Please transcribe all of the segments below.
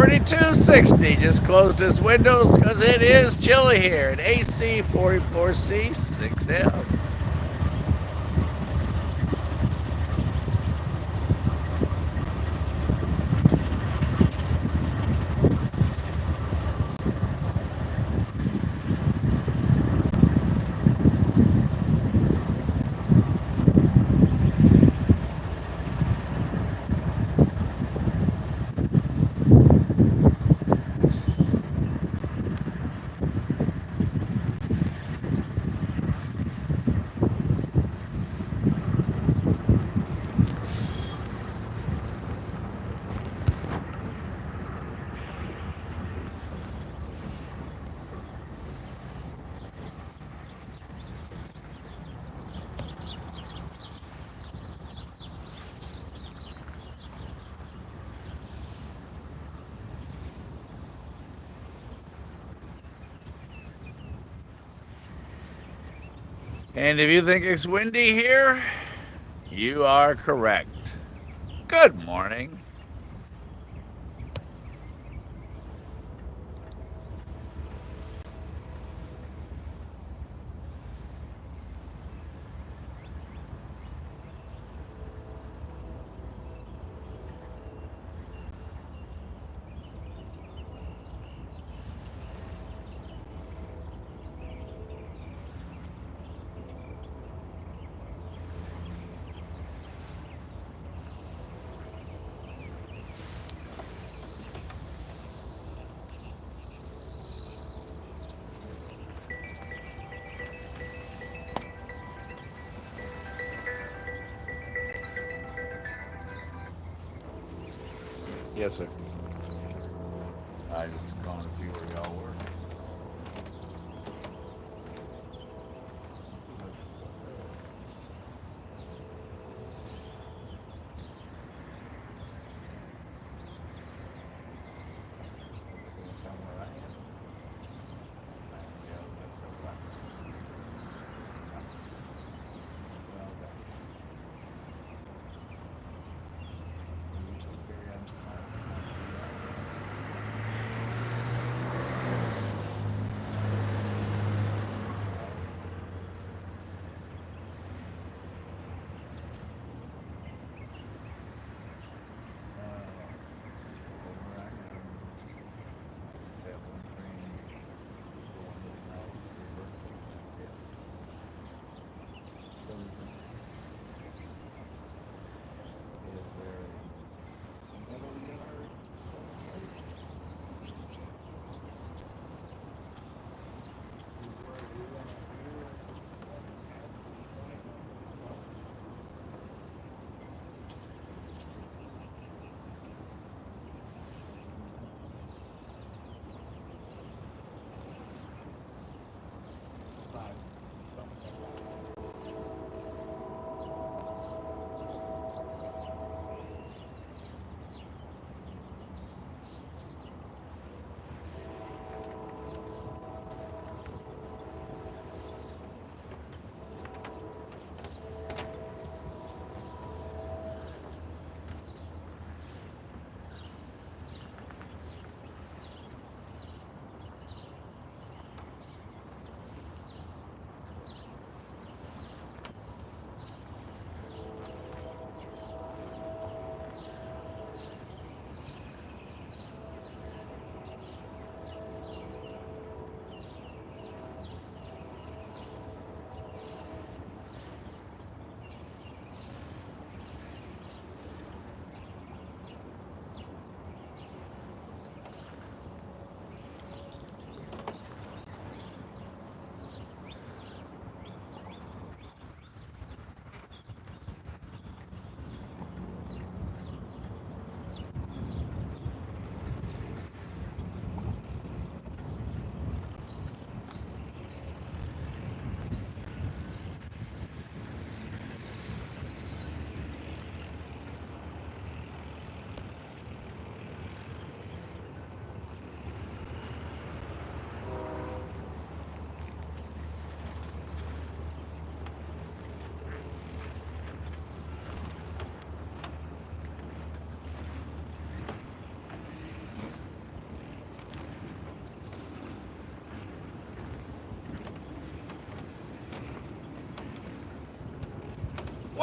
3260. Just closed his windows because it is chilly here at AC 44C 6M. And if you think it's windy here, you are correct. Good morning. Yes, sir. I just going to see where y'all were.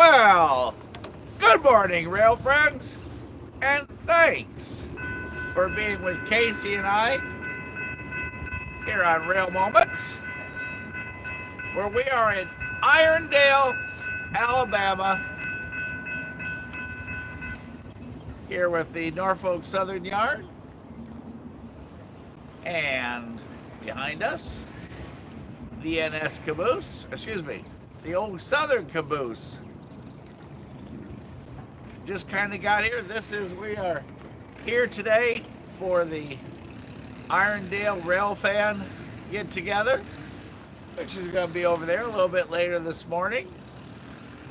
Well, good morning, rail friends, and thanks for being with Casey and I here on Rail Moments, where we are in Irondale, Alabama, here with the Norfolk Southern Yard, and behind us, the the old Southern Caboose. Just kind of got here. We are here today for the Irondale Rail Fan get together, which is going to be over there a little bit later this morning.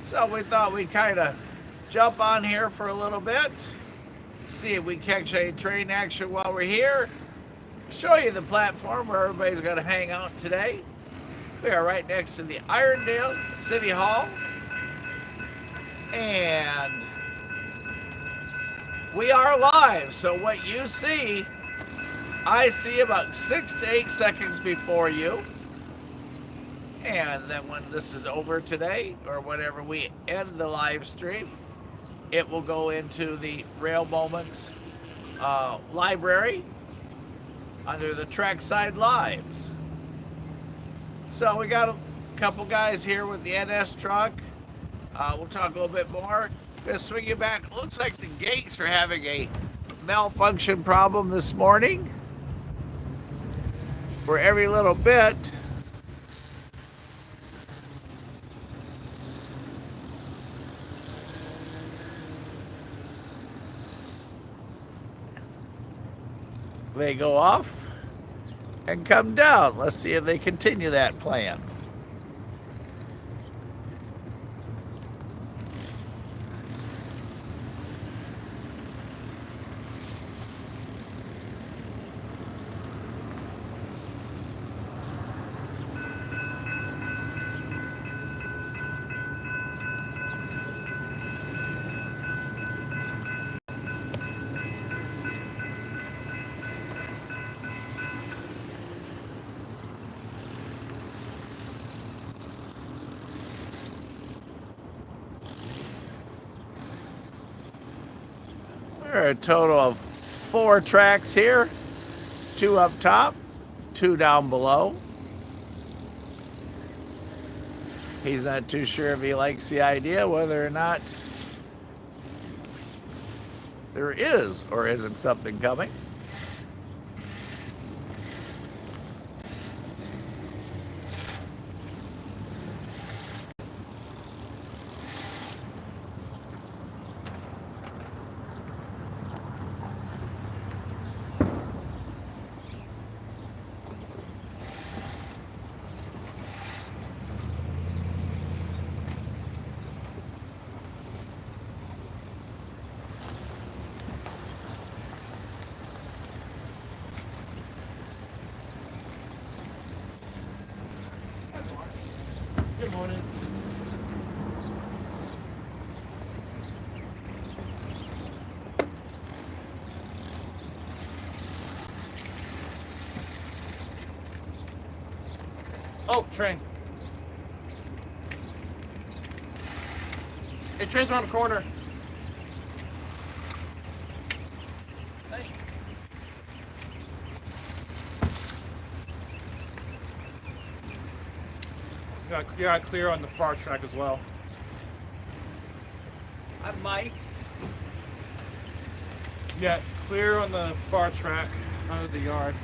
So we thought we'd kind of jump on here for a little bit, see if we catch any train action while we're here, show you the platform where everybody's going to hang out today. We are right next to the Irondale City Hall, and we are live. So what you see, I see about 6 to 8 seconds before you. And then when this is over today, or whenever we end the live stream, it will go into the Rail Moments library under the Trackside Lives. So we got a couple guys here with the NS truck. We'll talk a little bit more. Gonna swing you back. Looks like the gates are having a malfunction problem this morning. For every little bit, they go off and come down. Let's see if they continue that plan. There are a total of 4 tracks here, 2 up top, 2 down below. He's not too sure if he likes the idea, whether or not there is or isn't something coming. Good morning. Oh, train. Hey, train's around the corner. Thanks. You got clear on the far track as well. I'm Mike. Yeah, clear on the far track out of the yard.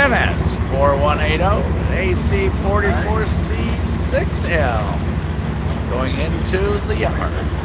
MS 4180 AC 44C6L going into the yard.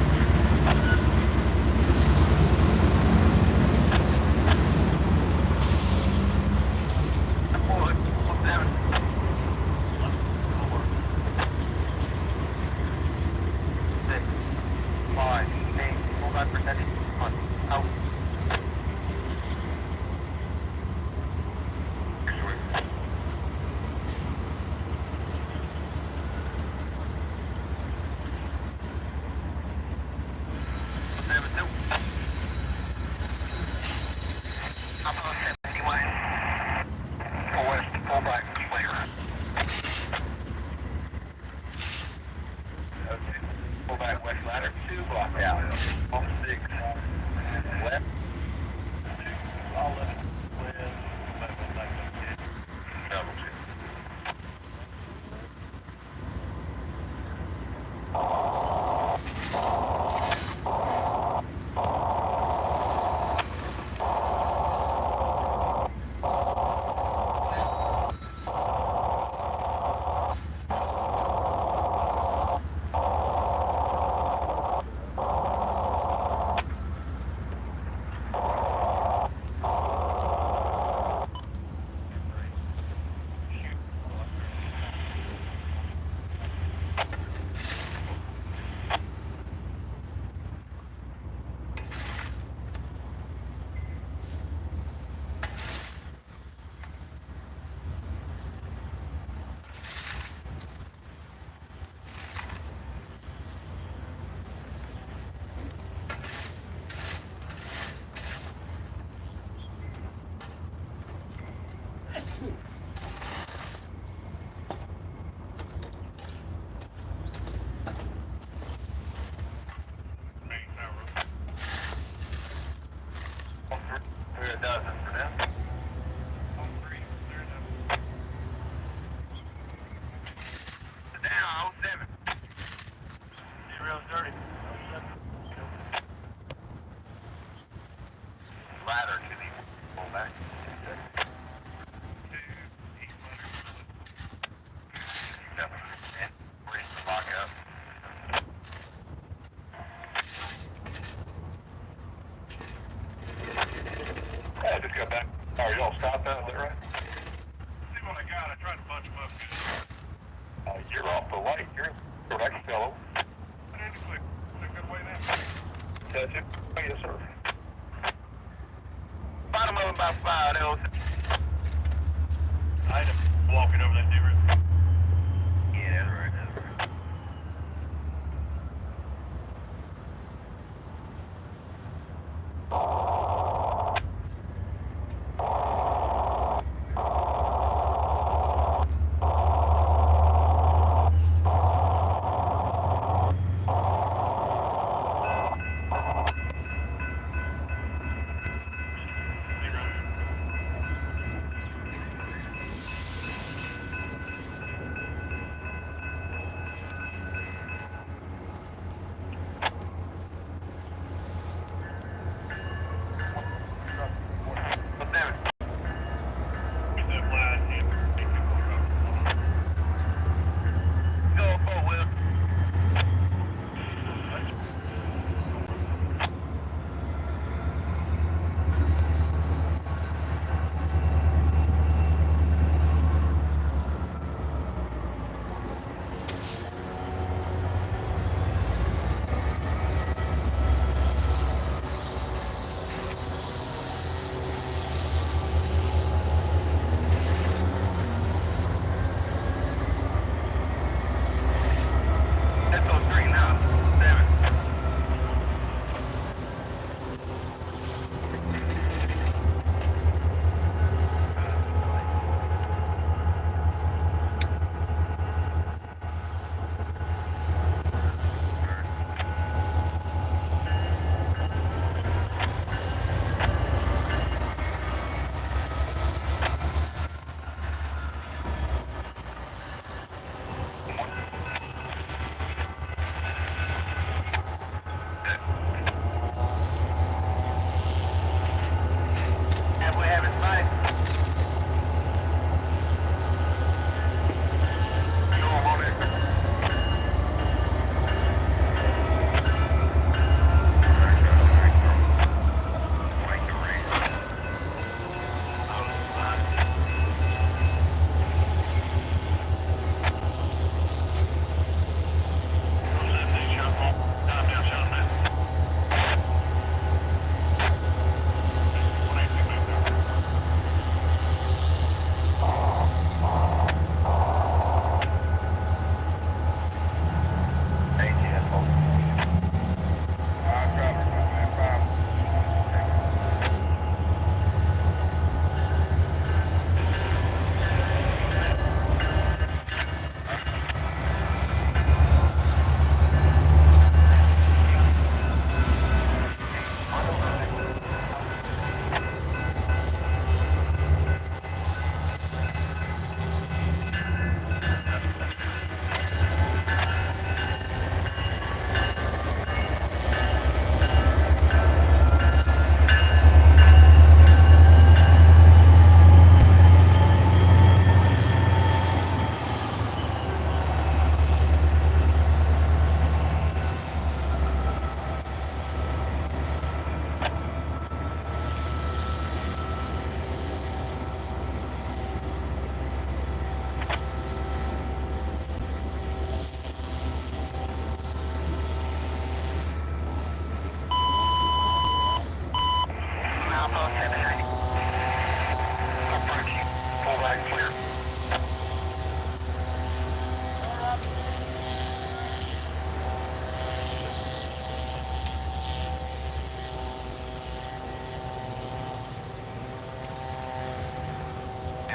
So.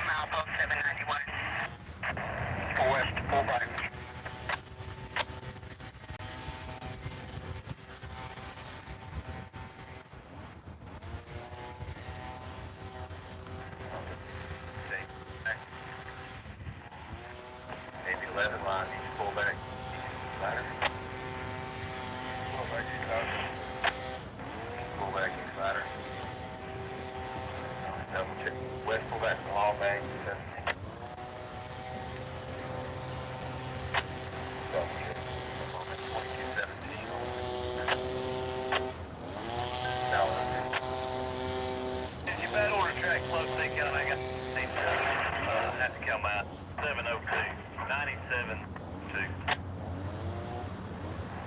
Milepost 791. Full west, full back. Maybe 11 line, each full back. Ladder. Full back, each ladder. Full back, each ladder. Double check. West full back, long bank, 17. Double check. 2217. Now, did you bad order track close to count? I got have to come out. 702. 972.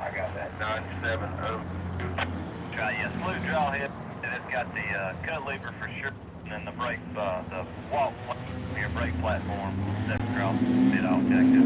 I got that. 970. Try, yes, blue draw head. And it's got the cut lever for sure. And then the brake, the wall, your brake platform, step across, bit all connected.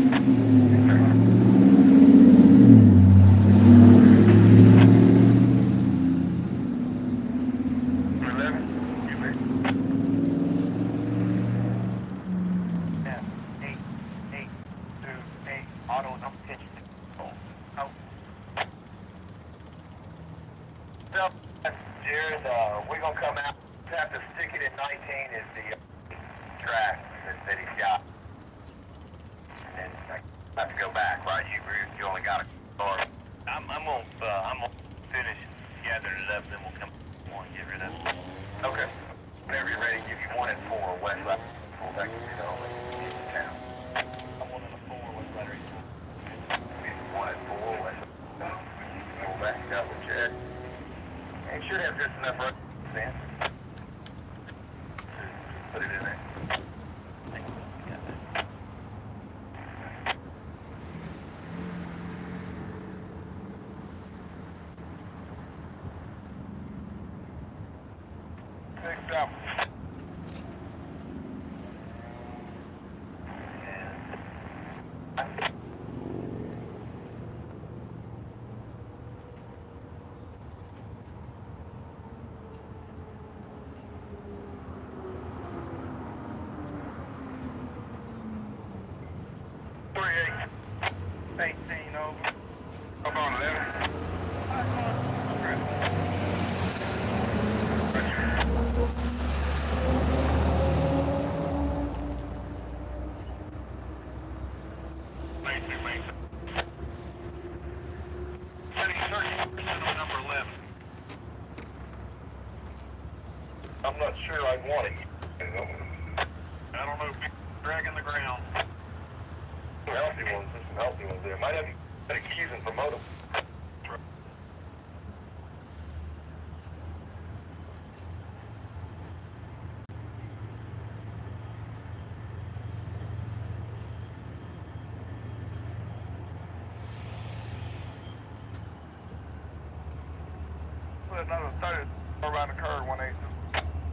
Jared, we're going to come out. Have to stick it in 19 is the track that he's got. And then I have to go back, right? You only got a car. I'm gonna finish gathering it up, then we'll come and get rid of it. Okay. Whenever you're ready, give you 1 and 4 west side. Full back to the only town. I'm 1 and 4 west side. 1 and 4 west side. Full back double check. And should have just enough room, then. Put it in there. Picked up. Up on 11. I'm not sure I want it. I don't know if you're dragging the ground. Some healthy ones, there's some healthy ones there. Might have a keys and promote them. Put another 30 around the curve, 180.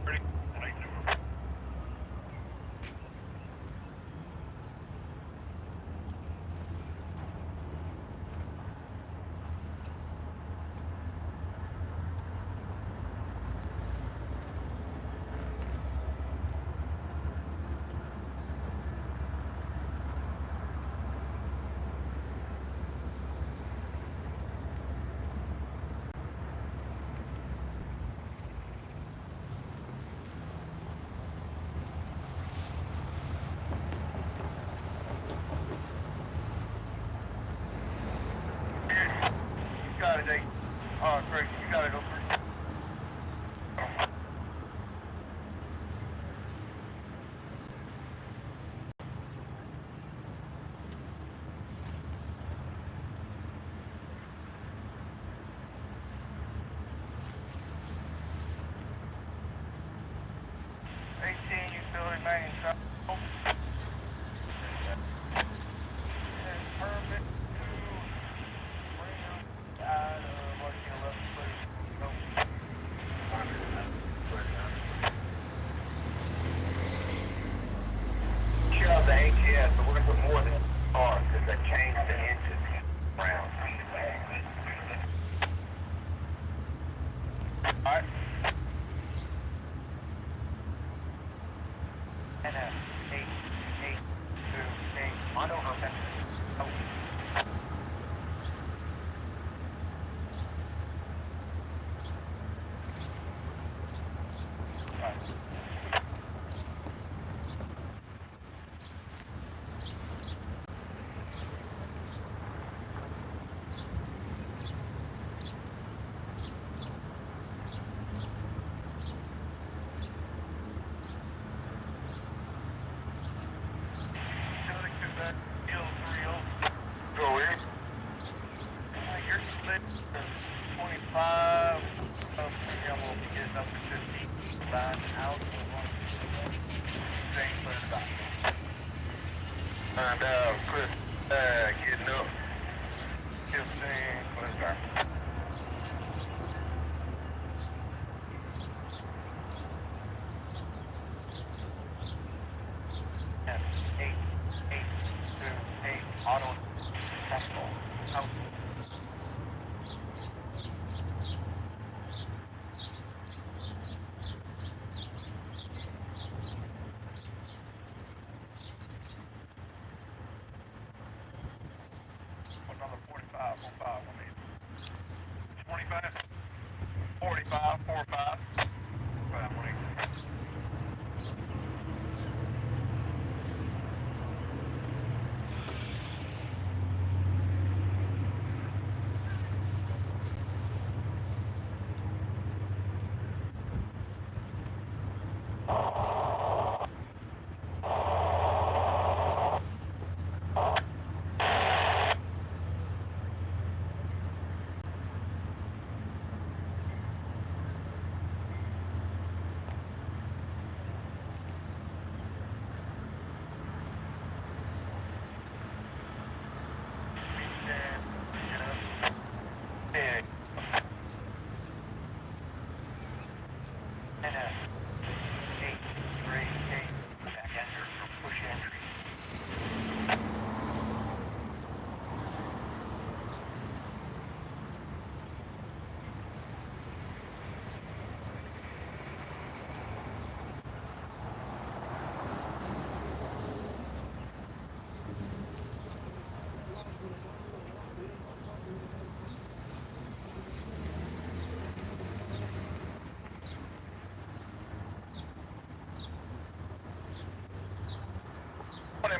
Ready? 180. Got it, 8. Oh, great. You got it, 03. You still at 90 south. Permit to bring out of 11, please. Your split is 25. Maybe I'm going to be getting up to 50. Buying the house. Same for the back. And Chris, getting up. 15 for the back. Auto tackle out. Another 45, 45, 25, 45, 45, 45, 18.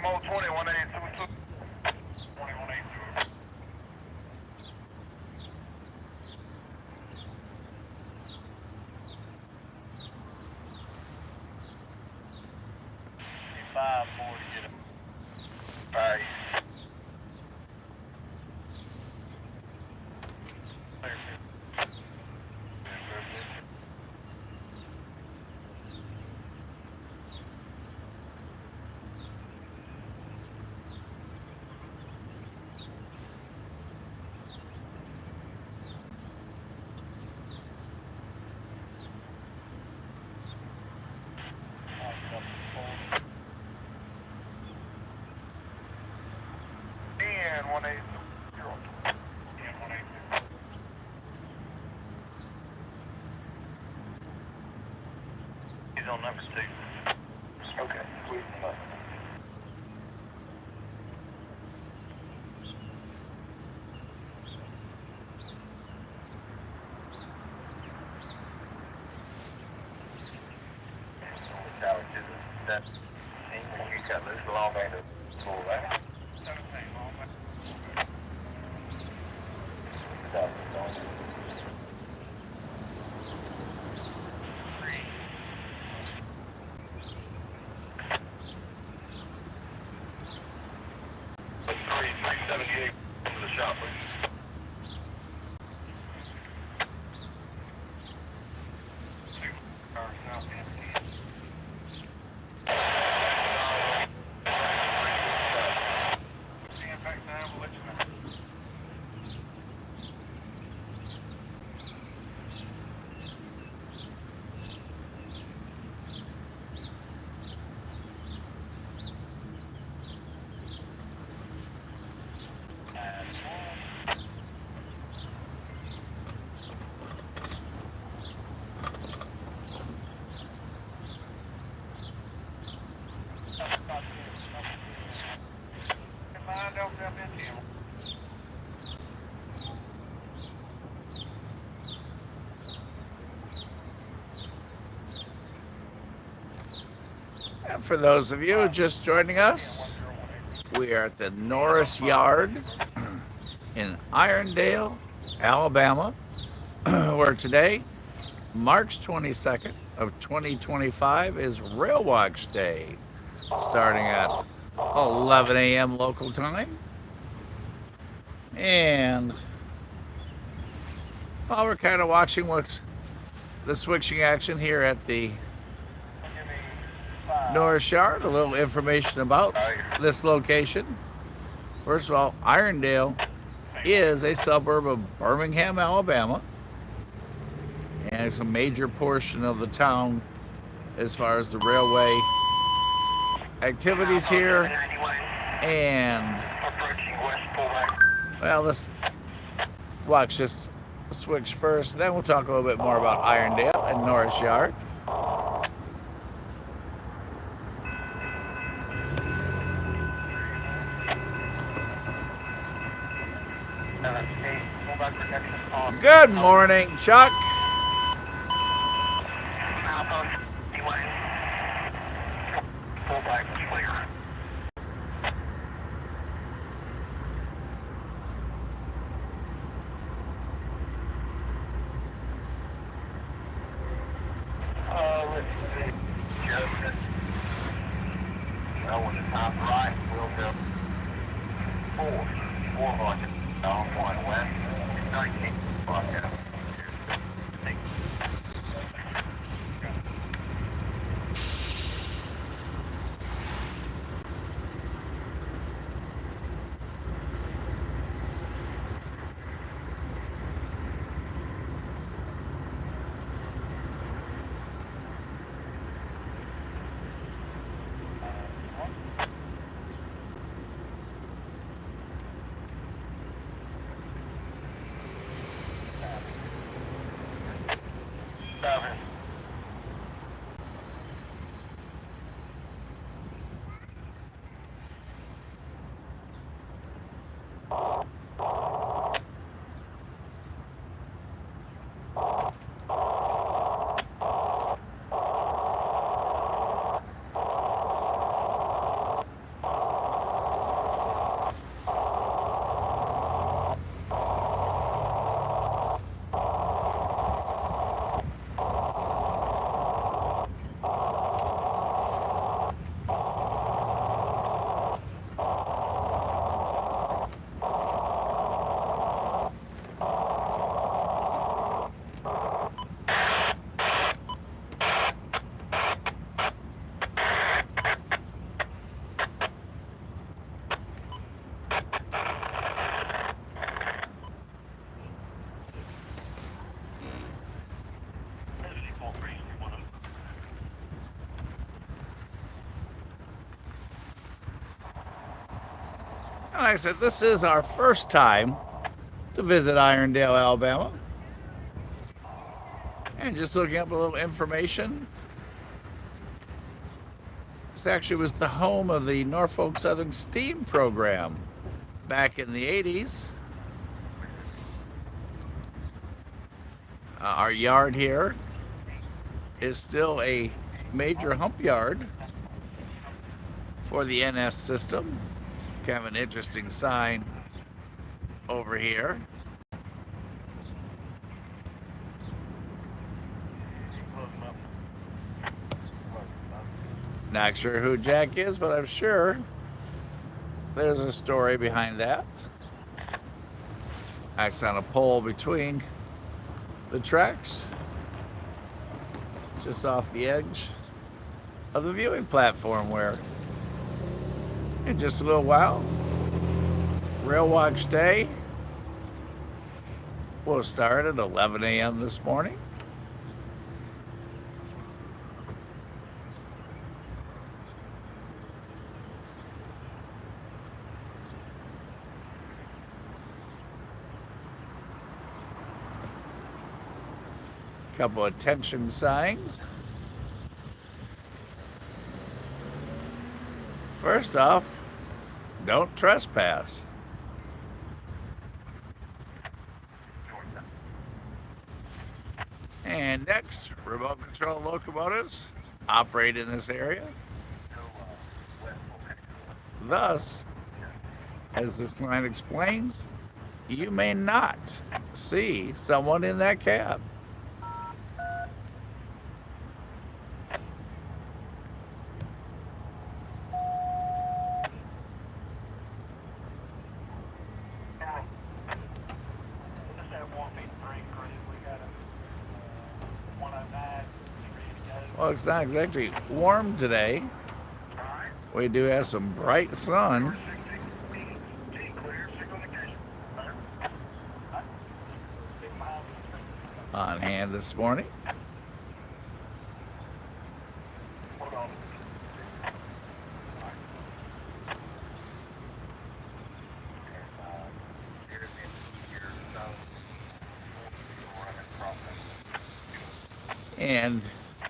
Mo 2182. 2182. Five more to get him. Alright. And 180. He's on number 2. Okay, sweet enough. That when you cut loose long way to pull that. 17 long way. $378 to the shop, please. And for those of you just joining us, we are at the Norris Yard in Irondale, Alabama, where today, March 22nd of 2025, is Rail Watch Day, starting at 11 a.m. local time. And Well, we're kind of watching what's the switching action here at the North Yard. A little information about this location. First of all, Irondale is a suburb of Birmingham, Alabama, and it's a major portion of the town as far as the railway activities here. And well, let's watch this switch first, then we'll talk a little bit more about Irondale and Norris Yard. Good morning, Chuck. When the time's right, we'll go 400 1 west, 19 block out. Like I said, this is our first time to visit Irondale, Alabama. And just looking up a little information. This actually was the home of the Norfolk Southern Steam program back in the 80s. Our yard here is still a major hump yard for the NS system. Kind of an interesting sign over here. Not sure who Jack is, but I'm sure there's a story behind that. Acts on a pole between the tracks, just off the edge of the viewing platform, where in just a little while, Rail Watch Day will start at 11 a.m. this morning. Couple of attention signs. First off, don't trespass. And next, remote control locomotives operate in this area. Thus, as this line explains, you may not see someone in that cab. Well, it's not exactly warm today. We do have some bright sun on hand this morning. And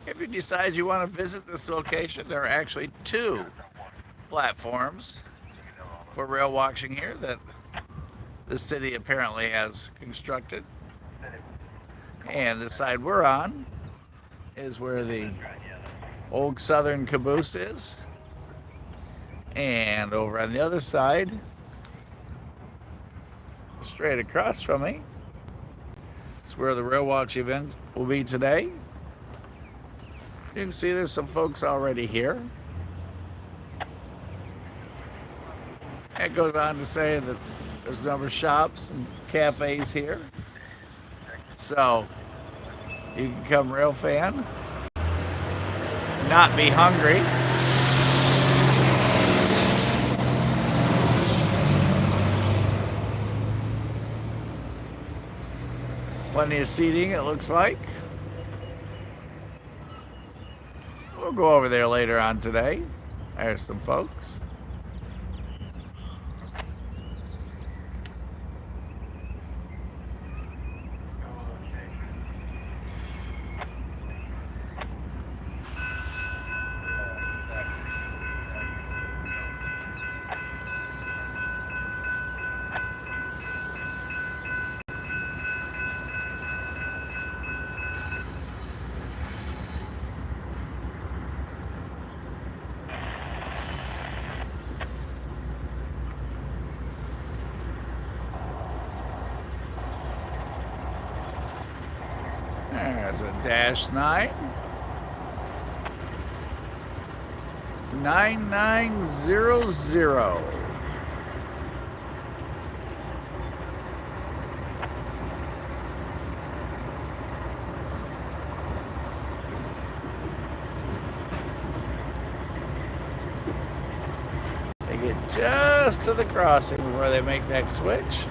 if you decide you want to visit this location, there are actually 2 platforms for rail watching here that the city apparently has constructed. And the side we're on is where the old Southern Caboose is. And over on the other side, straight across from me, is where the rail watch event will be today. You can see there's some folks already here. It goes on to say that there's a number of shops and cafes here. So you can come rail fan, not be hungry. Plenty of seating, it looks like. We'll go over there later on today. There's some folks. There's a -9 9900. They get just to the crossing where they make that switch.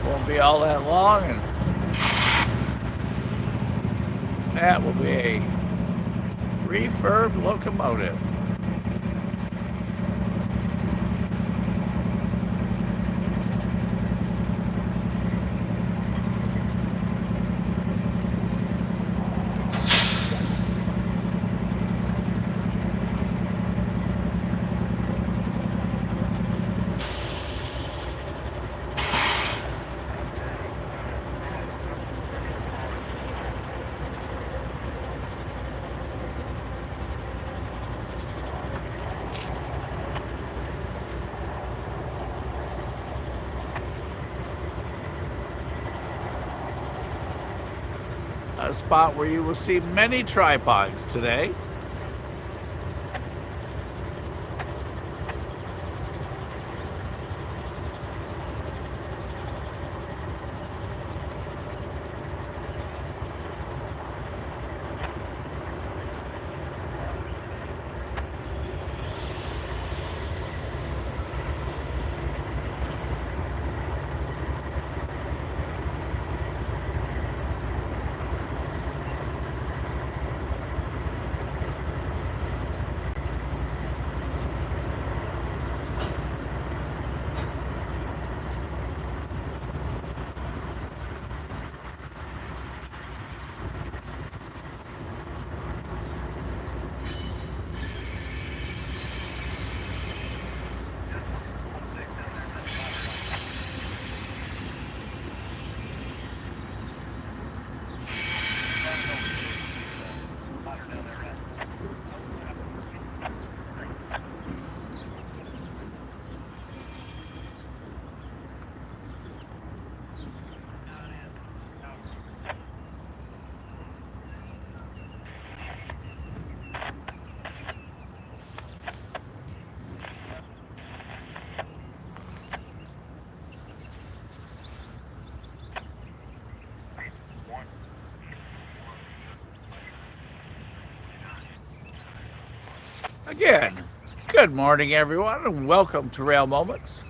Won't be all that long, and that will be a refurb locomotive. A spot where you will see many tripods today. Again, good morning, everyone, and welcome to Rail Moments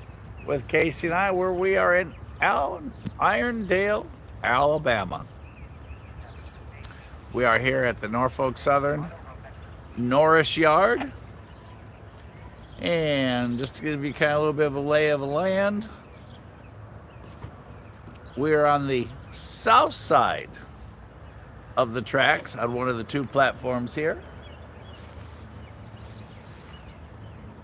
with Casey and I, where we are in Irondale, Alabama. We are here at the Norfolk Southern Norris Yard. And just to give you kind of a little bit of a lay of the land, we are on the south side of the tracks on one of the two platforms here.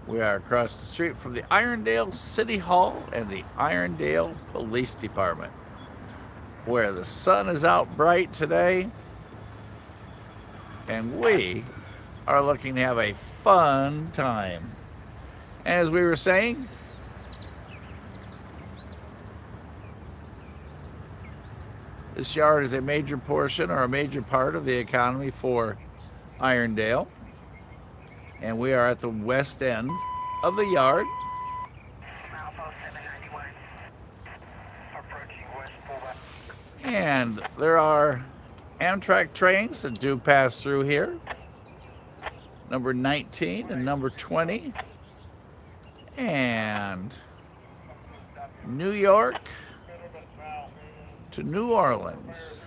We are across the street from the Irondale City Hall and the Irondale Police Department, where the sun is out bright today, and we are looking to have a fun time. And as we were saying, this yard is a major portion or a major part of the economy for Irondale. And we are at the west end of the yard. And there are Amtrak trains that do pass through here. Number 19 and number 20. And New York to New Orleans.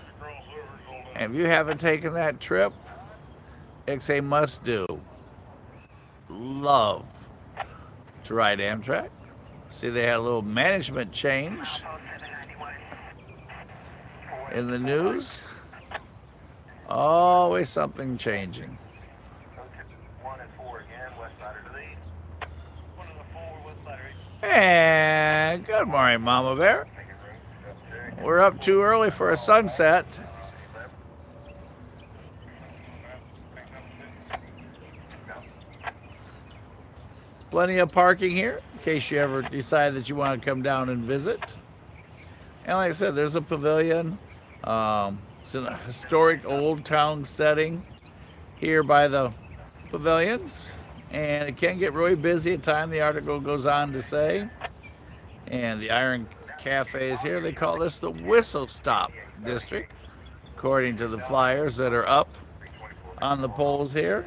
And if you haven't taken that trip, it's a must-do. Love to ride Amtrak. See, they had a little management change in the news. Always something changing. And good morning, Mama Bear. We're up too early for a sunset. Plenty of parking here in case you ever decide that you want to come down and visit. And like I said, there's a pavilion. It's in a historic old town setting here by the pavilions. And it can get really busy at times, the article goes on to say. And the Iron Cafe is here. They call this the Whistle Stop District, according to the flyers that are up on the poles here.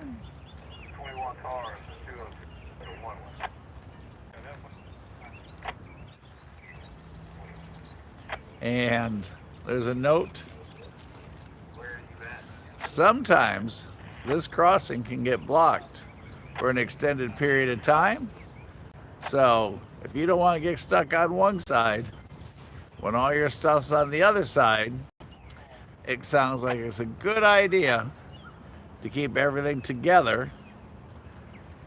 And there's a note. Sometimes this crossing can get blocked for an extended period of time. So if you don't want to get stuck on one side, when all your stuff's on the other side, it sounds like it's a good idea to keep everything together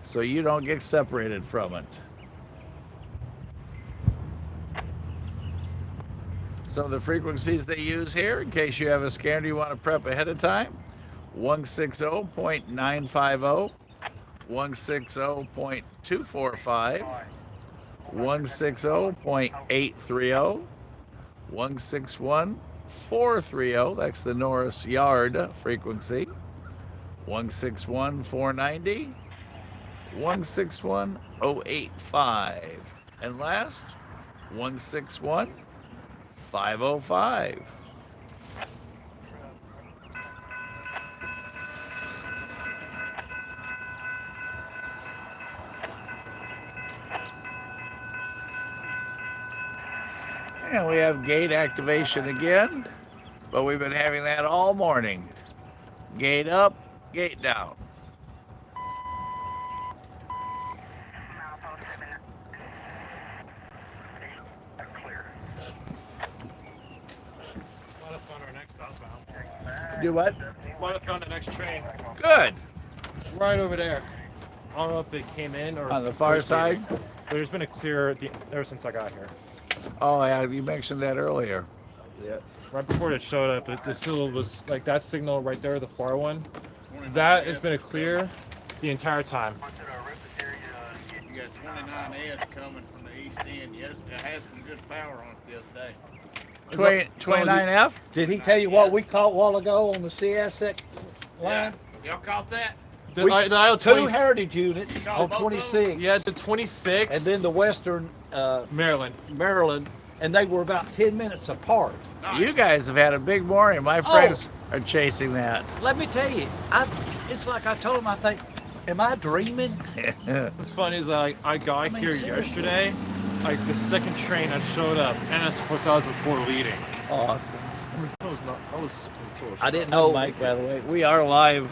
so you don't get separated from it. Some of the frequencies they use here, in case you have a scanner you want to prep ahead of time: 160.950, 160.245, 160.830, 161.430, that's the Norris Yard frequency, 161.490, 161.085, and last, 161.505. And we have gate activation again, but we've been having that all morning. Gate up, gate down. Do what? Might have found the next train. Good. Right over there. I don't know if it came in or On the far side? But there's been a clear ever since I got here. Oh, yeah, you mentioned that earlier. Yeah. Right before it showed up, the signal was like that signal right there, the far one. That has been a clear the entire time. You got 29S coming from the east end. Yes, it has some good power on it the other day. 29F? Did he tell you what we caught a while ago on the CS line? Y'all caught that? The aisle Two 20, heritage units caught on both of them? 26. yeah, the 26. And then the western Maryland. Maryland, and they were about 10 minutes apart. You guys have had a big morning. My friends are chasing that. Let me tell you, it's like I told him, I think, Am I dreaming? What's funny is I got here yesterday, like the second train that showed up, NS 4004 leading. Awesome. I was I didn't know. Mike, by the way, we are live.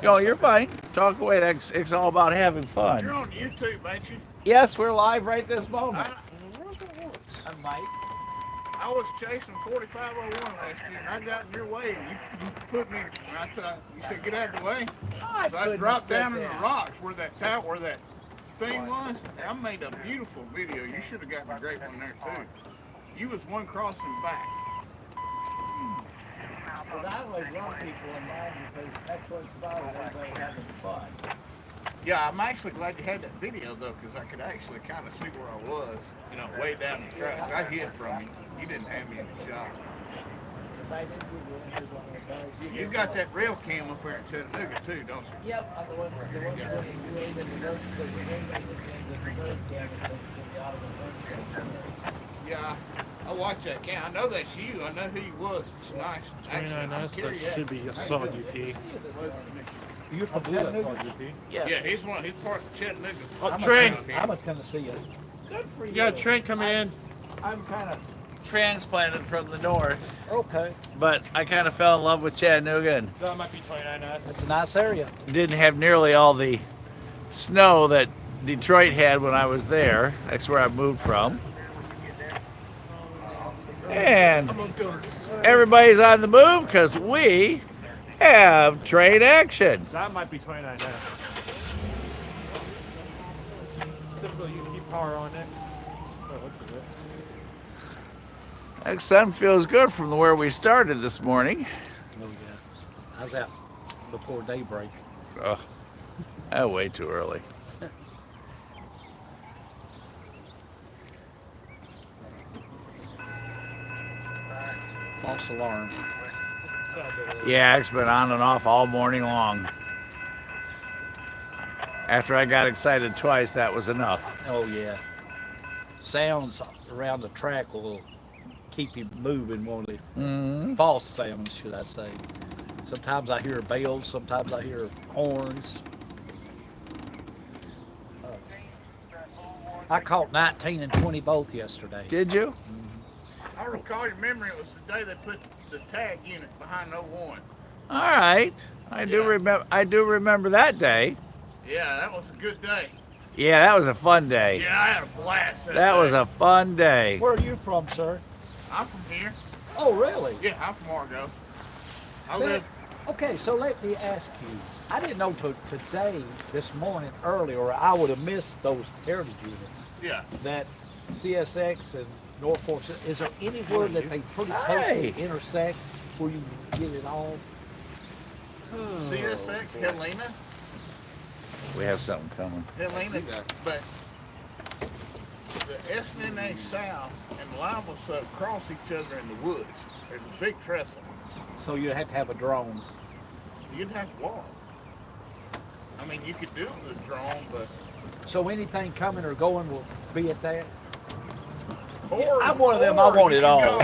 Yo, you're fine. Talk away. It's all about having You're fun. on YouTube, ain't you? Yes, we're live right this moment. I'm Mike. I was chasing 4501 last year, and I got in your way, and you put me, and I thought, you said, get out of the way. So I dropped down in the rocks where that thing was, and I made a beautiful video. You should have gotten a great one there, too. You was one crossing back. Because I always love people in mind because that's what's about everybody having fun. Yeah, I'm actually glad you had that video, though, because I could actually kind of see where I was, way down the tracks. I hid from you. You didn't have me in the shot. If I didn't give you one, one of the guys, You got that rail cam up there in Chattanooga, too, don't you? Yep, I'm the one where you aimed at the dirt, but you aimed at the bird camera in the auto. Yeah, I watched that cam. I know that's you. I know who you was. It's nice. 29S, that should be a solid UP. You're from Chattanooga? Yes. Yeah, he's part of Chattanooga. Oh, train! I'm a Tennessean. Good for you. You got a train coming in. I'm kind of transplanted from the north, Okay. but I kind of fell in love with Chattanooga and That might be 29S. It's a nice area. didn't have nearly all the snow that Detroit had when I was there. That's where I moved from. And everybody's on the move because we have train action. That might be 29S. Typical UP power on it. Oh, what's it? That sun feels good from where we started this morning. Oh, yeah. I was out before daybreak. Oh, way too early. False alarm. Yeah, it's been on and off all morning long. After I got excited twice, that was enough. Oh, yeah. Sounds around the track will keep you moving, won't it? Mm-hmm. False sounds, should I say. Sometimes I hear bells, sometimes I hear horns. I caught 19 and 20 both yesterday. Did you? I recall your memory. It was the day they put the tag unit behind 01. All right. I do remember that day. Yeah, that was a good day. Yeah, that was a fun day. Yeah, I had a blast. That was a fun day. Where are you from, sir? I'm from here. Oh, really? Yeah, I'm from Argo. I Let- live. Okay, so let me ask you. I didn't know till today, this morning, early, or I would have missed those heritage units. Yeah. That CSX and Norfolk, is there anywhere that they pretty close Hey. to intersect where you can get it all? CSX, Helena. We have something coming. Helena, but the SNNA South and the Lima Sub cross each other in the woods. There's a big trestle. So you'd have to have a drone. You'd have to walk. I mean, you could do it with a drone, but So anything coming or going will be at that? or I'm one of them, I or want you it can all.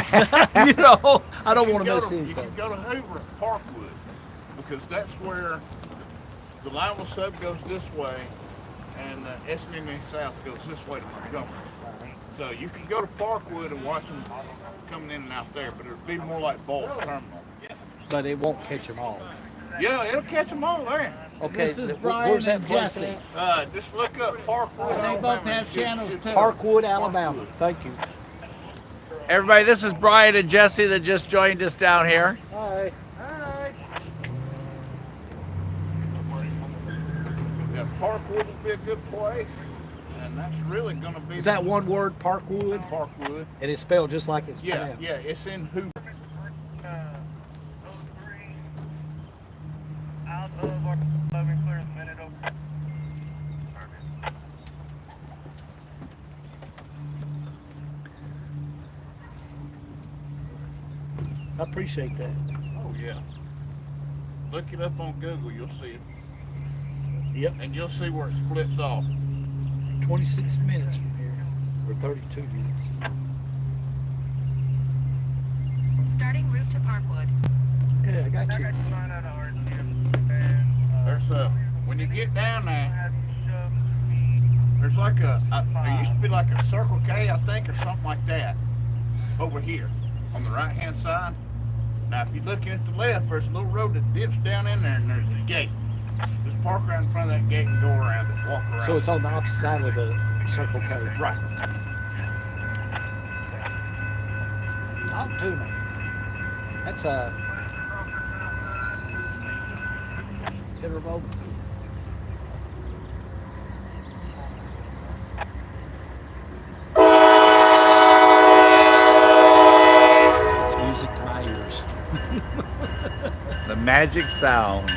go- You know, I don't you want to can miss go You anything. can go to Hoover and Parkwood because that's where the Lima Sub goes this way and the SNNA South goes this way to Montgomery. So you can go to Parkwood and watch them coming in and out there, but it'll be more like Ball's Terminal. But it won't catch them all. Yeah, it'll catch them all there. Okay, This is where's Brian that and place Jesse. at? Just look up Parkwood, They Alabama. both have channels too. Parkwood, Alabama. Thank you. Everybody, this is Brian and Jesse that just joined us down here. Hi. Yeah, Parkwood will be a good place, and that's really going to be. Is that one word, Parkwood? Parkwood? And it's spelled just like it's Yeah, pronounced? yeah, it's in Hoover. I appreciate that. Oh yeah. Look it up on Google, you'll see it, Yep. and you'll see where it splits off. 26 minutes from here, or 32 minutes. Starting route to Parkwood. Okay, I got you. There's when you get down there, there's like there used to be like a Circle K, I think, or something like that, over here on the right-hand side. Now, if you look at the left, there's a little road that dips down in there, and there's a gate. Just park right in front of that gate and go around it, walk around. So it's on the opposite side of the Circle K. Right. Talk to me. That's a interval. It's music to my ears. The magic sound.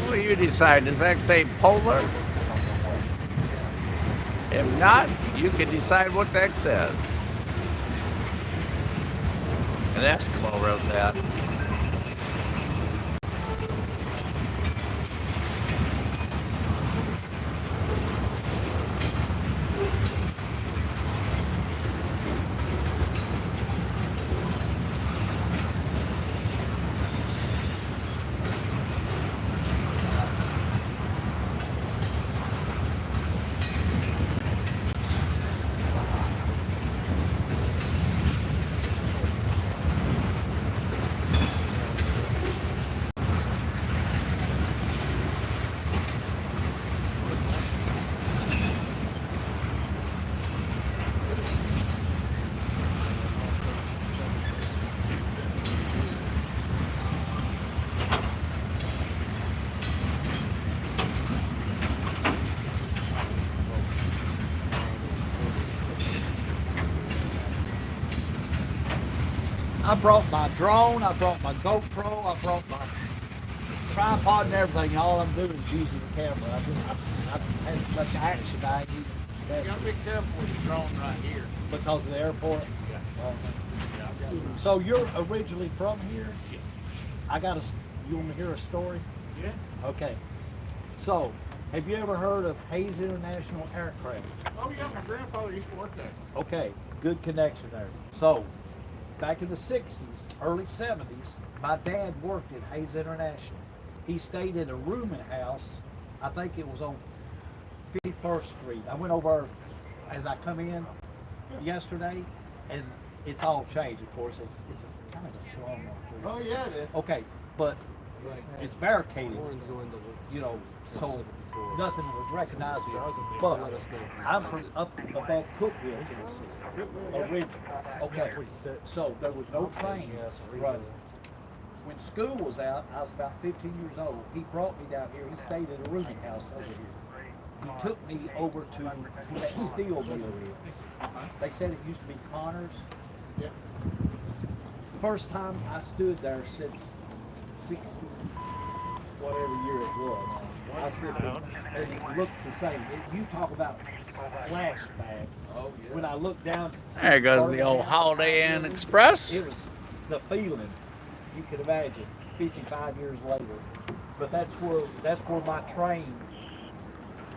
Well, you decide. Does X8 polar? If not, you can decide what the X says. An Eskimo wrote that. I brought my drone, I brought my GoPro, I brought my tripod and everything. All I'm doing is using the camera. I've had so much action I ain't even You gotta be careful with the drone right here. because of the airport. Yeah. Oh. So you're originally from here? Yes. You want to hear a story? Yeah. Okay. So, have you ever heard of Hayes International Aircraft? Oh yeah, my grandfather used to work there. Okay, good connection there. So, back in the 60s, early 70s, my dad worked at Hayes International. He stayed in a rooming house, I think it was on 51st Street. I went over as I come in yesterday, and it's all changed, of course. It's a kind of a slum. Oh yeah, it is. Okay, but it's barricaded, you know, so nothing was recognizable. But I'm from up above Cookville, Tennessee, originally. Okay, so there was no trains running. When school was out, I was about 15 years old. He brought me down here. He stayed at a rooming house over here. He took me over to where that steel mill is. They said it used to be Connors. Yeah. First time I stood there since 60, whatever year it was. I stood there and it looked the same. You talk about flashback. Oh, yeah. When I looked down, There goes the old Holiday Inn Express. it was the feeling you could imagine 55 years later. But that's where my train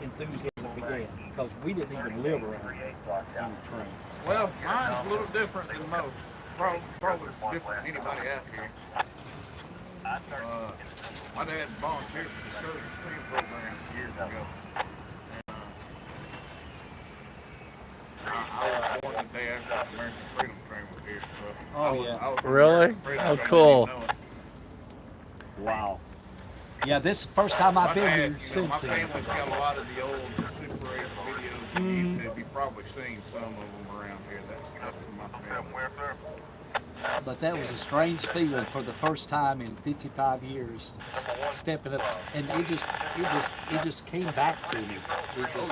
enthusiasm began, because we didn't even live around any trains. Well, mine's a little different than most. Probably different than anybody out here. My dad volunteered for the Southern Stream program years ago. I was born the day after the American Freedom Train was here. So Oh, yeah. I was Really? American Freedom Oh, Train, cool. I didn't know it. Wow. Yeah, this is the first time I've been here since My then. family's got a lot of the old Super 8 videos on YouTube. You've probably seen some of them around here. That's from my family. But that was a strange feeling for the first time in 55 years, stepping up, and it just came back to me. Because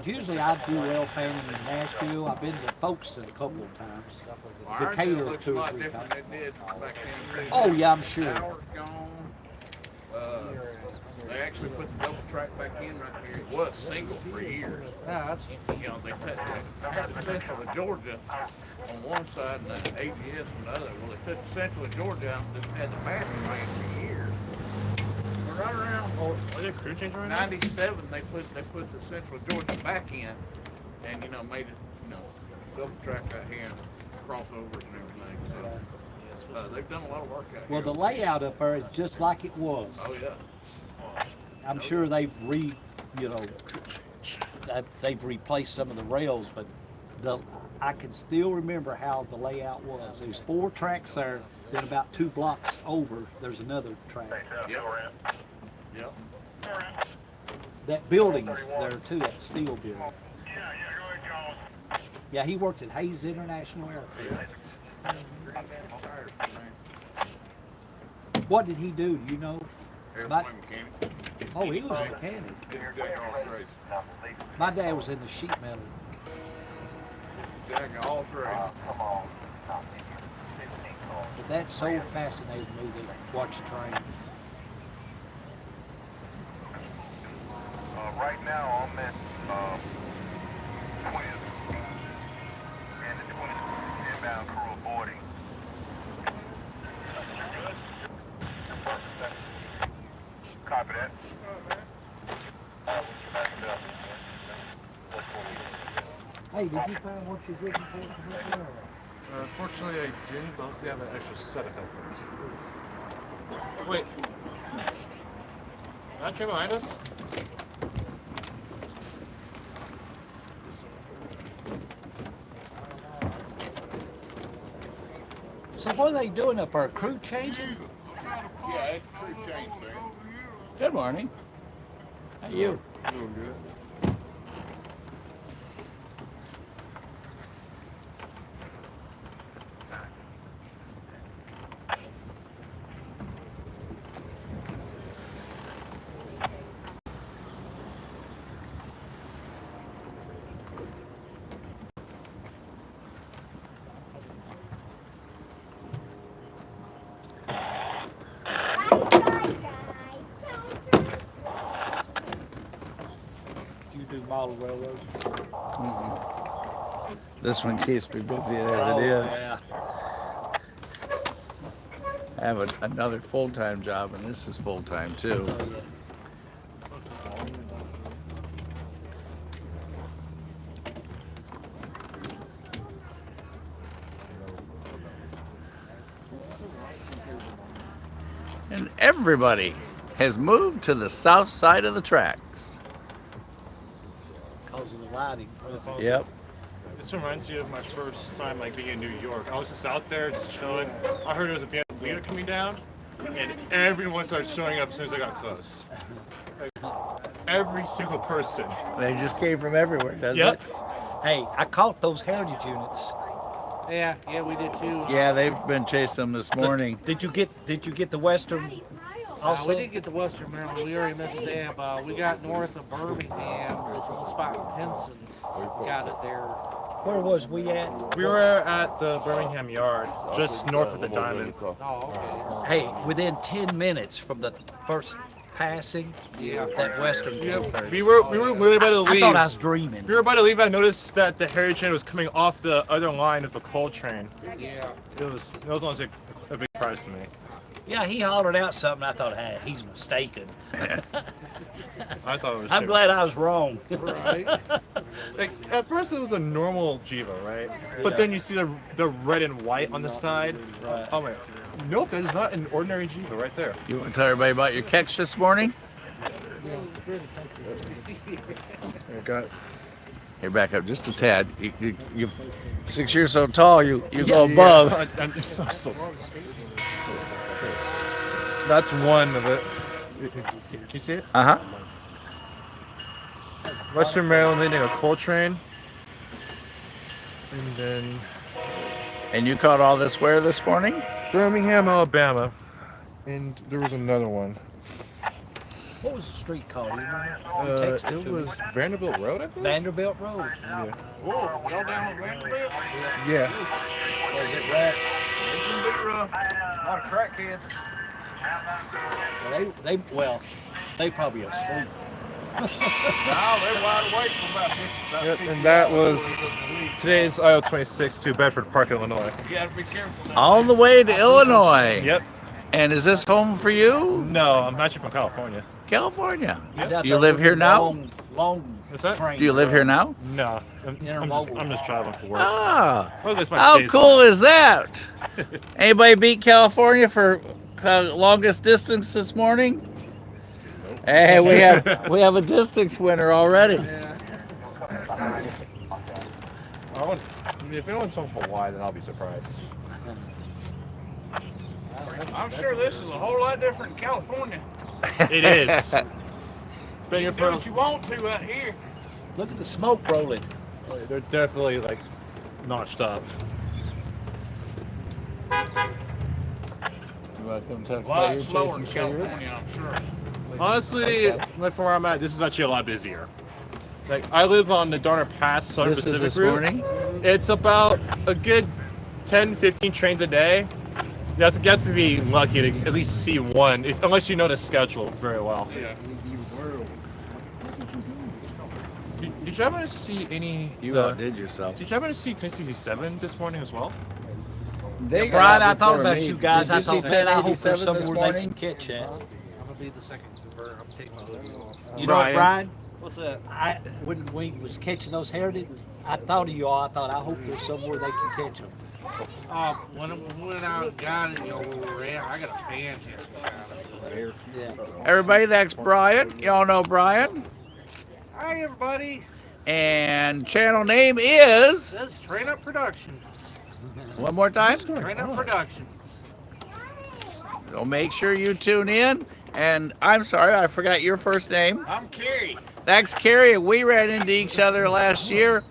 usually I do rail fanning in Nashville. I've been to Folkestone a couple of times. Irondale Decatur looks a 2 or lot 3 different times. than it did back then. Oh yeah, I'm sure. Tower's gone. They actually put the double track back in right here. It was single for years. You know, they had the central of Georgia on one side and the AGS on the other. Well, they took the central of Georgia out and just had the master lane for years. But right around Are they crew changing right now? 97, they put the central Georgia back in, and made it double track out here and crossovers and everything. So they've done a lot of work out Well, here. the layout up there is just like it was. Oh yeah. I'm sure they've they've replaced some of the rails, but I can still remember how the layout was. There's 4 tracks there, then about 2 blocks over, there's another track. Yep. That building's there too, that steel building. Yeah, he worked at Hayes International Airport. What did he do? Do you know? Airplane mechanic. Oh, he was a mechanic. Jack all trades. My dad was in the sheet metal. Jack all trades. But that so fascinated me to watch trains. Right now, I'm at 20 and the 20 inbound crew boarding. Copy that. Hey, did you find what you're looking for? Unfortunately, I didn't, but hopefully I have an extra set of headphones. Wait. That train behind us? So what are they doing up there? Crew changing? Yeah, it's crew change there. Good morning. How are you? Doing good. Do you do model railroads? This one keeps me busy as it is. Yeah. I have another full-time job, and this is full-time too. And everybody has moved to the south side of the tracks. Because of the lighting. Yep. This reminds me of my first time being in New York. I was just out there, just chilling. I heard there was a band leader coming down. and everyone started showing up as soon as I got close. Like, every single person. They just came from everywhere, doesn't Yep. it? Hey, I caught those heritage units. Yeah, we did too. Yeah, they've been chasing them this morning. Did you get the Western? We Also, didn't get the Western Maryland. We already missed them. We got north of Birmingham, this little spot in Penson's. We got it there. where was we at? We were at the Birmingham Yard, just north of the Diamond. Oh, Hey, within 10 minutes from the first passing, Yeah. that Western came Yeah, through. we were literally about to I leave. thought I was dreaming. We were about to leave. I noticed that the Heritage train was coming off the other line of the coal train. okay. Yeah. It was almost like a big surprise to me. Yeah, he hollered out something. I thought, hey, he's mistaken. I thought it was. I'm shit. glad I was wrong. Right. Like at first it was a normal Jiva, right? But then you see the red and white on the side. Right. Oh my! Nope, that is not an ordinary Jiva right there. You want to tell everybody about your catch this morning? I got. Here, back up just a tad. You're 6 years so tall, you go above. I'm just so. That's one of it. Can you see it? Uh-huh. Western Maryland leading a coal train. And then And you caught all this where this morning? Birmingham, Alabama. And there was another one. What was the street called? You remember? Text It was Vanderbilt Road, I think? Vanderbilt Road. Whoa, y'all down on Vanderbilt? Yeah. Was it right? It's gonna be rough. A lot of crackheads. They probably asleep. No, they're wide awake for about 50 Yep, and that was today's IO-26 to Bedford Park, Illinois. You gotta be careful now. All the way to Illinois. Yep. And is this home for you? No, I'm actually from California. California. He's out You there live with here the now? Long What's that? train. Do you live here now? No, I'm just traveling for work. Ah. Well, that's my How day's cool off. is that? Anybody beat California for longest distance this morning? Hey, we have a distance winner already. If anyone's from Hawaii, then I'll be surprised. I'm sure this is a whole lot different in California. It is. Been here Do for. what you want to out here. Look at the smoke rolling. They're definitely like notched up. You want to come talk A lot slower in California, I'm sure. Honestly, like from where I'm at, this is actually a lot busier. Like I live on the Darner Pass Southern This is Pacific this route. morning? It's about a good 10, 15 trains a day. You have to be lucky to at least see one, unless you know the schedule very well. Yeah. Did you happen to see any? You outdid yourself. Did you happen to see 1067 this morning as well? They Brian, I got thought before about me. you guys. Did I you see thought, man, I hope there's 1087 this somewhere they morning? can catch that. I'm gonna be the second convert. I'm taking my hoodie off. You know what, Brian? What's that? When we was catching those heritage, I thought of you all. I thought, I hope there's somewhere they can catch them. When we went out and got it, where we were at, I got a fantastic shot of it. Yeah. Everybody, that's Brian. Y'all know Brian. Hi, everybody. And channel name is. This is Train Up Productions. One more time. Train Up Productions. So make sure you tune in. And I'm sorry, I forgot your first name. I'm Kerry. That's Carrie. We ran into each other last year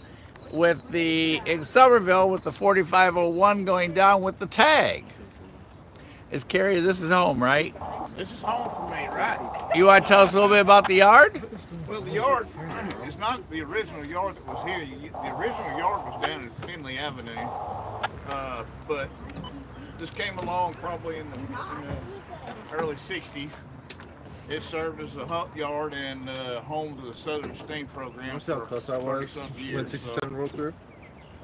in Somerville with the 4501 going down with the tag. Is Carrie, this is home, right? This is home for me, right? You want to tell us a little bit about the yard? Well, the yard is not the original yard that was here. The original yard was down in Finley Avenue. But this came along probably in the early 60s. It served as a hump yard and home to the Southern Steam Program. What's how close I was when 67 rolled through?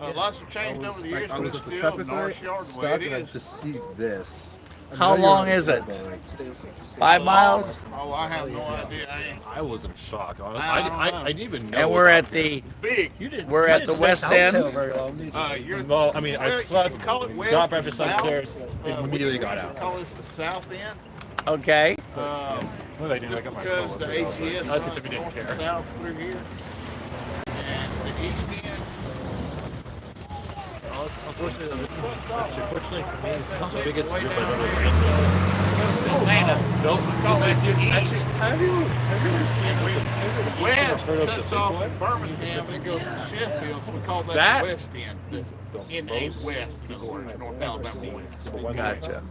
Lots have changed over the years, I but was it's at the still traffic North light, Yard the way stopped, it and I is. just see this. I How know you're long on the is it? sidewalk. 5 miles? Oh, I have no idea. I was in shock. I didn't even know. And it we're was at out there. the Big. we're at the west end. You're, Well, I mean, I well, you slept, can call it west got or breakfast south. upstairs, We immediately got usually out. call this the south end. Okay. What did I do? I Just got my because phone the with me. AGS That's runs what we didn't north and care. south through here. And the east end, Unfortunately, this is unfortunately for me. It's not the biggest group I've ever been to. Atlanta. Nope. Have you West heard of the cuts big off boy? in Birmingham and goes to Sheffield, so we call that That? the West End. N.A. West, in other words, North Alabama West. Gotcha.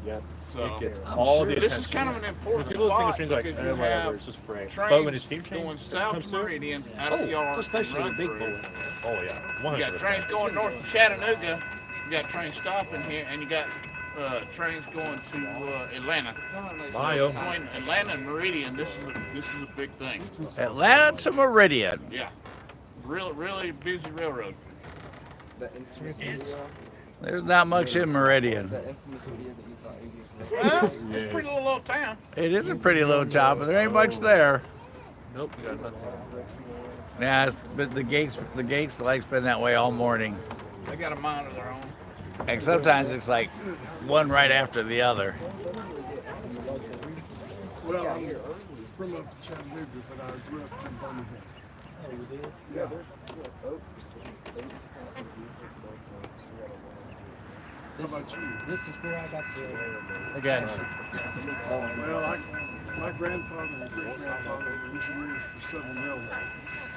So, It gets all the this attention. is kind of an important People think spot the train's like, because eh, you whatever, have it's just freight. trains But when it's steam train going comes south through, Meridian out of the yard, Especially run the big through. boy. oh yeah, You 100%. got trains going north to Chattanooga, you got trains stopping here, and you got trains going to Atlanta. My, So oh. between Atlanta and Meridian, this is a big thing. Atlanta to Meridian. Yeah, really busy railroad. There's not much in Meridian. Well, it's a pretty little town. It is a pretty low town, but there ain't much there. Nope, we got nothing. Yeah, but the gates like been that way all morning. They got a mind of their own. And sometimes it's like one right after the other. Well, I'm from up in Chattanooga, but I grew up in Birmingham. Yeah. This is where I got the. Again, Well, my grandfather and great grandfather were engineers for Southern Railroad.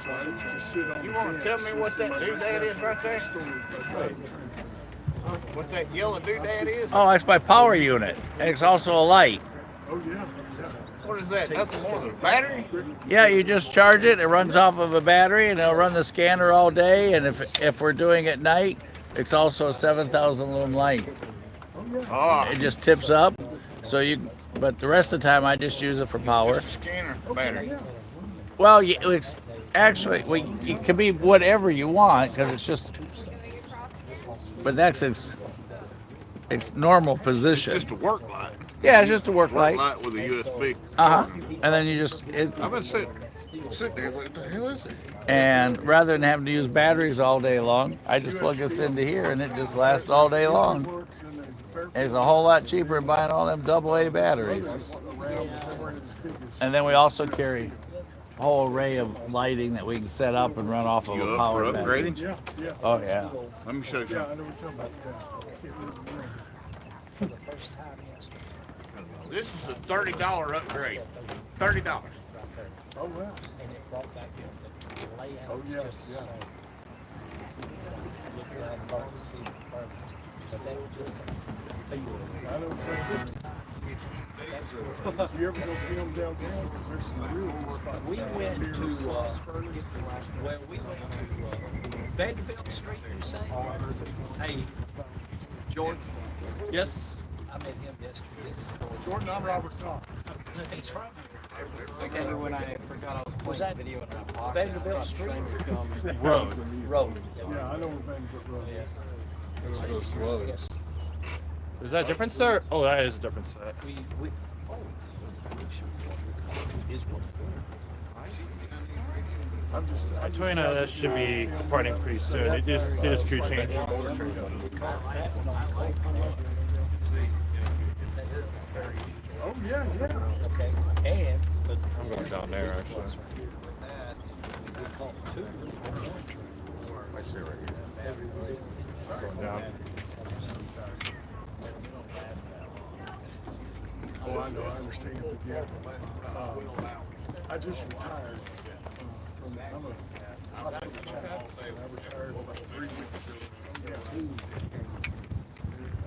So I used to sit on You the want to bench tell me what that listening to my doodad is right there? stories about driving trains. What that yellow doodad is? Oh, that's my power unit. And it's also a light. Oh, yeah, yeah. What is that? Nothing more than a battery? Yeah, you just charge it. It runs off of a battery, and it'll run the scanner all day. And if we're doing it at night, it's also a 7,000 lumen light. Oh, It just tips up. So but the rest of the time I just use it for power. scanner battery. Well, it's actually it can be whatever you want because it's just. But that's its normal position. Just a work light. Yeah, it's just a work light. Light with a USB. And then you just I'm gonna sit there. What the hell is it? and rather than having to use batteries all day long, I just plug this into here and it just lasts all day long. Works and there's a fair It's a whole lot cheaper than buying all them AA batteries. around the weren't as big as. And then we also carry a whole array of lighting that we can set up and run off of a power battery. Yeah, yeah. Oh yeah. Let me show you Yeah, I something. know what you're talking about. Yeah. I can't remember the name. For the first time yesterday. This is a $30 upgrade. $30. Oh, wow. And it brought back the layout. Oh, yeah, just the yeah. same. Look around the bar and see the bar. But that was just a feeling. I know exactly. You ever go film downtown? Because there's some really good spots. We down went here. to, Sauce Furnace. Well, we went to Vanderbilt Street, you say? Hey, Jordan, yes. I met him yesterday. This is Jordan, I'm Robert Cox. He's from Remember when I forgot I was Was playing that video in my pocket? Vanderbilt Street? Road. Road. Yeah, I know where Vanderbilt Road is. Those slows. Is that a different set? Oh, that is a different set. We oh, is what. I'm just. My 29 should be departing pretty soon. They just crew change. Oh, yeah, yeah. Okay, and but I'm going down there actually. we caught two. I see right here. Going down. Oh, I know, I understand, but yeah. I just retired from, I'm a hospital child. I retired about 3 weeks ago. Yeah.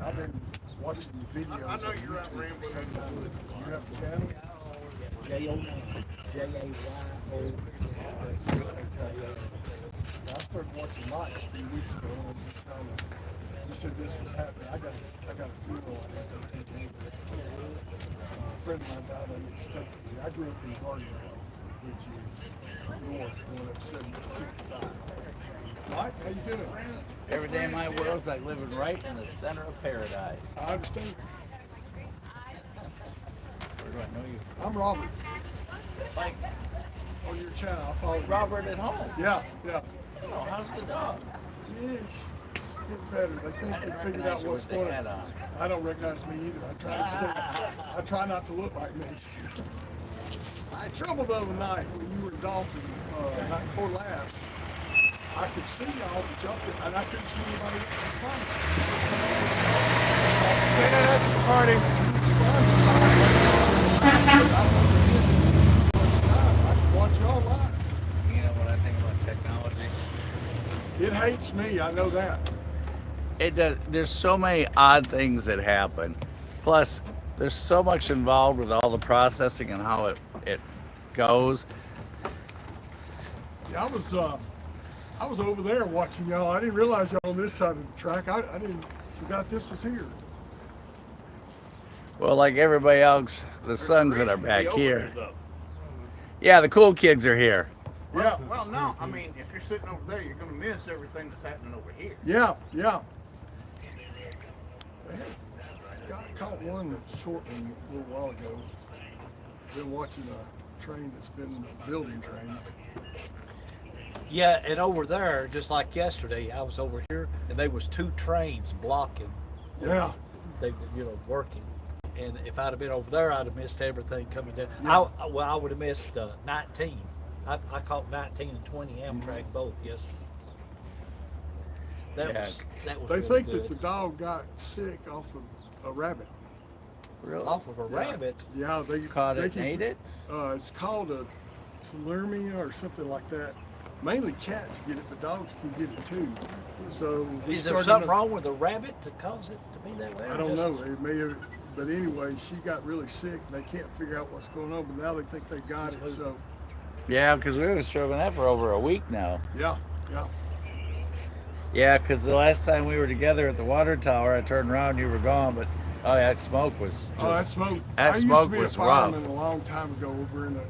I've been watching the videos. I know you're out rambling. You have a channel? J-A-Y-O. I started watching Mike's a few weeks ago, and I was just trying to. He said this was happening. I got a funeral I had to attend. A friend of mine died unexpectedly. I grew up in Irondale, which is north, going up 65. Mike, how you doing? Every day of my world's like living right in the center of paradise. I understand. Where do I know you? I'm Robert. Like On your channel, I follow you. Robert at home. Yeah, yeah. Oh, how's the dog? Yes. Getting better. They think they figured out what's the going hat on. on. I don't recognize me either. I try to say, I try not to look like me. I had trouble the other night when you were in Dalton, night before last. I I could see y'all, but y'all could, and I couldn't see anybody else's comments. Party. I could watch y'all live. You know what I think about technology? It hates me, I know that. It does. There's so many odd things that happen. Plus, there's so much involved with all the processing and how it goes. Yeah, I was over there watching y'all. I didn't realize y'all on this side of the track. I didn't forgot this was here. Well, like everybody else, the sons that are back here. Yeah, the cool kids are here. Yeah. Well, no, I mean, if you're sitting over there, you're going to miss everything that's happening over here. Yeah, yeah. I caught one short one a little while ago. Been watching a train that's been building trains. Yeah, and over there, just like yesterday, I was over here, and there was 2 trains blocking. Yeah. They were, working. And if I'd have been over there, I'd have missed everything coming down. Yeah. I would have missed 19. I caught 19 and 20 Amtrak both yesterday. That was They really think good. that the dog got sick off of a rabbit. Really? Off of a rabbit. Yeah, they Caught they it can- and ate it? It's called a tularemia or something like that. Mainly cats get it, but dogs can get it too. So we Is there started something a- wrong with the rabbit to cause it to be that way? I don't know. It may have, but anyway, she got really sick. They can't figure out what's going on, but now they think they got it. So Yeah, because we've been struggling that for over a week now. yeah, yeah. Yeah, because the last time we were together at the water tower, I turned around, you were gone, but oh yeah, that smoke was just, Oh, that smoke. that I smoke used to be was a fireman rough. a long time ago over in a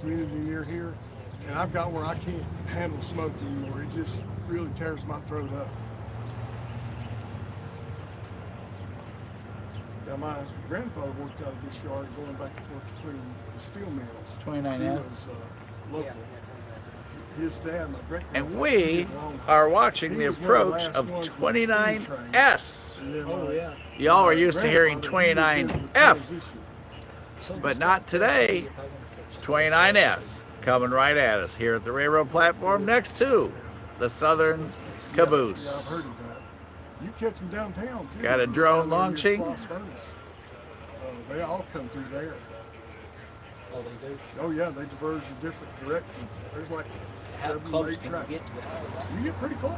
community near here, and I've got where I can't handle smoke anymore. It just really tears my throat up. Now, my grandfather worked out of this yard going back and forth between the steel mills. 29S. He was local. His dad, my great And we are watching the approach of 29S. Oh, yeah. Y'all are used to hearing 29F, but not today. 29S coming right at us here at the railroad platform next to the Southern Yeah, I've Caboose. heard of that. You catch them downtown too. Got a drone Down there near launching. Sloss Furnace. They all come through there. Oh, they do. Oh yeah, they diverge in different directions. There's like How 7, close 8 can tracks. you get to that? You get pretty close.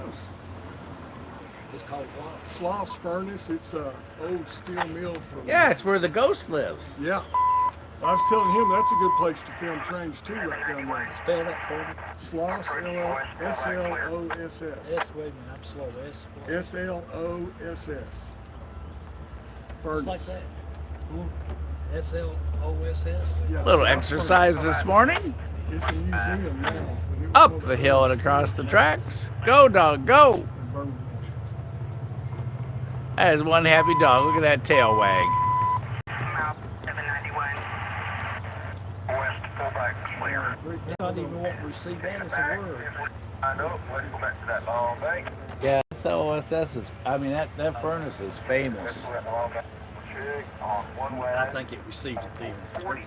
It's called what? Sloss Furnace, it's a old steel mill from. Yeah, it's where the ghost lives. Yeah. I was telling him that's a good place to film trains too, right down there. Spell that for me. Sloss, S-L-O-S-S. S, wait a minute, I'm slow. S. S-L-O-S-S. Furnace. Just like that. SLOSS. Yeah, Little Sloss exercise Furnace. this morning. It's a museum now. but it was Up one of the hill and those across the tracks. Go, dog, go. in Birmingham. That is one happy dog. Look at that tail wag. 791. West, fullback clear. I don't even want to receive that as a word. I know. Let's go back to that long bank. Yeah, SLSS is, I mean, that furnace is famous. That long bank. Check on one way. I think it received it then.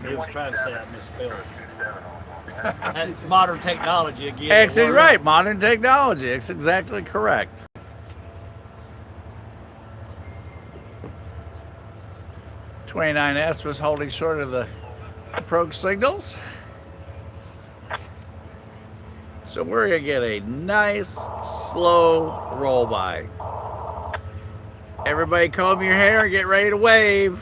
It was trying to say I misspelled it. That's modern technology again. Exactly right. Modern technology. It's exactly correct. '29S was holding short of the approach signals. So we're going to get a nice, slow roll by. Everybody comb your hair and get ready to wave.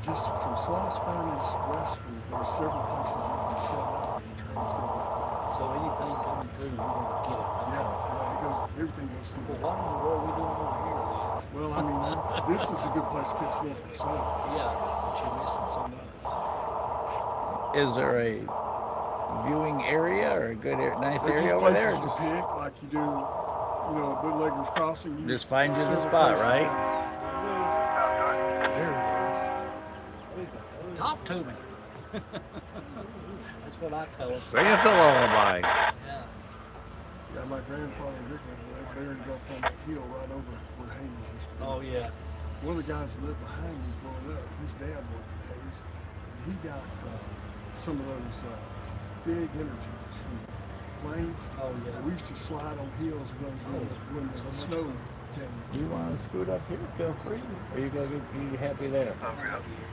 Just from Sloss Furnace westward, there's several places you can set up and trains go right by. So anything coming through, we're going to get it. Yeah, it goes. Everything goes through. Well, what in the world are we doing over here Well, I mean, this is a good place to catch Norfolk Southern. then? Yeah, but you're missing so much. Is there a viewing area or a good, nice They're area just over places there? to pick, like you do, at Bootlegger's Crossing. You Just find you the several spot, places right? there. Talk to me. That's what I tell them. Sing us a lullaby. Yeah. Yeah, my grandfather and Rick, they buried up on that hill right over where Hayes used to be. Oh, yeah. one of the guys that lived behind me growing up, his dad worked at Hayes, and he got some of those big intertubes from planes. Oh, yeah. We used to slide on hills of those when the snow came. You want to scoot up here? Feel free. Are you gonna be happy there?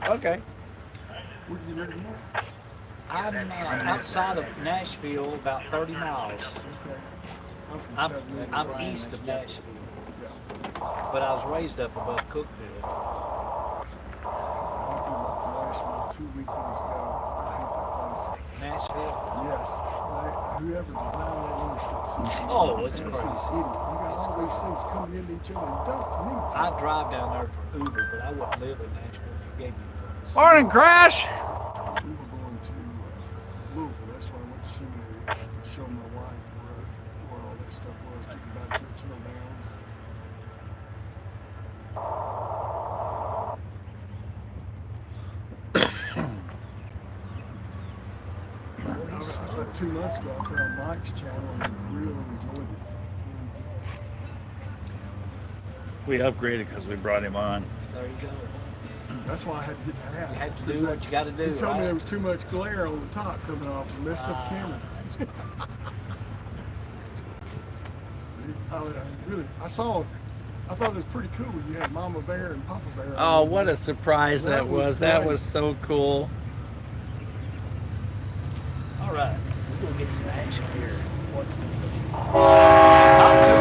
Okay. Where did you live in there? I'm outside of Nashville, about 30 miles. Okay. I'm from I'm, Chattanooga. I'm east of Nashville, Yeah. but I was raised up above Cookville. I went through Nashville 2 weekends ago. I hate that place. Nashville? Yes. Whoever designed that interstate system. Oh, it's is an crazy. idiot. You got all these things coming into each other. You don't need to. I drive down there for Uber, but I wouldn't live in Nashville if you gave me those. Morning, Crash. We were going to Louisville. That's where I went to seminary. I showed my wife where all that stuff was. Took her back to Churchill Downs. About 2 months ago, I found Mike's channel and really enjoyed it. We upgraded because we brought him on. There you go. That's why I had to get the hat. You have to 'Cause do what you got to do. He told me right? there was too much glare on the top coming off and messed up the camera. I thought it was pretty cool. You had Mama Bear and Papa Bear. Oh, what a surprise that was. That great. was so cool. All right, we're going to get some action here. Watch it. Talk to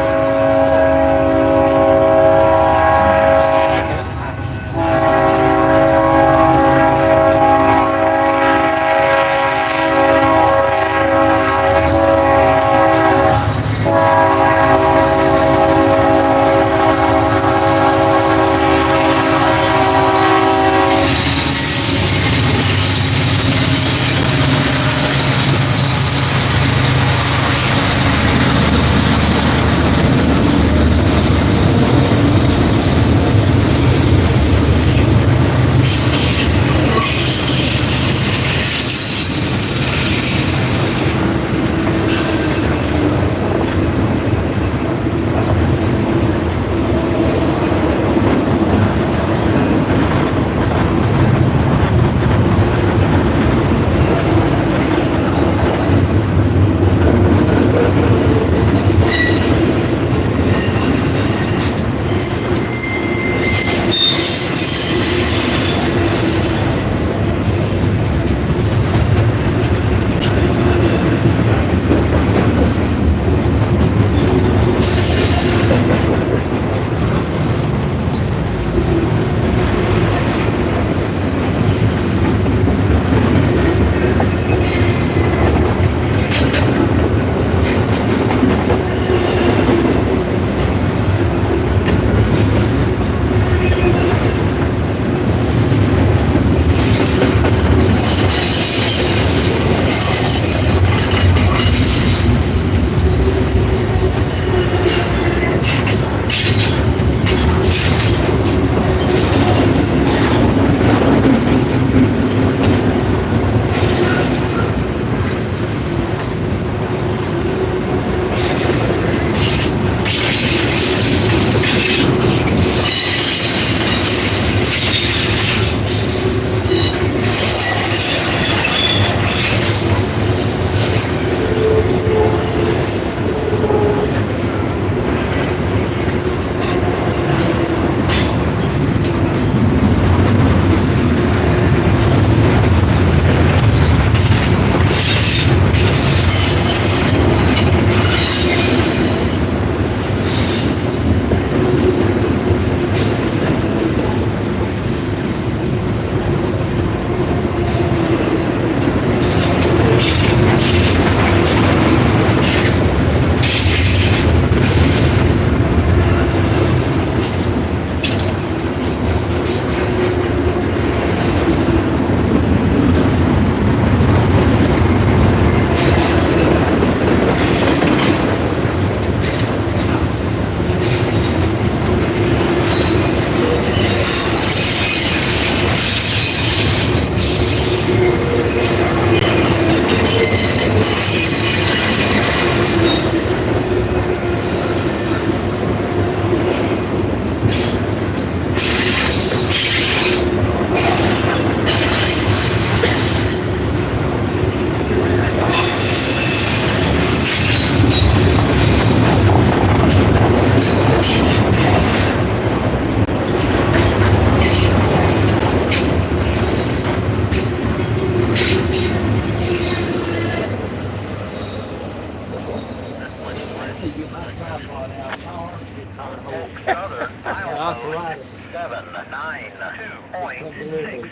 92.6.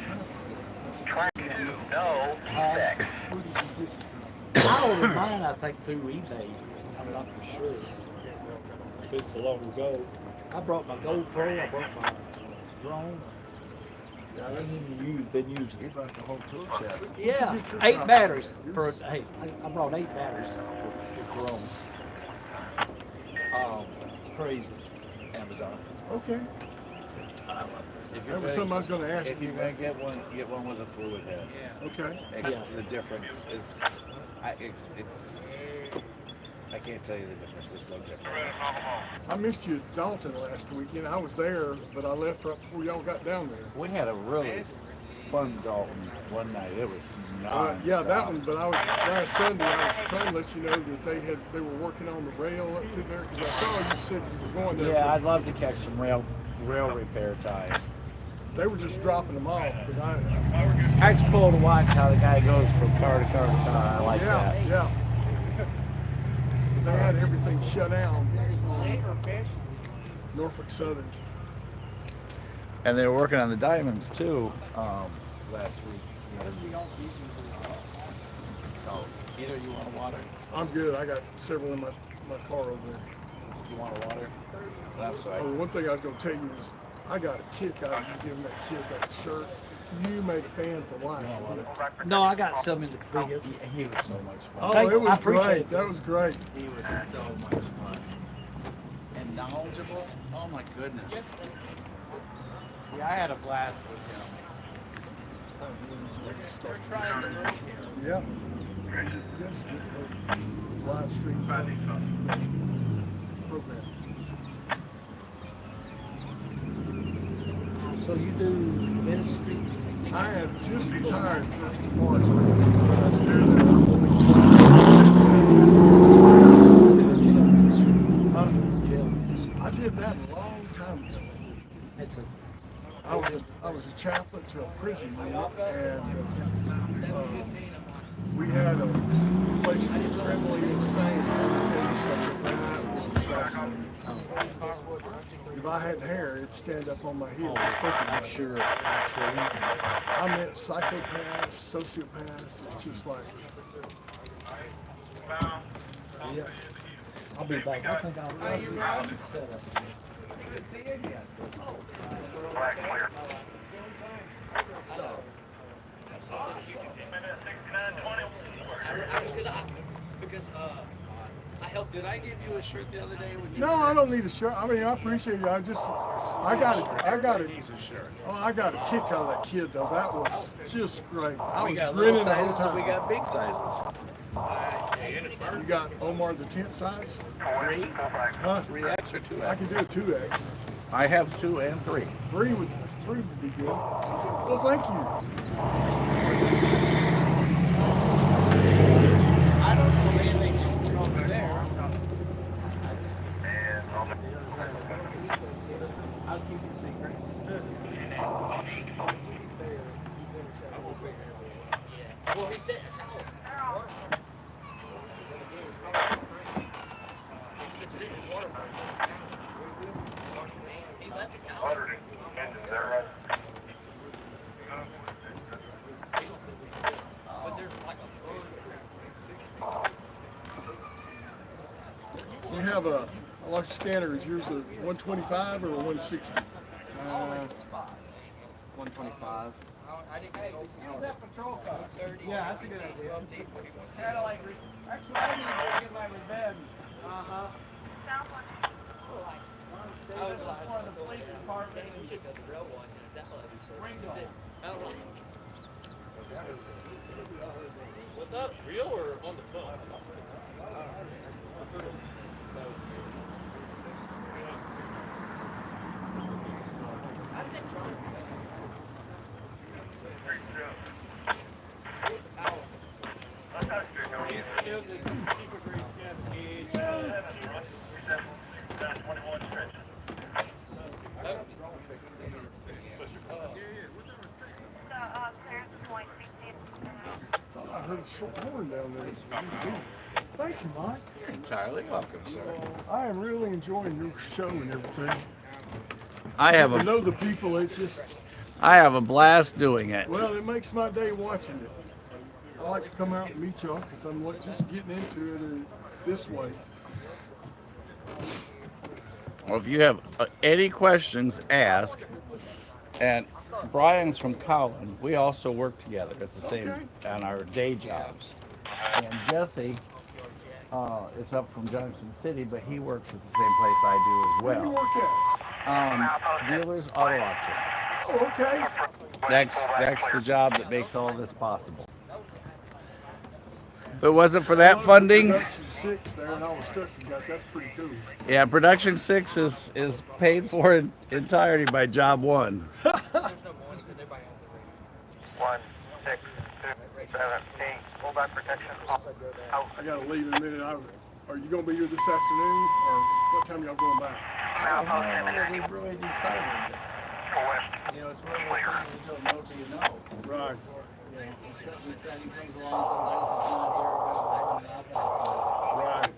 Track 2, no defects. I ordered mine, I think, through eBay. I'm not for sure. It's been so long ago. I brought my GoPro, I brought my drone. I been using it. About the whole tool chest. Yeah, 8 batteries. Hey, I brought 8 batteries for drone. It's crazy. Amazon. Okay. I love this. That was something I was going to ask If you. you're gonna get one with a fluid head. Okay. The difference is, I can't tell you the difference. It's so different. I missed you at Dalton last weekend. I was there, but I left right before y'all got down there. We had a really fun Dalton one night. It was Yeah, that one. But I was last Sunday. I was trying to let you know that they were working on the rail up to there because I saw you said you were going there. Yeah, I'd love to catch some rail repair time. They were just dropping them off, but It's cool to watch how the guy goes from car to car to car. I like that. Yeah. They had everything shut down. Norfolk Southern. And they were working on the diamonds too last week. Oh, either you want water? I'm good. I got several in my car over there. You want water? I'm sorry. Oh, one thing I was going to tell you is I got a kick out of you giving that kid that shirt. You made a fan for life. No, I got some in the big. He was so much fun. Oh, it I was appreciate great. it. That was great. He was so much fun. And knowledgeable. Oh my goodness. Yeah, I had a blast with him. Yeah. Yes, good live stream program. So you do ministry? I have just retired 1st of March, but I still I did that a long time ago. I was a chaplain to a prison unit, and we had a place for the criminally insane. Let me tell you something, that was fascinating. If I had hair, it'd stand up on my head just thinking about it. Sure. I met psychopaths, sociopaths. It's just like. Yeah. I'll be back. I think I'll set up. Good to see you again. Black clear. Because I helped. Did I give you a shirt the other day? No, I don't need a shirt. I mean, I appreciate it. I got it. Oh, I got a kick out of that kid though. That was just great. I was grinning the whole time. We got big sizes. You got Omar the tent size? 3? Huh? 3X or 2X? I can do a 2X. I have 2 and 3. 3 would be good. Well, thank you. I don't know if anything's open over there. I'll keep your secrets. Well, he said, he's been sitting in water. He left the couch. But there's like a You have a electric scanner. Is yours a 125 or a 160? 125. Yeah, that's a good idea. That's what I need to get my revenge. I was like, one of the police department. What's up? Real or on the phone? I heard a short horn down there. Thank you, Mike. You're entirely welcome, sir. I am really enjoying your show and everything. I have I know a the people. It's just, I have a blast doing it. well, it makes my day watching it. I like to come out and meet y'all because I'm just getting into it this way. Well, if you have any questions, ask. And Brian's from Collin. We also work together at the same on our day jobs. And Jesse is up from Junction City, but he works at the same place I do as Where do you well. work at? Dealers Auto Auction. Oh, okay. That's the job that makes all this possible. If it wasn't for that funding, Production 6 there and all the stuff you got, that's pretty cool. yeah, Production 6 is paid for in entirety by Job 1. 1, 6, 2, 7, 8. Full back protection. Out. I gotta leave in a minute. Are you gonna be here this afternoon, or what time y'all going back? We've really decided. You know, it's one of those things you don't know till you know. Right. You know, something exciting comes along, sometimes it's not here, Right.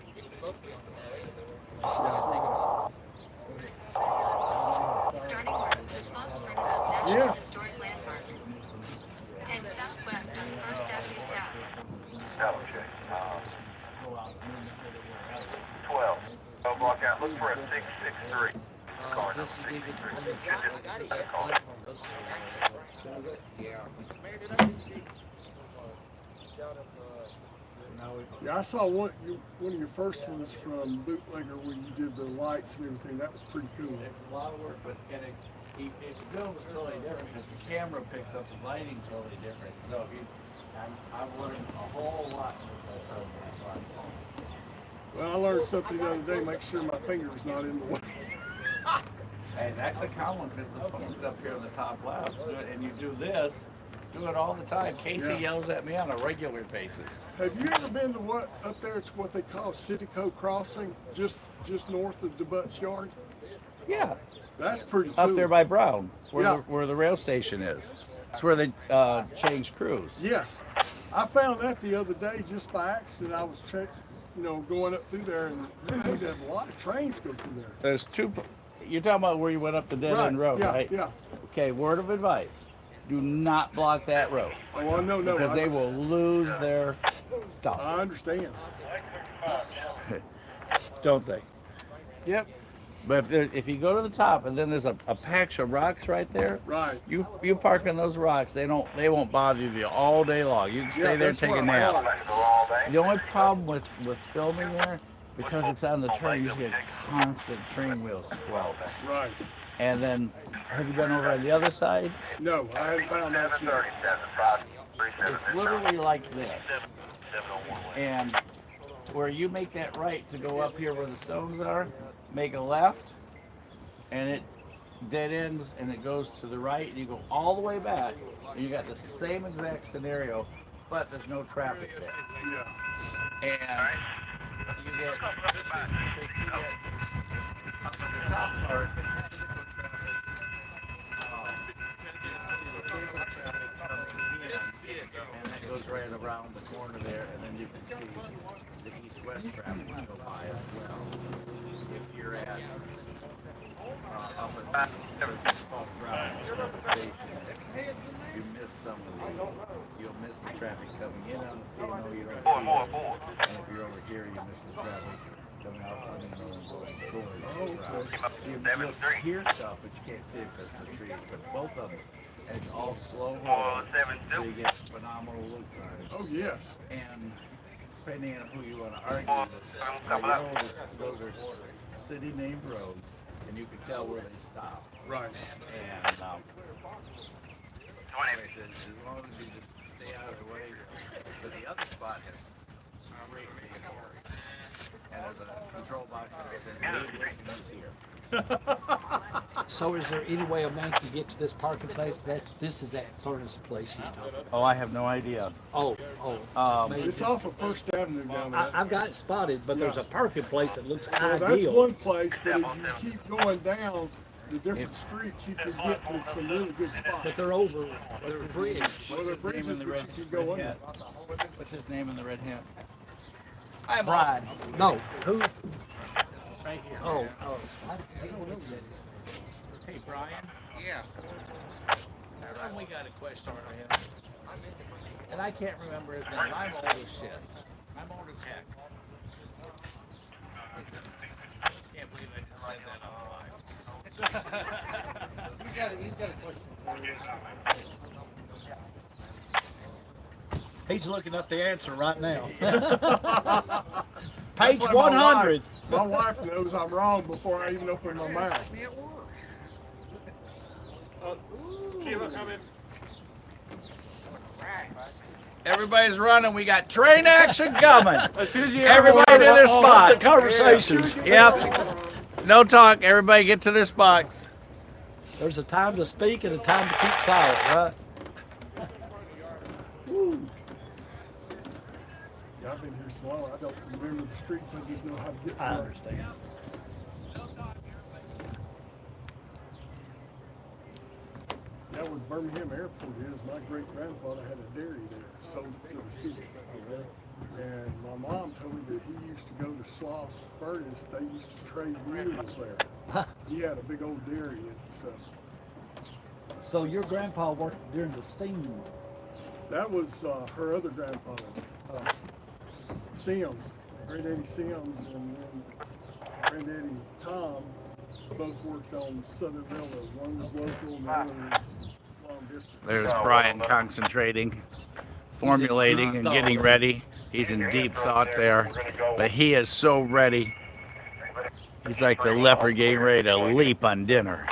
Starting road to Sloss Furnaces National Yes. Historic Landmark. Head southwest on 1st Avenue South. Double check. 12. Don't block out. Look for a 663. Car number 663. Should just a car. Yeah, I saw one of your first ones from Bootlegger when you did the lights and everything. That was pretty cool. It's a lot of work, but it films totally different because the camera picks up the lighting totally different. So I've learned a whole lot since I started this. Well, I learned something the other day. Make sure my finger's not in the way. Hey, that's a common because the phone's up here on the top left, and you do this. Do it all the time. Casey yells at me on a regular basis. Have you ever been to up there to what they call Citico Crossing, just north of DeButt's yard? Yeah. That's pretty cool. Up there by Brown, Yeah. where the rail station is. It's where they change crews. Yes. I found that the other day just by accident. I was going up through there, and they have a lot of trains go through there. There's two. You're talking about where you went up the dead end road, right? Yeah. Okay, word of advice. Do not block that road. Oh, no. Because they will lose their stuff. I understand. Don't they? Yep. But if you go to the top and then there's a patch of rocks right there, right? You park on those rocks, they won't bother you all day long. You can stay there and take a nap. The only problem with filming there, because it's on the turn, you just get constant train wheel squelch. Right. And then, have you been over on the other side? No, I haven't found that yet. It's literally like this. And where you make that right to go up here where the stones are, make a left, and it dead ends, and it goes to the right, and you go all the way back, and you got the same exact scenario, but there's no traffic there. Yeah. And you get, you can see it up at the top part, and that goes right around the corner there, and then you can see the east-west traffic go by as well. If you're at up at station, you miss some of you'll miss the traffic coming in on the CNO, you don't see it. And if you're over here, you miss the traffic coming out on the and going towards the route. So you'll hear stuff, but you can't see it because of the trees. But both of them, and it's all slow roll, so you get phenomenal loop time. Oh, yes. And depending on who you want to argue, those are city named roads, and you can tell where they stop. Right. And like I said, as long as you just stay out of the way. But the other spot has great inventory. And there's a control box that says "Leave is here." So is there any way a man can get to this parking place? This is that furnace place he's talking about. Oh, I have no idea. It's off of First Avenue down there. I've got it spotted, but there's a parking place that looks Well, ideal. that's one place, but if you keep going down the different streets, you can get to some really good spots. But they're over their bridge. Well, they're bridges, but you can go under. What's his name in the red hat? Bride. No, who? Right here. Oh. I don't know who that is. Hey, Brian. Yeah. Tell him we got a question for him. And I can't remember his name. I'm old as shit. I'm old as heck. Can't believe I just said that on live. He's got a question for you. He's looking up the answer right now. That's Page like 100. My wife knows I'm wrong before I even open my mouth. Sheila coming. Everybody's running. We got train action coming. As soon as you Everybody to their The spot. conversations. Yep. No talk. Everybody get to their spots. There's a time to speak and a time to keep silent, right? Yeah, I've been here so long, I don't remember the streets, I just know how to get I there. understand. Yeah, where Birmingham Airport is, my great-grandfather had a dairy there, sold it to the city. And my mom told me that he used to go to Sloss Furnace, they used to trade mules there. He had a big old dairy, So your grandpa worked during the steam. that was her other grandfather, Sims, Granddaddy Sims, and then Granddaddy Tom both worked on Southern Railroad. One was local and the other was long distance. There's Brian concentrating, formulating, and getting ready. He's in deep thought there, but he is so ready. He's like the leopard getting ready to leap on dinner.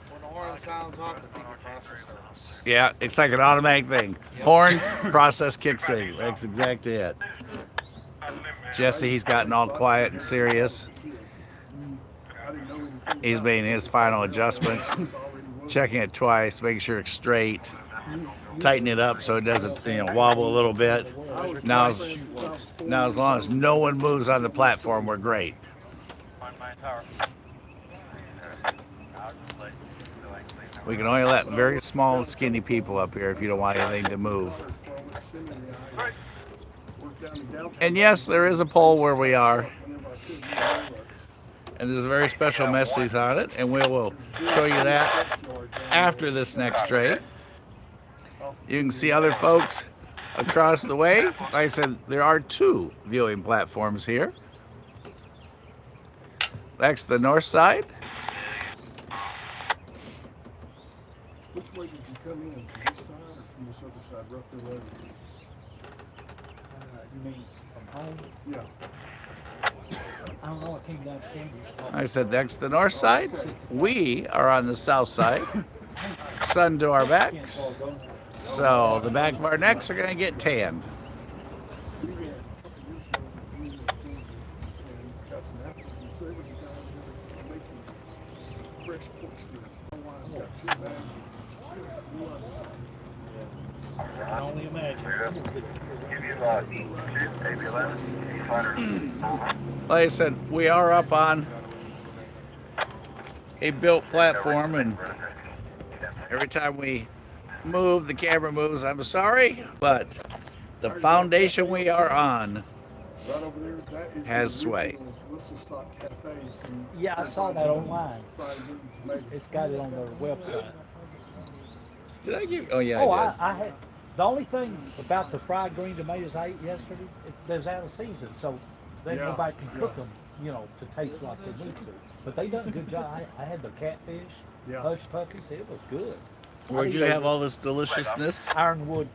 When the horn sounds off, the finger process starts. Yeah, it's like an automatic thing. Horn, process kicks in. That's exactly it. Jesse, he's gotten all quiet and serious. He's making his final adjustments, checking it twice, making sure it's straight, tighten it up so it doesn't, wobble a little bit. Now, as long as no one moves on the platform, we're great. We can only let very small, skinny people up here if you don't want anything to move. And yes, there is a pole where we are. And there's a very special message on it, and we will show you that after this next trade. You can see other folks across the way. Like I said, there are 2 viewing platforms here. That's the north side. Which way did you come in, from this side or from this other side, roughly road? You mean from home? Yeah. I don't know. I came down Candy. I said that's the north side. We are on the south side. Sun to our backs. So the back of our necks are going to get tanned. I can only imagine. Like I said, we are up on a built platform, and every time we move, the camera moves. I'm sorry, but the foundation we are on Right over there, that is has the sway. original Whistle Stop Cafe from Yeah, I saw that online. Fried Green Tomatoes. It's got it on their website. Did I give? Oh yeah, Oh, I did. I had. The only thing about the fried green tomatoes I ate yesterday, they're out of season, so they Yeah, nobody can cook them, to taste like they need to. But they done a good job. I had the catfish, Yeah. hush puppies. It was good. Where'd you have all this deliciousness? Ironwood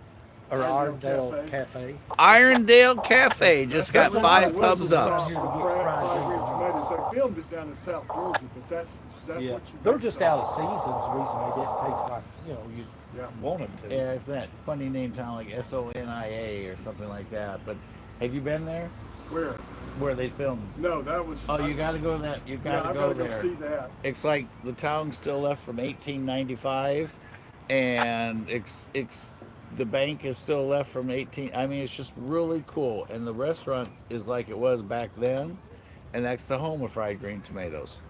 or Irondale Irondale Cafe. Irondale Cafe just got 5 thumbs up. Fried Green Tomatoes. They filmed it down in South Georgia, but that's Yeah, what you they're get just stuff. out of season. Is the reason they didn't taste like you Yeah. want them to. Yeah, it's that funny name town like Sonia or something like that. But have you been there? Where? Where they filmed? No, that was. Oh, you got to go to that. You got to I've go gotta there. see that. It's like the town still left from 1895, and the bank is still left from 18. I mean, it's just really cool, and the restaurant is like it was back then, and that's the home of fried green tomatoes.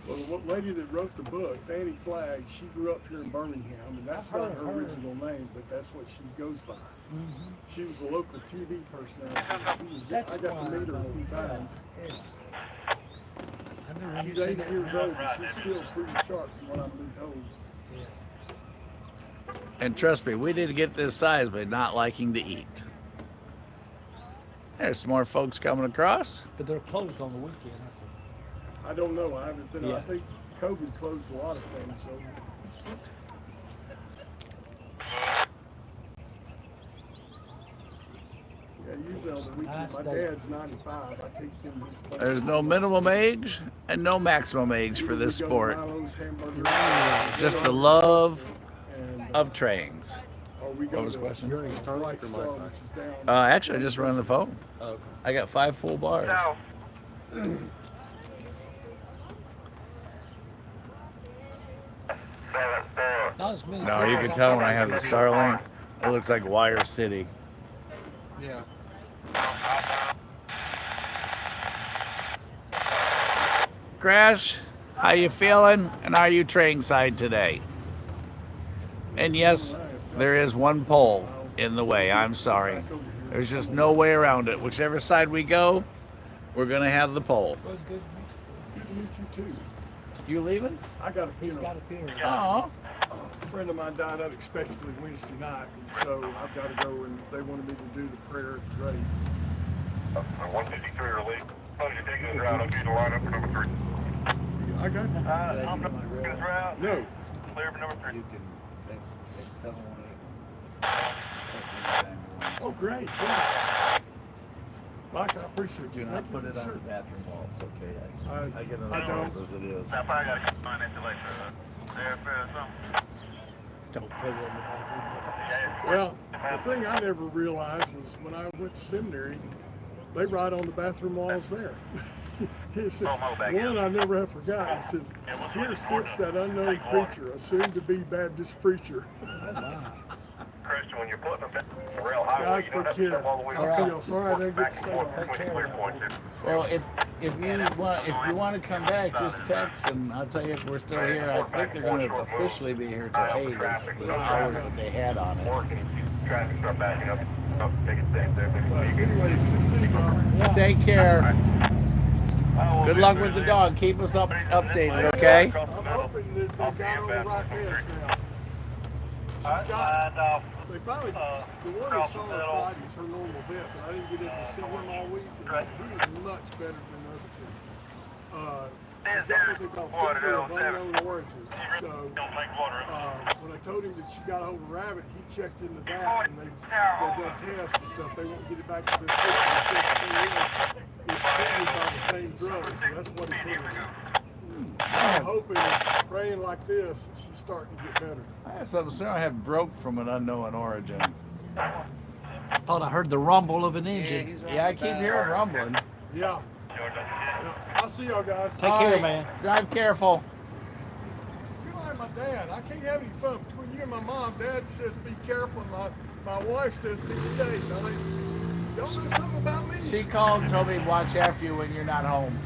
Well, the lady that wrote the book, Fannie Flagg, she grew up here in Birmingham, and that's not her original name, but that's what she goes by. Mm-hmm. She was a local TV personality. I got to meet her a few times. I when you She's see 80 that. years old, but she's still pretty sharp from what I've been told. And trust me, we didn't get this size by not liking to eat. There's some more folks coming across. But they're closed on the weekend. I don't know. I haven't been. Yeah. I think COVID closed a lot of things. So. Yeah, usually on the weekend. My dad's 95. I take him to his place. There's no minimum age and no maximum age for this We go to sport. Milo's Hamburger. Just the love of trains. Or we go What was to the question? You're in Starlight or Star, Light? which is down. Actually, I just run the phone. Oh, okay. I got 5 full bars. Not as many. No, you can tell when I have the Starlink. It looks like Wire City. Yeah. Crash, how you feeling? And are you train side today? And yes, there is one pole in the way. I'm sorry. There's just no way around it. Whichever side we go, we're gonna have the pole. It was good. You can meet you too. You leaving? I got a He's funeral. got a funeral. Oh, A friend of mine died unexpectedly Wednesday night, and so I've got to go, and they wanted me to do the prayer at the grave. 153 relief. As you're taking this route, I'm going to line up for number 3. I got you. I'm not taking this route. No. Clear for number 3. it's 718. Oh, great. Yeah. Mike, I appreciate you. Do not put it on the bathroom walls, okay? I get I don't. as it is. I probably got to find insulation. Airfare or something. Don't put it in the bathroom. Well, the thing I never realized was when I went to seminary, they write on the bathroom walls there. It says, one I never have forgotten. It says, here sits that unknown preacher, a soon-to-be Baptist preacher. Christian, when you're putting them down the rail highway, Guys, you don't take have to care. step all the way I'll see around. y'all. Sorry I didn't get Back to and forth say between clear points. Well, if you want to come back, just text, and I'll tell you if we're still here. I think they're going to officially be here till 8. Is the hours that they had on it. Or can you see traffic start backing up? Take it safe there. But anyways, good to see y'all. Take care. Good luck with the dog. Keep us updated, okay? I'm hoping that they got on the right meds now. She's got, they finally, the one that saw her Friday is her normal vet, but I didn't get in to see him all week. And he is much better than the other two. She's got what they call fever of unknown origin. So when I told him that she got a hold of Rabbit, he checked into that, and they've done tests and stuff. They won't get it back to this week. They said the thing is, it's treated by the same drug, so that's what he put her in. So I'm hoping, praying like this, she's starting to get better. I have something soon. I have broke from an unknown origin. I thought I heard the rumble of an engine. Yeah, I keep hearing rumbling. Yeah. I'll see y'all guys. Take care, man. Drive careful. You're like my dad. I can't have any fun between you and my mom. Dad says be careful. My wife says be safe. Now, y'all know something about me? She called and told me to watch after you when you're not home.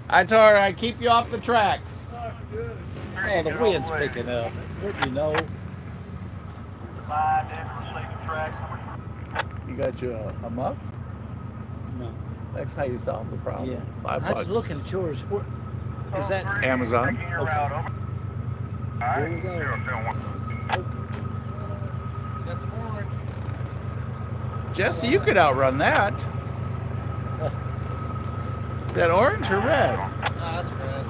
I told her I'd keep you off the tracks. Good. Oh, the wind's picking up. What you know? You got you a muff? No. That's how you solve the problem. Yeah. $5. I was looking at yours. Is that Amazon. There you go. That's orange. Jesse, you could outrun that. Is that orange or red? No, that's red.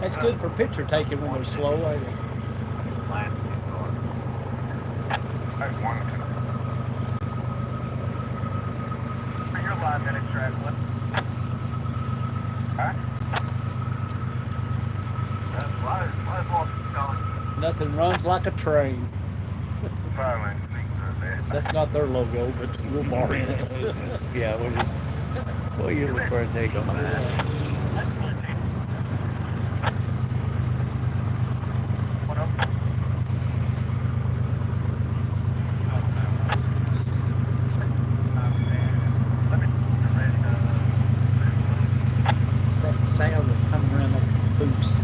That's good for picture taking when they're slow, ain't it? You're 5 minutes track. Nothing runs like a train. That's not their logo, but we'll borrow it. Yeah, we'll use it for a take on that. That sound is coming around that caboose.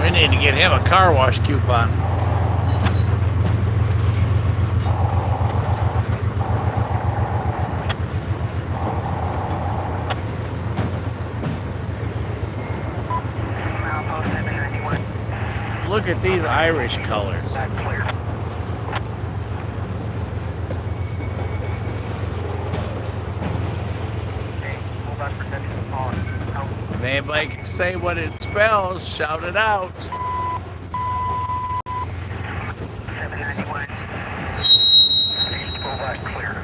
We need to get him a car wash coupon. Look at these Irish colors. If anybody can say what it spells, shout it out. 791. Pull back clear.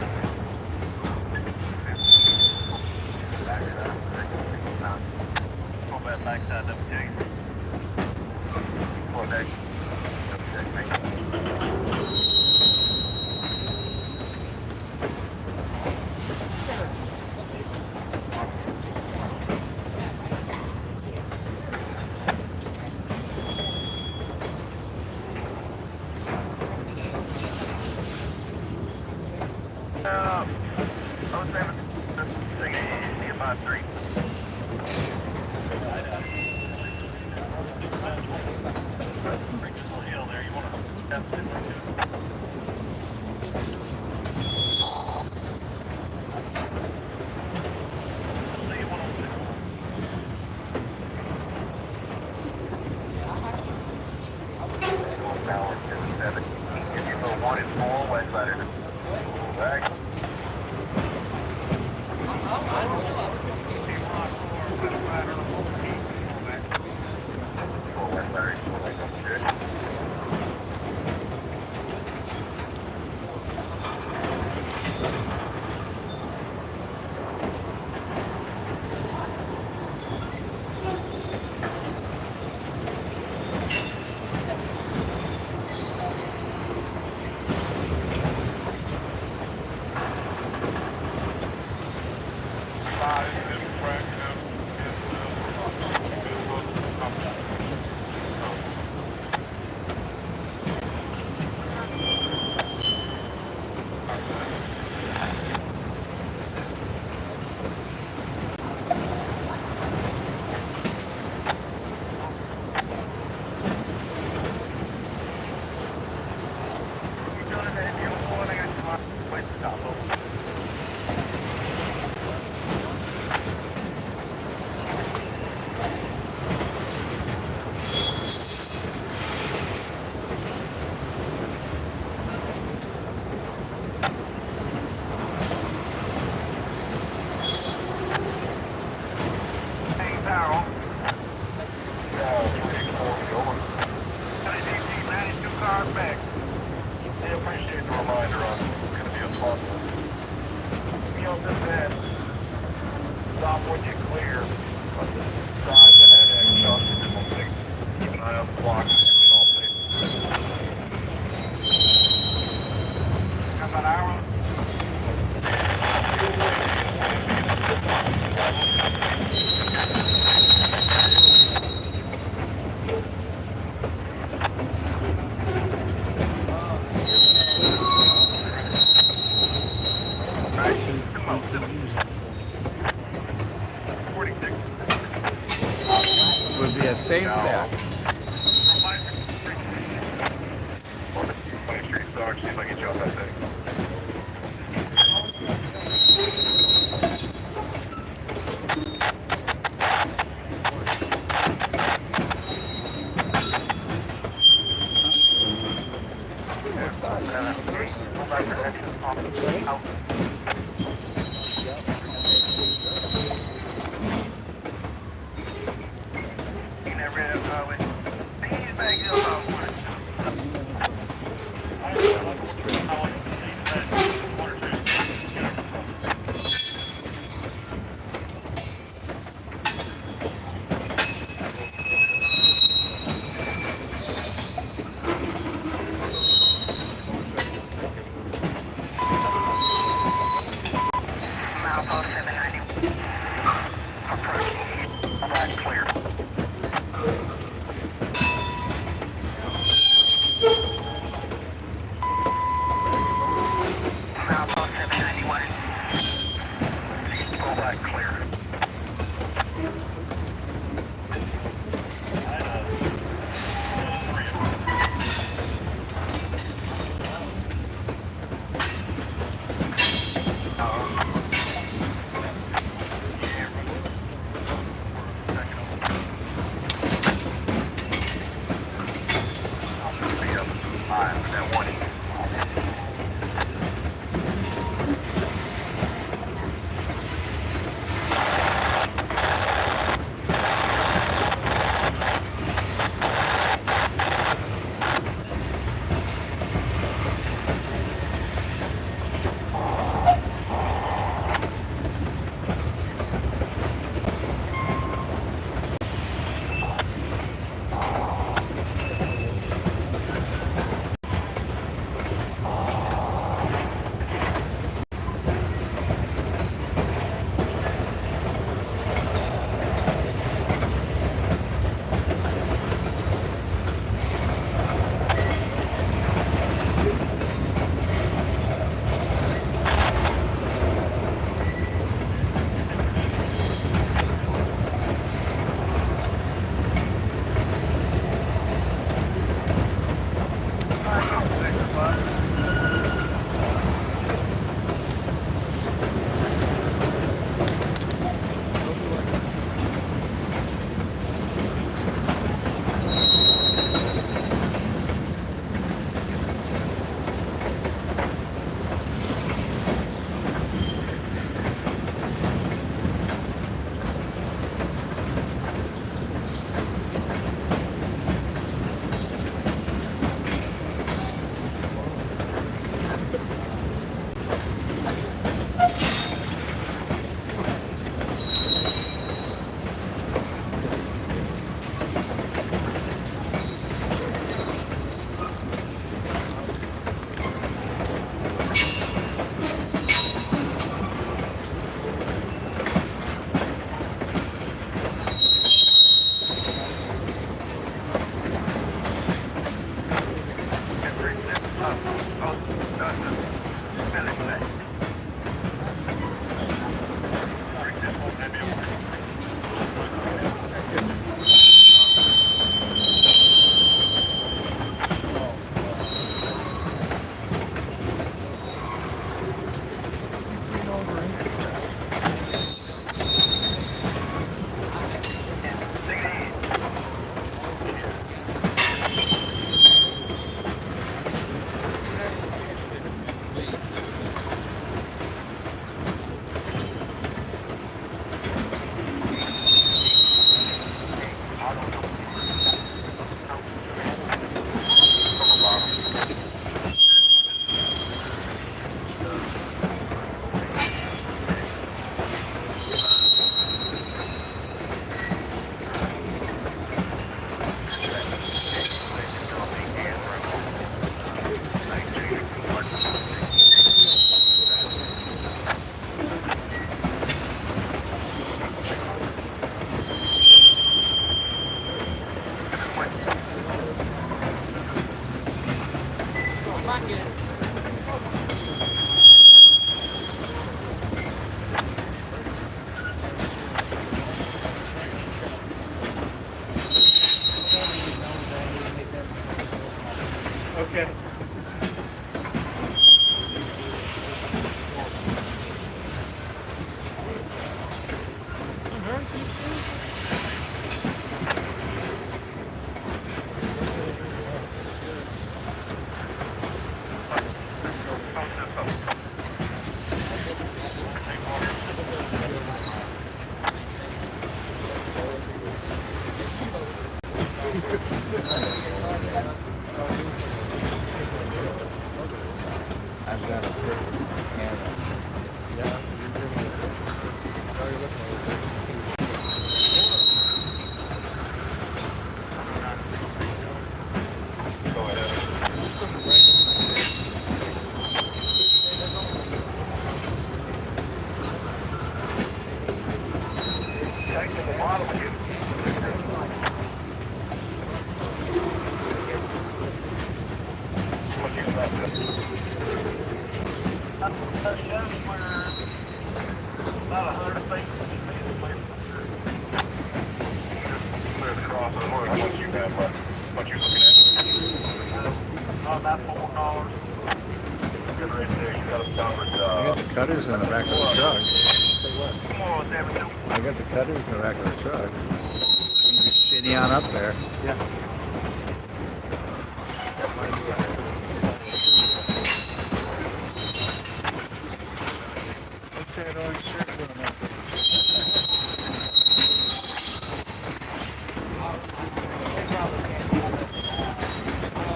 Pull that backside up, Jake. Pull back. Would be a safe bet. Okay. I've got a good camera. Yeah. How are you looking over there? About 100 feet. Clear the cross. How much you have? What you looking at? About $4. Good right there. You got them covered. I got the cutters in the back of the truck. Say less. Come on, David. I got the cutters in the back of the truck. You just shitty on up there. Yeah. Looks like an orange shirt going up there.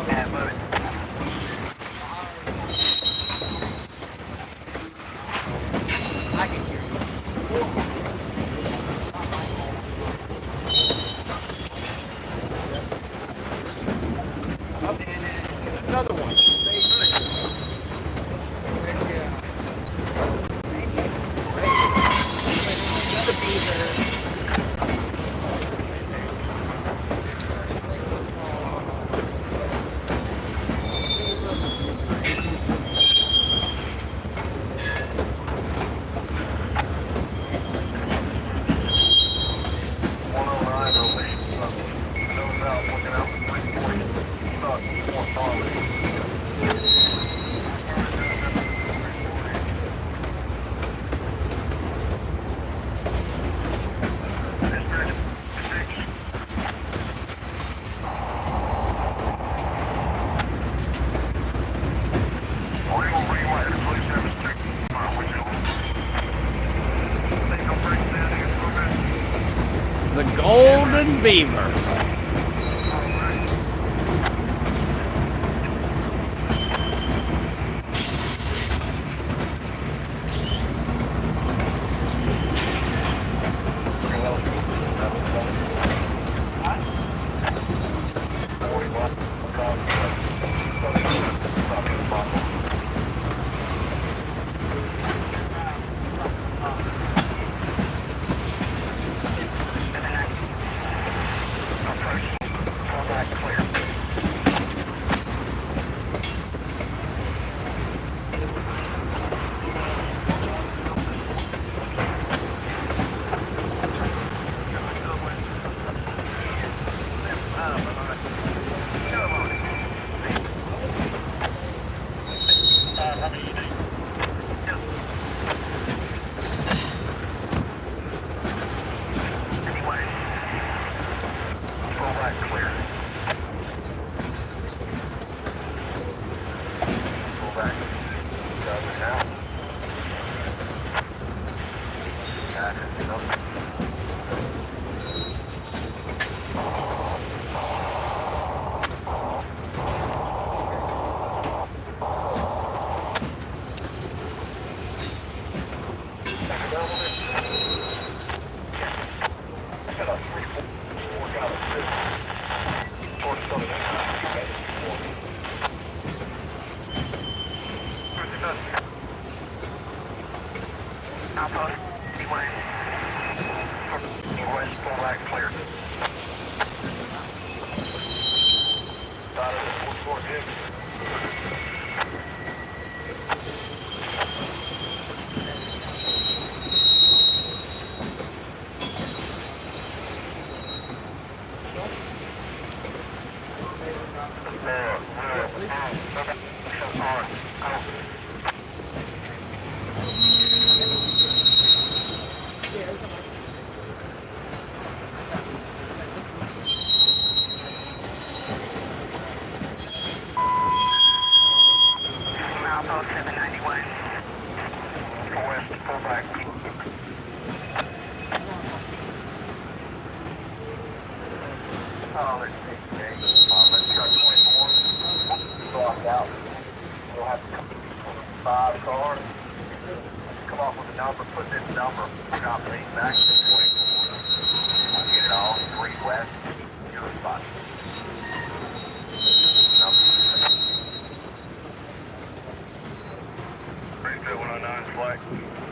Yeah, buddy. I can hear you. Another one. The Golden Beaver.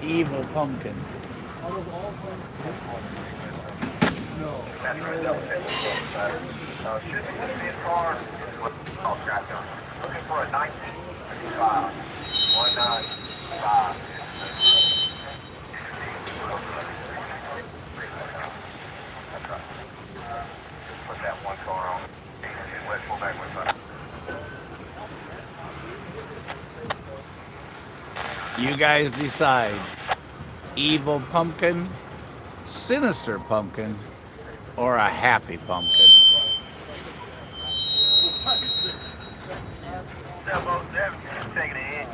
Evil pumpkin. Looking for a 1955. 195. That's right. Put that one car on. Let's pull back with that. You guys decide. Evil pumpkin, sinister pumpkin, or a happy pumpkin. Taking it in.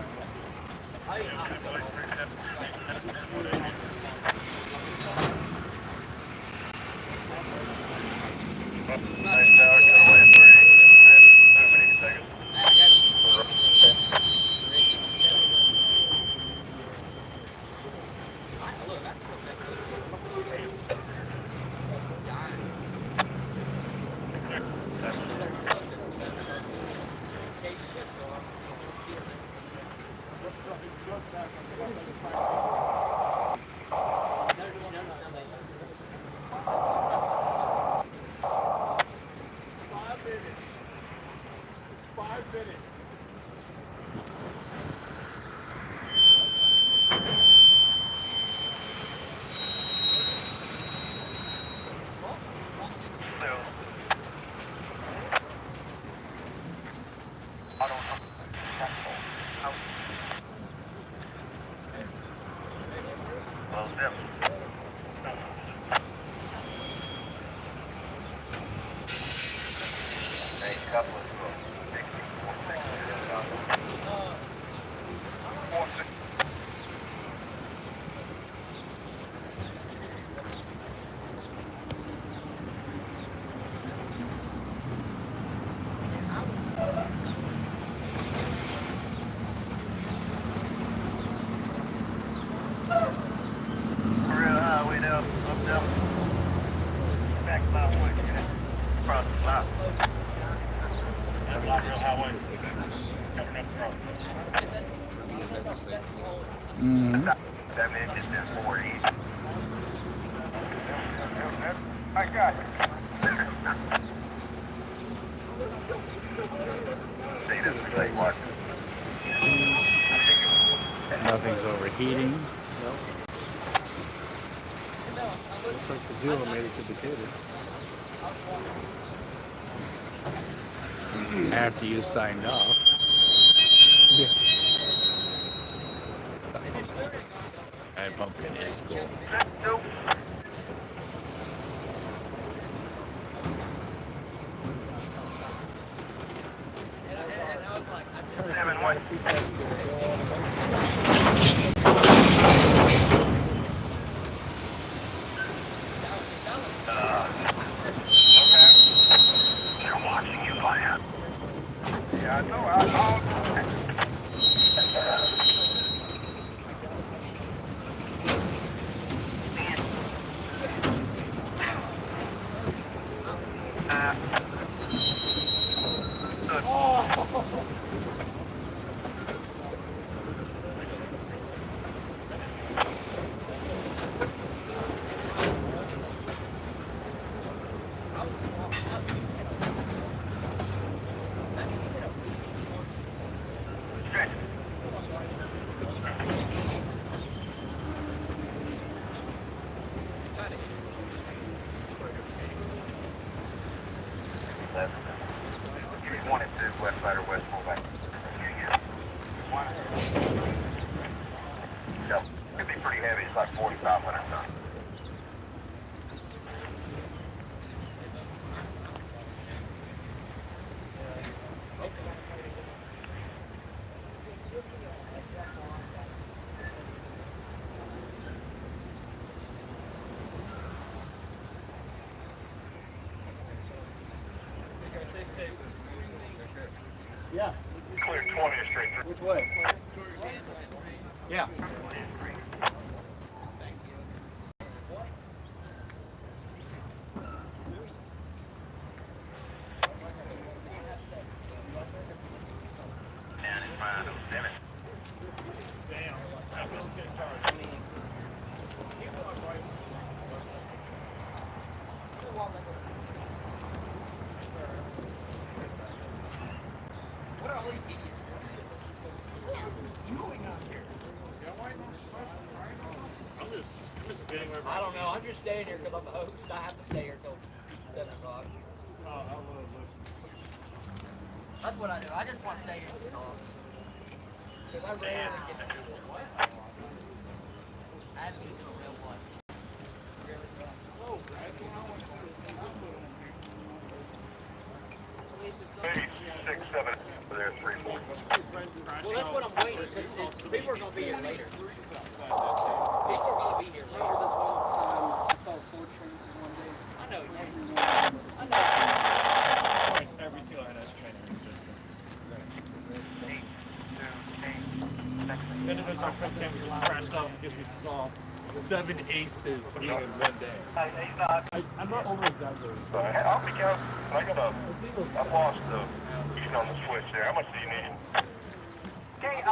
That man just did 4 east. I got it. Nothing's overheating. Looks like the dealer made it to Decatur. After you signed off. Yeah. That pumpkin is cool. 11. Give me 1 and 2, west side or west fullback. So, could be pretty heavy. It's like 4,500 tons. Yeah. Clear 20 straight through. Which way? Yeah. Down in front of 7. I don't know. I'm just staying here because I'm the host. I have to stay here till 7 o'clock. That's what I do. I just want to stay here and talk. Because I rarely get to do this. I haven't been to a real one. Maybe 6, 7. There, 3, 4. Well, that's what I'm waiting because people are going to be here later. People are going to be here later. I saw 4 trains in one day. I know. I know. Every single NS train in existence. 8, 2, 8, 6. Then there's my friend came, we just crashed off because we saw 7 aces in one day. I'm not over exaggerating. I'll be careful. I've lost the heat on the switch there. How much do you need? Okay, I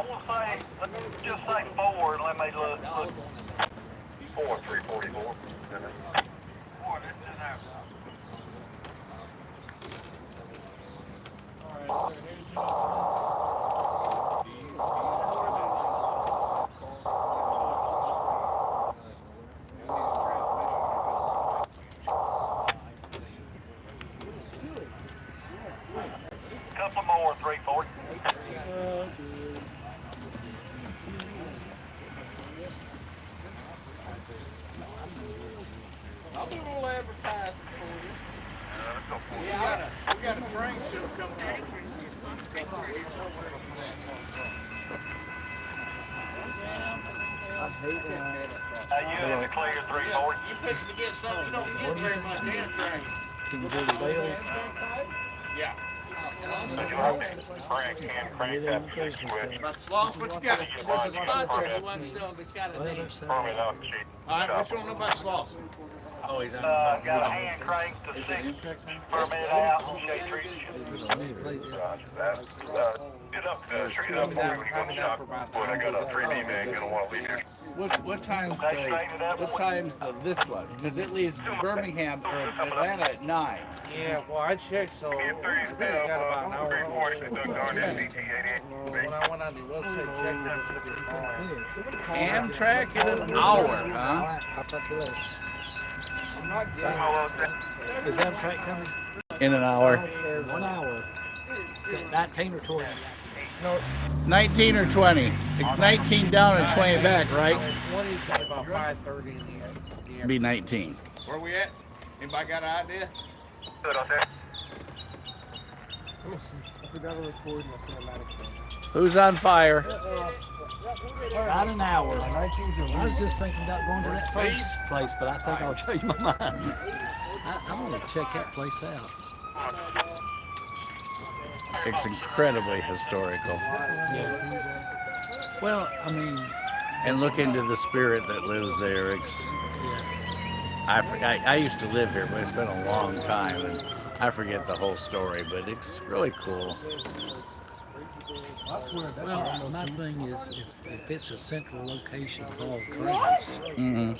want to say, let me just say 4 and let me look. 4, 344. 4, this is there. Couple more, 340. I'll do a little advertising for you. We got a train show coming Starting up. route to Sloss Creek Furnace. You in the clear 340. You fixing to get something you don't get very much Amtrak. Can you go to Dale's? Yeah. So you have to crank that 6 switch. But Sloss, what you got? There's a spot there. He wants to know if it's got a name. Permit on the sheet. All right, what you want to know about Sloss? Oh, he's on Got a hand crank to 6. Permit out. Shade treat. Get up, treat it up for me when you go to the shop. Boy, I got a 3D man gonna want to leave here. What time's this one? Because it leaves Birmingham or Atlanta at 9. Yeah, well, I checked, so I think I got about an hour. When I went on the website, checked it, it's going to be tomorrow. Amtrak in an hour, huh? I'll talk to you later. I'm not getting Is Amtrak coming? In an hour. 1 hour. Is it 19 or 20? No, it's 19 or 20? It's 19 down and 20 back, right? 20 is going to be about 5:30 in the end. Be 19. Where we at? Anybody got an idea? Good out there. I forgot to record my cinematic thing. Who's on fire? About an hour. I was just thinking about going to that first place, but I think I'll change my mind. I want to check that place out. It's incredibly historical. Yeah. Well, I mean, And look into the spirit that lives there. It's yeah. I used to live here, but it's been a long time, and I forget the whole story, but it's really cool. Well, my thing is, if it's a central location of all trains, Mm-hmm.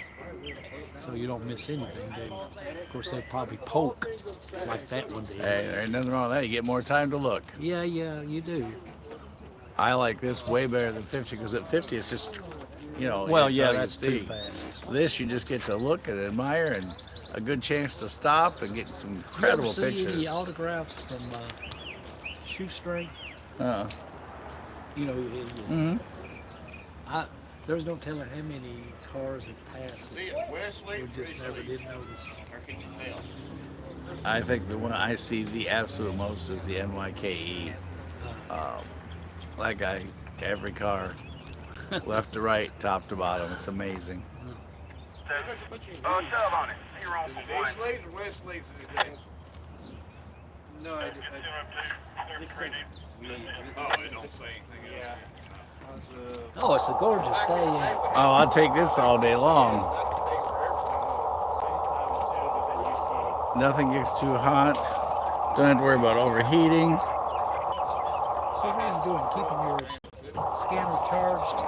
so you don't miss anything, then of course they'll probably poke like that one did. Hey, there ain't nothing wrong with that. You get more time to look. Yeah, you do. I like this way better than 50 because at 50 it's just, Well, it's yeah, all you that's see. too fast. This you just get to look and admire, and a good chance to stop and get some incredible you ever see pictures. any autographs from Shoestring? You know who he is. Mm-hmm. There's no telling how many cars have passed. See it, Wesley. We just never did notice. I think the one I see the absolute most is the NYKE. That guy, every car, left to right, top to bottom. It's amazing. Oh, sub on it. You're on for one. East leads or west leads today? No, I just. Oh, it don't say anything else. Oh, it's a gorgeous day. Oh, I'll take this all day long. Nothing gets too hot. Don't have to worry about overheating. So how are you doing? Keeping your scanner charged?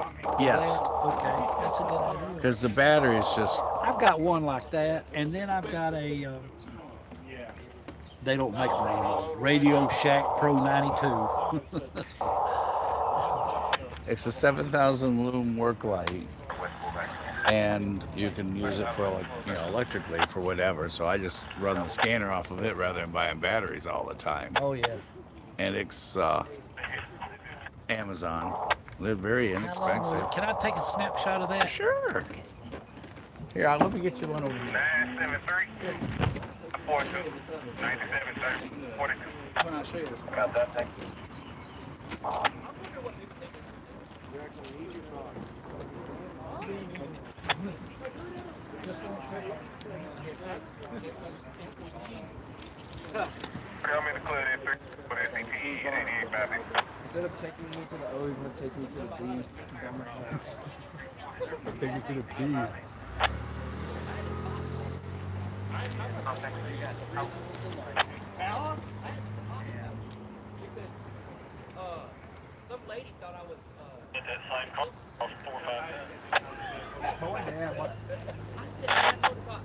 Yes. Okay, that's a good idea. Because the battery's just... I've got one like that, and then I've got a, they don't make them anymore, Radio Shack Pro 92. It's a 7,000 lumen work light. And you can use it for, like, you know, electrically for whatever. So I just run the scanner off of it rather than buying batteries all the time. Oh, yeah. And it's Amazon. They're very inexpensive. Can I take a snapshot of that? Sure. Here, let me get you one over here. 973 42 97 42. When I show you this. Got that thing? Tell me to clear that 3 for that CTE 8850. Instead of taking me to the O, he's gonna take me to the B. Take me to the P. Some lady thought I was. Get that same call. 457. Oh, damn. What? I said, I told her about.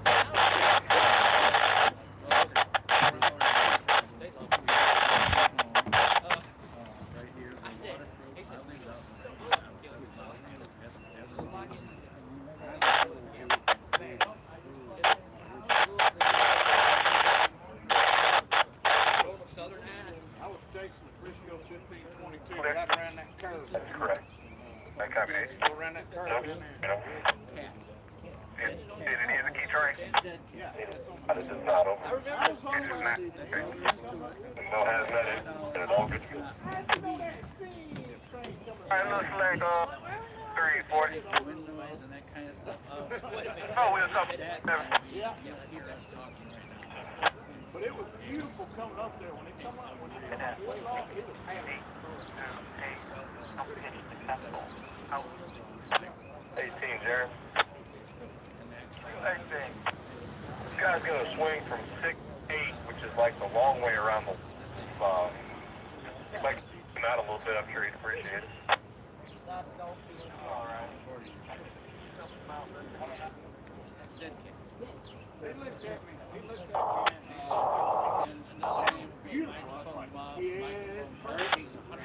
But it was beautiful coming up there. When it come up, when it came up way long, it was happy. 18, Jared. 18. This guy's gonna swing from 6-8, which is like the long way around the. Like out a little bit. I'm sure he'd appreciate it. All right. They looked at me. He looked at me. And beautiful. I was like,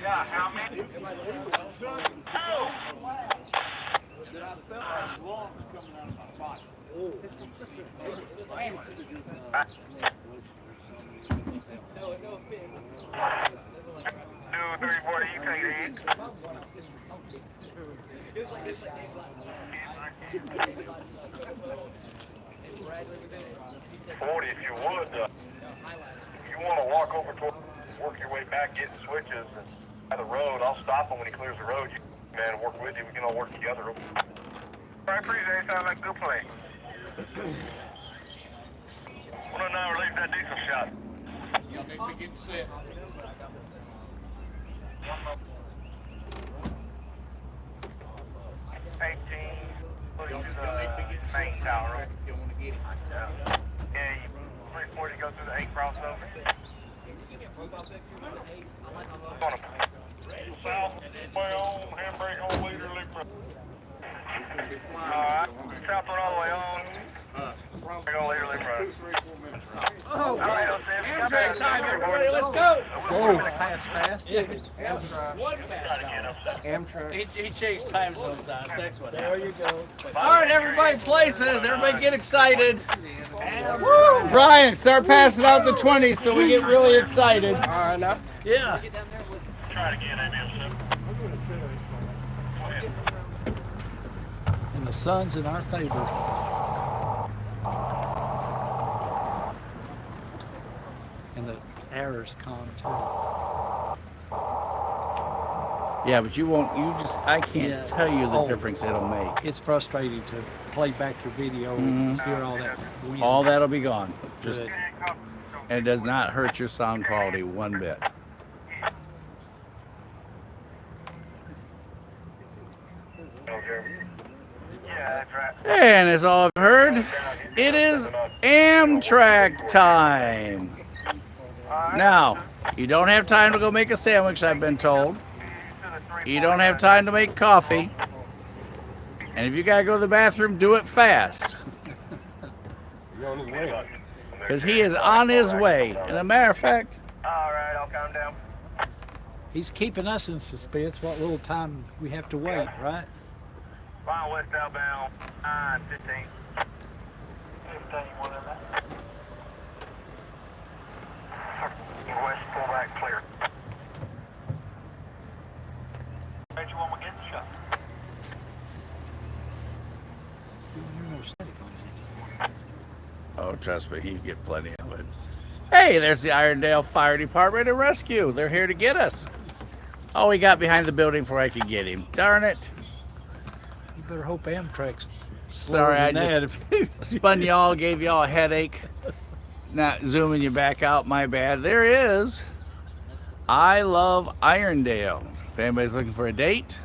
Yeah, how many? it was so flat that I felt like lungs coming out of my body. Two, 3, 40, you take it in. 40 if you would. You want to walk over toward, work your way back, get switches and by the road. I'll stop him when he clears the road. You, man, work with you. We can all work together. I appreciate it. Sounds like a good play. 109, relieve that diesel shot. Y'all need to be getting set. 18, put it to the main tower. You want to get it. Yeah, you 340 go through the 8 crossover. On a south, way on, handbrake on, leader, lift. Alright, south one all the way on. We're gonna leader, lift right. 2, 3, 4 minutes. Oh, Amtrak time, everybody, let's go. Go. Pass fast. Yeah. One fast. Amtrak. He changed time zones on us. That's what There you go. All right, everybody, places. Everybody get excited. Brian, start passing out the 20s so we get really excited. Yeah. Try it again, ABM7. And the sun's in our favor. And the air is calm too. Yeah, but you won't. I can't Yeah. tell you the Oh. difference it'll make. It's frustrating to play back your video and hear all that wind. All that'll be gone. Just Good. and it does not hurt your sound quality one bit. Yeah, that's right. And as all I've heard, it is Amtrak time. Now, you don't have time to go make a sandwich, I've been told. You don't have time to make coffee. And if you gotta go to the bathroom, do it fast. Because he is on his way. And as a matter of fact, All right, I'll calm down. He's keeping us in suspense. What little time we have to wait, right? Final west outbound, 15. 15, whatever. West, pull back, clear. Bet you want to get the shot. oh, trust me, he'd get plenty of it. Hey, there's the Irondale Fire Department and Rescue. They're here to get us. Oh, he got behind the building before I could get him. Darn it. You better hope Amtrak's Sorry, I just spun y'all, gave y'all a headache. Not zooming you back out, my bad. There is I Love Irondale. If anybody's looking for a date.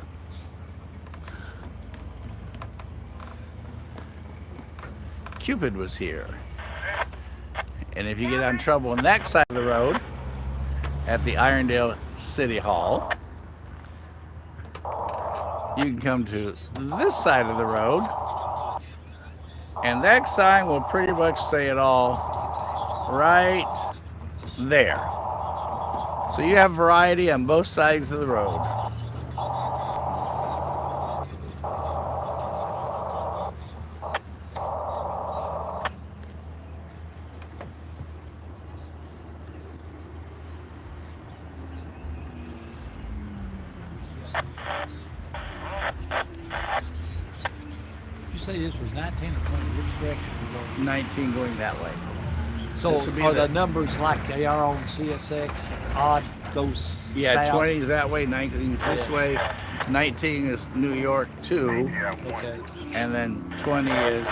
Cupid was here. And if you get on trouble on that side of the road, at the Irondale City Hall, you can come to this side of the road, and that sign will pretty much say it all right there. So you have variety on both sides of the road. You say this was 19 or 20? Which direction are we going? 19 going that way. So This would be are the- the numbers like they are on CSX odd? Goes Yeah, south? 20 is that way, 19 is this way. 19 is New York 2, Okay. and then 20 is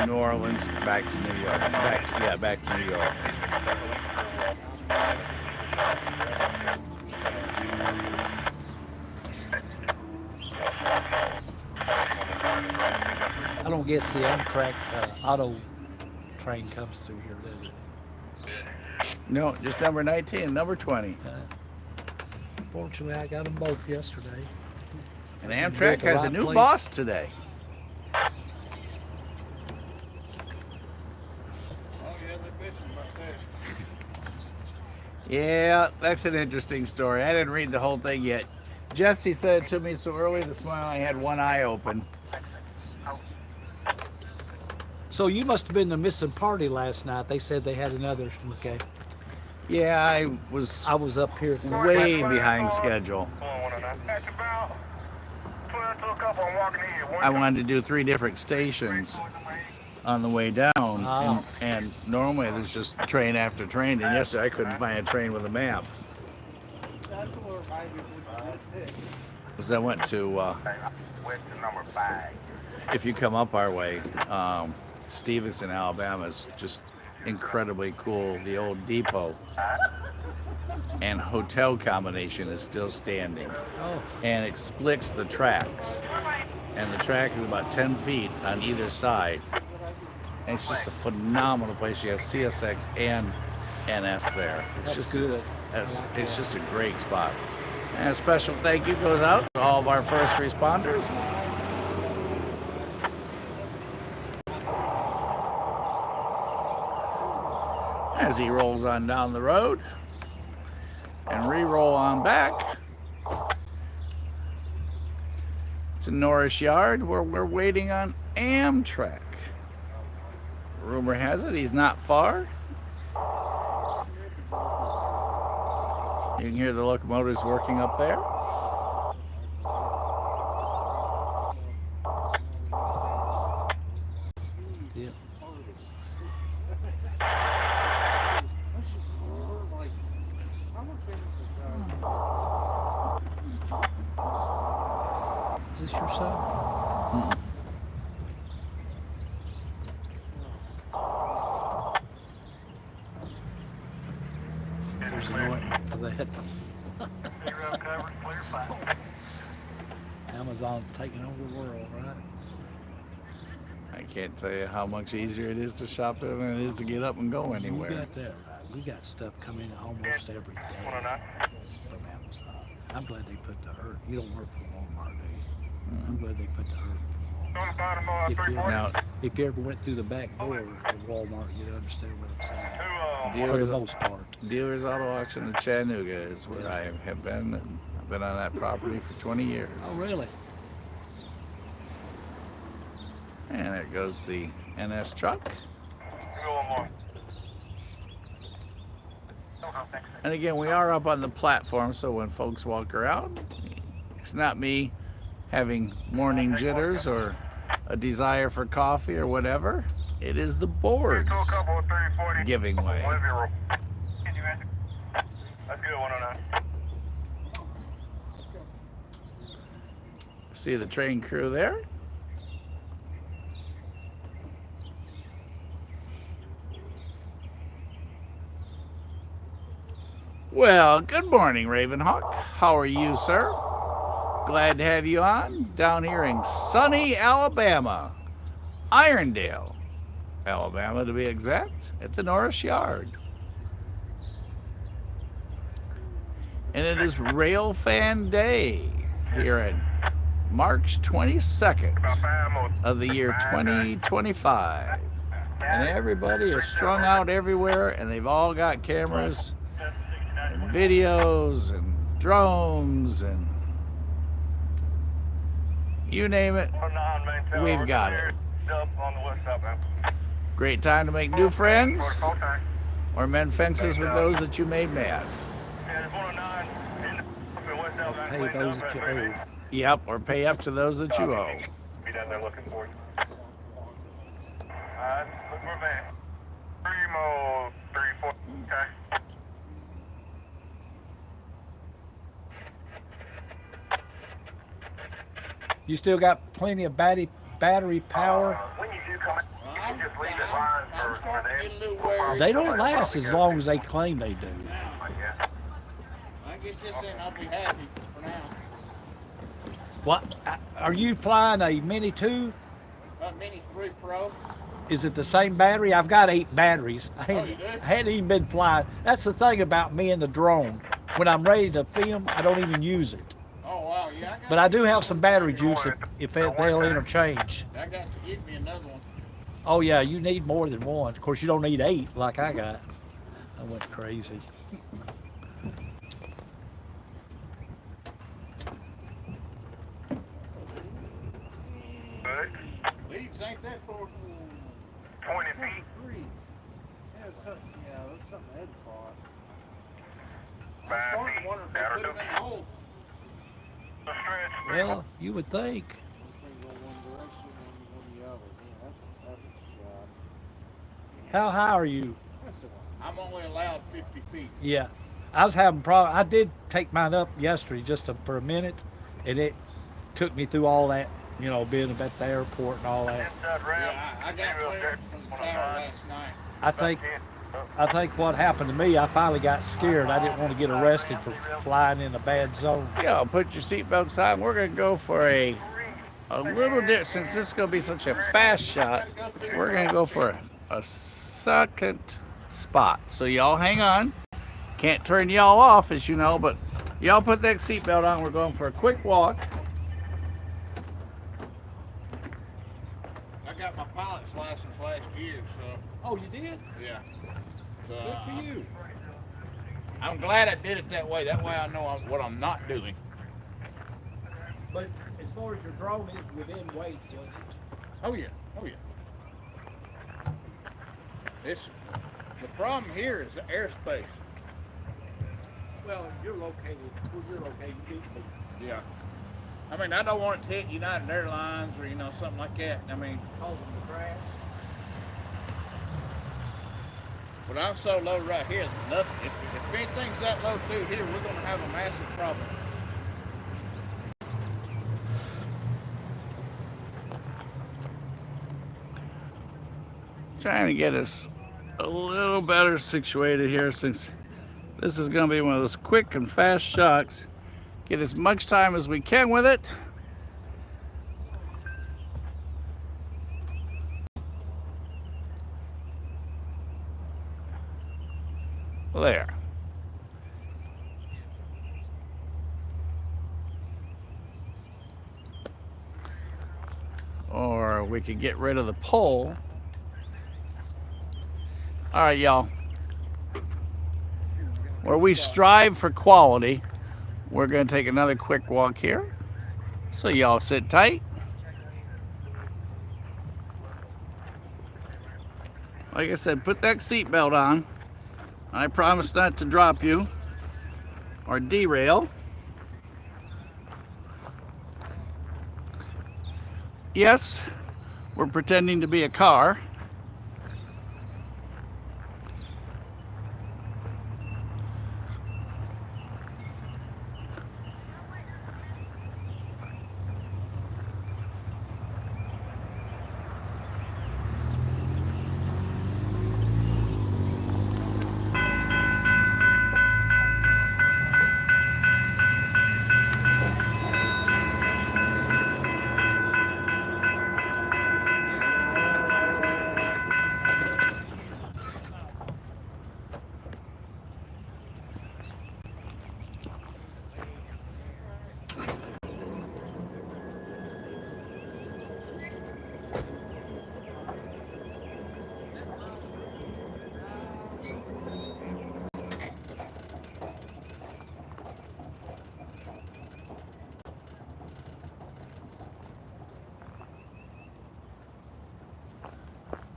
New Orleans back to New York. Back to New York. I don't guess the Amtrak auto train comes through here, does it? No, just number 19 and number 20. Fortunately, I got them both yesterday. And You're Amtrak at the has a right new place. boss today. Oh, yeah, they're bitching about that. Yeah, that's an interesting story. I didn't read the whole thing yet. Jesse said it to me so early this morning I had one eye open. So you must have been the missing party last night. They said they had another. Okay. Yeah, I was up here. way behind schedule. I wanted to do 3 different stations on the way down, Oh. and normally there's just train after train, and yesterday I couldn't find a train with a map. Because I went to, number 5. if you come up our way, Stevenson, Alabama is just incredibly cool. The old depot and hotel combination is still standing. Oh. And it splits the tracks. And the track is about 10 feet on either side. And it's just a phenomenal place. You have CSX and NS there. It's That's just good. It's just a great spot. And a special thank you goes out to all of our first responders. as he rolls on down the road and re-roll on back to Norris Yard, where we're waiting on Amtrak. Rumor has it he's not far. You can hear the locomotives working up there. Yeah. Is this your son? Mm-mm. There's an ointment for that. Amazon's taking over the world, right? I can't tell you how much easier it is to shop there than it is to get up and go anywhere. You got that right. We got stuff coming almost every day from Amazon. I'm glad they put the hurt. You don't work for Walmart, do you? I'm glad they put the hurt. If you ever went through the back door of Walmart, you'd understand what I'm saying. For the most part. Dealers Auto Auction in Chattanooga is where I have been, and I've been on that property for 20 years. Oh, really? And there goes the NS truck. And again, we are up on the platform, so when folks walk around, it's not me having morning jitters or a desire for coffee or whatever. It is the boards giving way. See the train crew there? Well, good morning, Ravenhawk. How are you, sir? Glad to have you on down here in sunny Alabama. Irondale, Alabama to be exact, at the Norris Yard. And it is Railfan Day here at March 22nd of the year 2025. And everybody is strung out everywhere, and they've all got cameras and videos and drones and you name it, we've got it. Great time to make new friends or mend fences with those that you made mad. Pay those that you owe. Yep, or pay up to those that you owe. Be down there looking for you. Look for van. 3-4, okay. You still got plenty of battery power? When you do come out, you can just leave it lying for They don't last as long as they claim they do. I get this in, I'll be happy for now. What? Are you flying a Mini 2? Mini 3 Pro. Is it the same battery? I've got 8 batteries. I you do? hadn't even been flying. That's the thing about me and the drone. When I'm ready to film, I don't even use it. Oh, wow, yeah. But I do have some battery juice if they'll interchange. I got to get me another one. Oh, yeah, you need more than one. Of course, you don't need 8 like I got. I went crazy. Leads ain't that for 20 feet. Yeah, that's something Ed thought. I'm starting to wonder if they put them in the hole. Well, you would think. How high are you? I'm only allowed 50 feet. Yeah. I was having problems. I did take mine up yesterday for a minute, and it took me through all that, you know, being at the airport and all that. Yeah, I got clearance from the tower last night. I think what happened to me, I finally got scared. I didn't want to get arrested for flying in a bad zone. Yeah, put your seatbelts on. We're going to go for a little bit, since this is going to be such a fast shot, we're going to go for a second spot. So y'all hang on. Can't turn y'all off, as you know, but y'all put that seatbelt on. We're going for a quick walk. I got my pilot's license last year, so. Oh, you did? Yeah. So, Good for you. I'm glad I did it that way. That way I know what I'm not doing. But as far as your drone is within weight, wasn't it? Oh yeah, oh yeah. The problem here is the airspace. Well, you're located where you're located. You need to be Yeah. I mean, I don't want it to hit United Airlines or something like that. I mean, causing the crash. but I'm so low right here, nothing. If anything's that low through here, we're gonna have a massive problem. Trying to get us a little better situated here, since this is going to be one of those quick and fast shots. Get as much time as we can with it. There. Or we could get rid of the pole. All right, y'all. Where we strive for quality, we're going to take another quick walk here. So y'all sit tight. Like I said, put that seatbelt on. I promise not to drop you or derail. Yes, we're pretending to be a car.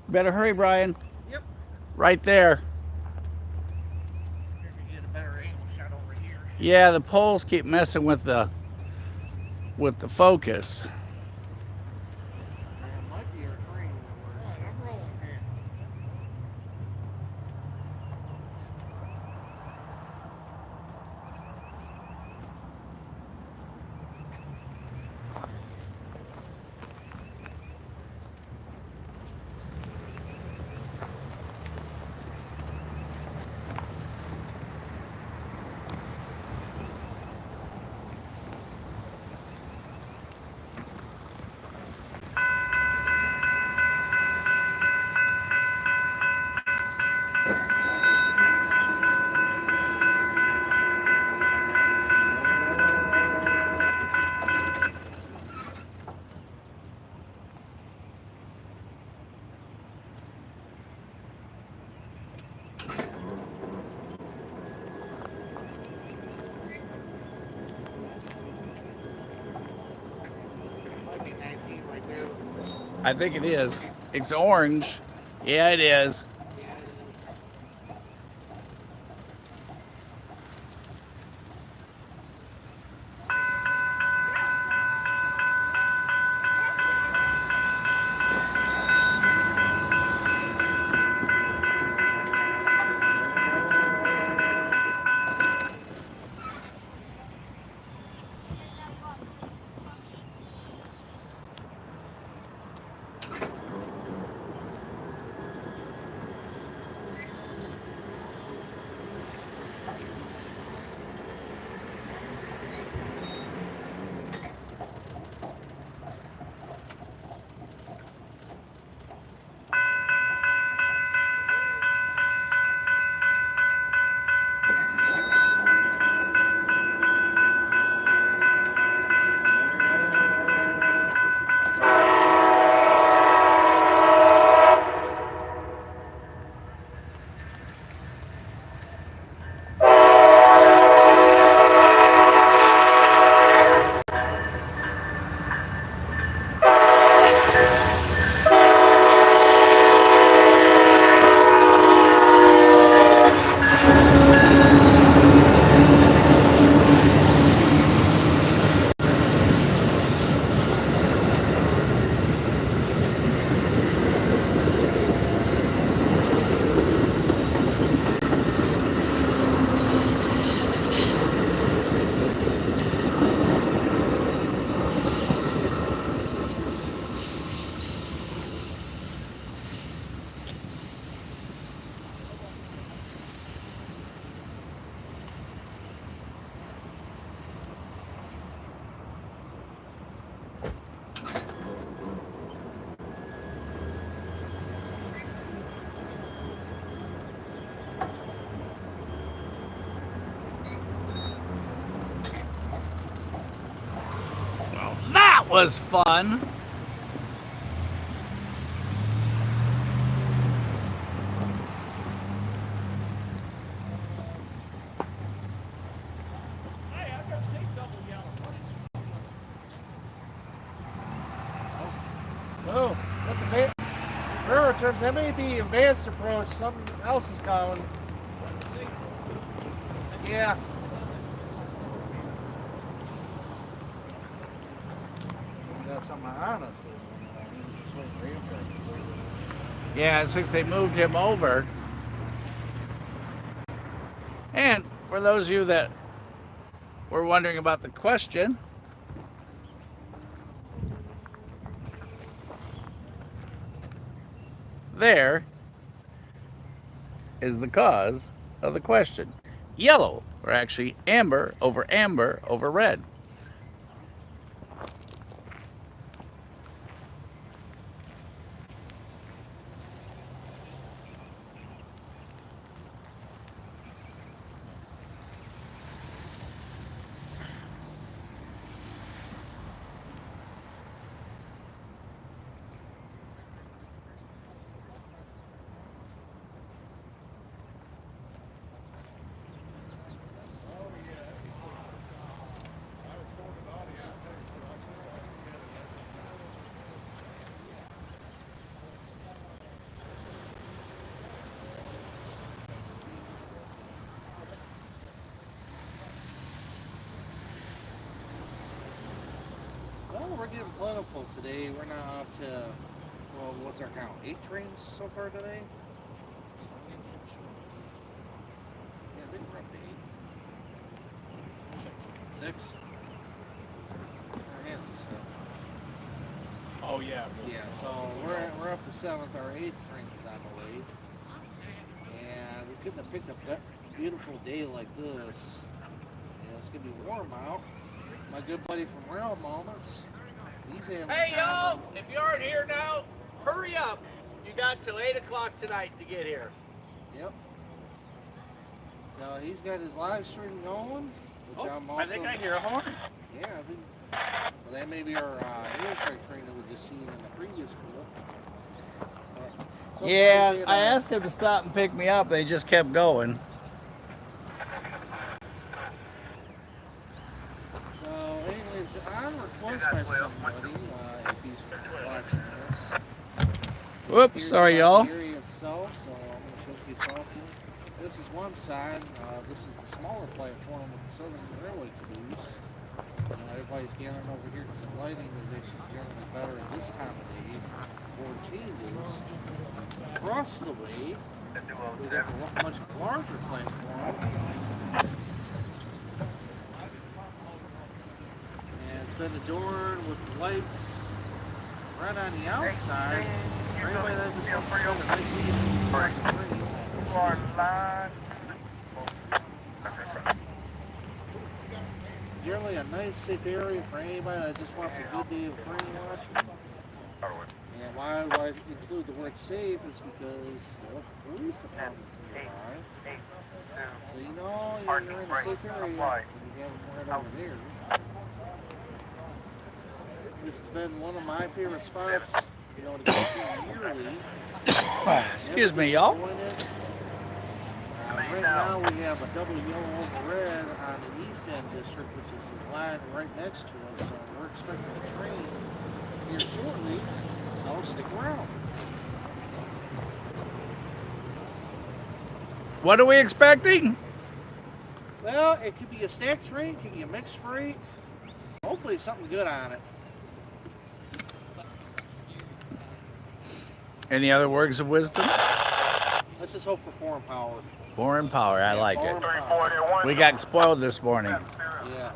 Better hurry, Brian. Yep. Right there. Here we get a better angle shot over here. Yeah, the poles keep messing with the focus. Might be our train. I'm rolling here. Might be 19 right there. I think it is. It's orange. Yeah, it is. was fun. Oh, that's a bit. Railroad terms, that may be advanced approach. Something else is coming. Yeah. We got something on us. Just waiting for him. Yeah, since they moved him over. And for those of you that were wondering about the question, there is the cause of the question. Yellow, or actually amber over red. Well, we're getting plentiful today. We're now up to, well, what's our count? 8 trains so far today? Yeah, I think we're up to 8. 6? Yeah, so. Oh yeah. Yeah, so we're up to 7th. Our 8th train is on the way. And we couldn't have picked a beautiful day like this. And it's going to be warm out. My good buddy from Rail Moments, he's having Hey y'all, if you aren't here now, hurry up. You got till 8 o'clock tonight to get here. Yep. So he's got his live stream going, which I'm also... I think I hear a horn. Yeah, I think... Well, that may be our Amtrak train that we just seen in the previous clip. So Yeah, I asked him to stop and pick me up. They just kept going. Anyways, on request by somebody, if he's watching this. Whoops, sorry y'all. The area itself, so I'm going to show you something. This is one side. This is the smaller platform with the Southern Railway Caboose. Everybody's gathering over here because the lighting is actually generally better at this time of day before it changes. Across the way, we got the much larger platform. It's been adorned with lights right on the outside. For anybody that just wants to spend a nice evening watching trains. Generally a nice safe area for anybody that just wants a good day of train watching. And why do I include the word safe is because the police department's nearby. So you know you're in a safe area when you have them right over there. This has been one of my favorite spots, you know, to go to yearly. Excuse me, y'all. Right now we have a double yellow over red on the East End District, which is the line right next to us. So we're expecting a train here shortly, so stick around. What are we expecting? Well, it could be a stacked train, it could be a mixed freight. Hopefully something good on it. Any other words of wisdom? Let's just hope for foreign power. Foreign power, I like it. Power. We got spoiled this morning. Yeah.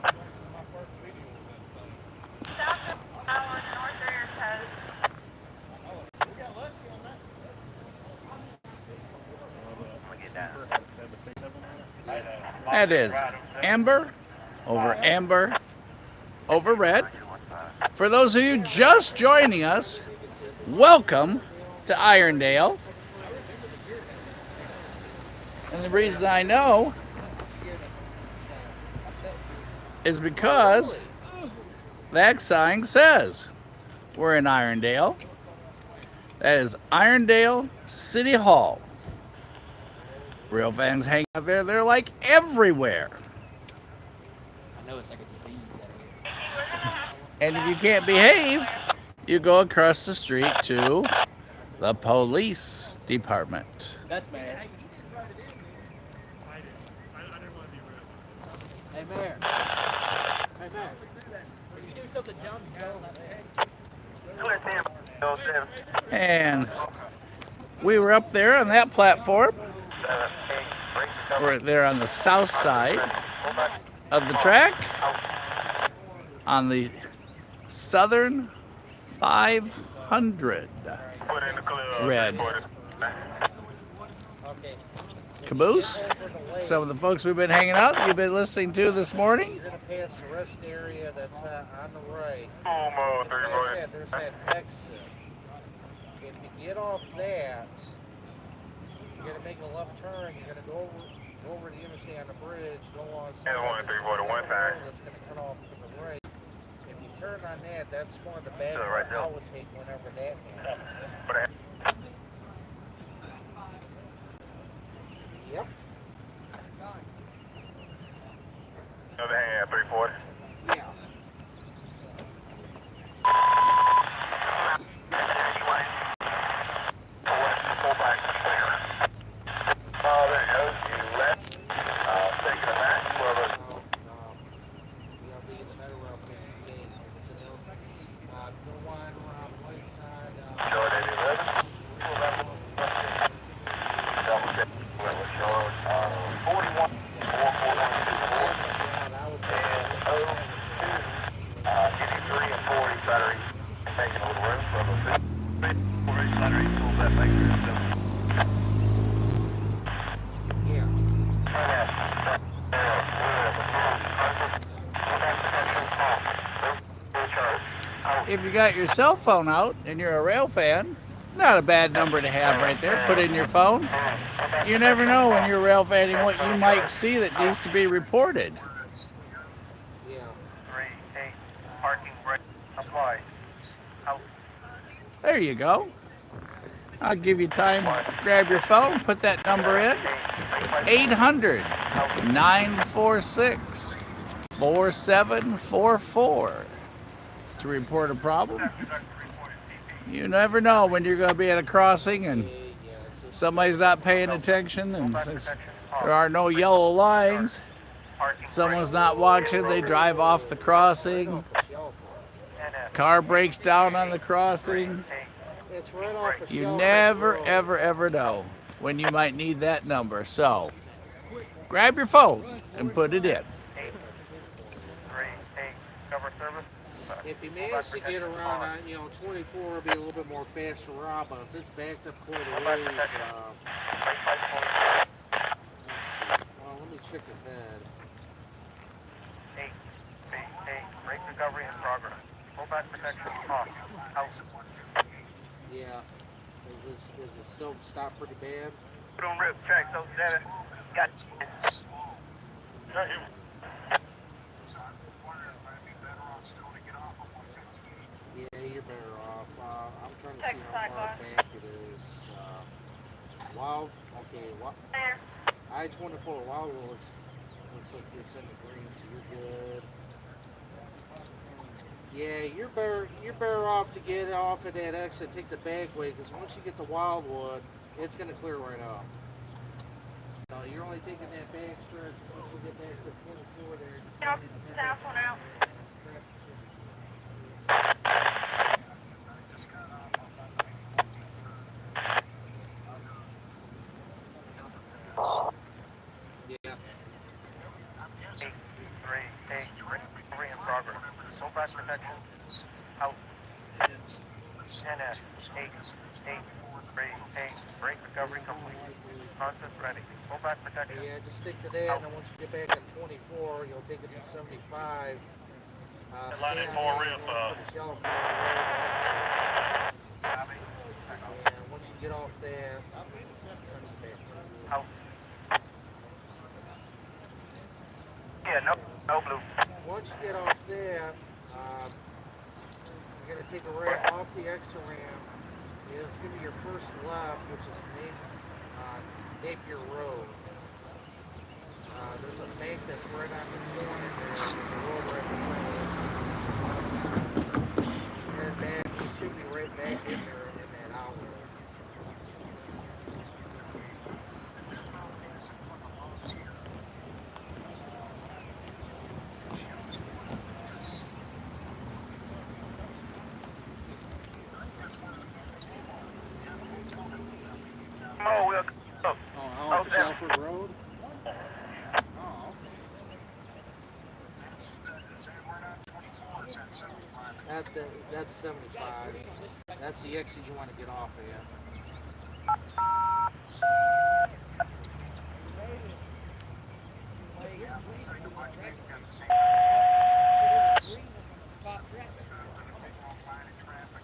That is amber over red. For those of you just joining us, welcome to Irondale. And the reason I know is because that sign says. We're in Irondale. That is Irondale City Hall. Rail fans hang out there. They're like everywhere. I know it's like a disease. And if you can't behave, you go across the street to the police department. That's bad. Hey, Mayor. Hey, Mayor. If you do something dumb, you tell them that. And we were up there on that platform. We're there on the south side of the track on the Southern 500 red caboose. Some of the folks we've been hanging out, you've been listening to this morning. You're going to pass the rest area that's on the right. There's that exit. If you get off that, you're going to make a left turn. You're going to go over the interstate on the bridge, go along the side. That's going to cut off to the right. If you turn on that, that's one of the bad routes I would take whenever that happens. Yep. Other hand, 340. Yeah. Oh, there it goes. You left. Taking it back. Short 811. Double check. Short 41. 441. And 53 and 40 battery. Taking a little room from the 4 battery. Pull that thing through. If you got your cell phone out and you're a rail fan, not a bad number to have right there. Put in your phone. You never know when you're rail fanning what you might see that needs to be reported. Yeah. 3-8 parking brake apply. There you go. I'll give you time to grab your phone, put that number in. 800-946-4744 to report a problem. You never know when you're going to be at a crossing and somebody's not paying attention, and since there are no yellow lines, someone's not watching, they drive off the crossing, car breaks down on the crossing. It's right off the You shelf. never, ever, ever know when you might need that number. So grab your phone and put it in. 3-8 cover service. If you manage to get around on, 24 will be a little bit more faster route, but if it's backed up quite a ways, let's see. Well, let me check ahead. 8 brake recovery in progress. Pull back protection off. Out. Yeah. Is it still stopped pretty bad? Put on rip track those data. Got Yeah, you're better off. I'm trying to see how far back it is. Wild, okay, I-24 Wild looks like it's in the green, so you're good. Yeah, you're better off to get off of that exit, take the back way, because once you get to Wildwood, it's going to clear right up. So you're only taking that back stretch. Once we get back to 24 there. South one out. Yeah. 8-3-8 recovery in progress. Pull back protection. Out. NS 8-3-8 brake recovery complete. Concept ready. Pull back protection. Yeah, just stick to that, and then once you get back at 24, you'll take it to 75. Line it more rip. And once you get off that, turn it back. Out. Yeah, no blue. Once you get off that, You're gonna take a right off the extra ramp. It's gonna be your first left, which is Napier Road. There's a bank that's right on the corner there, the road right beside it. And back, you should be right back in there in that outlet. Oh, we'll go. Oh, off Shelford Road? Oh. That's 75. That's the exit you want to get off at.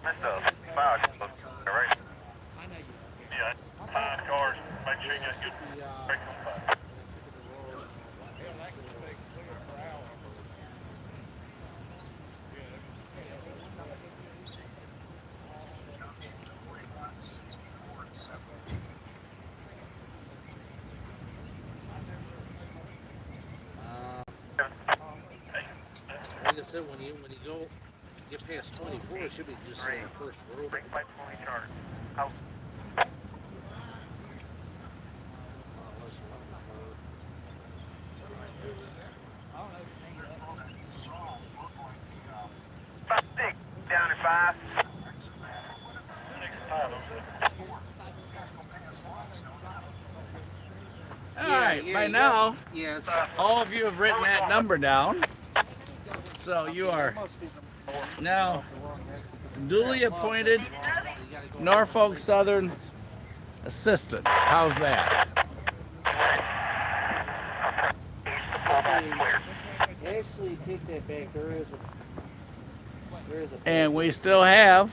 That's a 5, right? Yeah, 5 cars. Make sure you got good brake on 5. Like I said, when you go get past 24, it should be just first road. Brake pipe fully charged. Out. Down at 5. All right, by now, all of you have written that number down. So you are now duly appointed Norfolk Southern assistants. How's that? Actually, take that back. There is a. And we still have.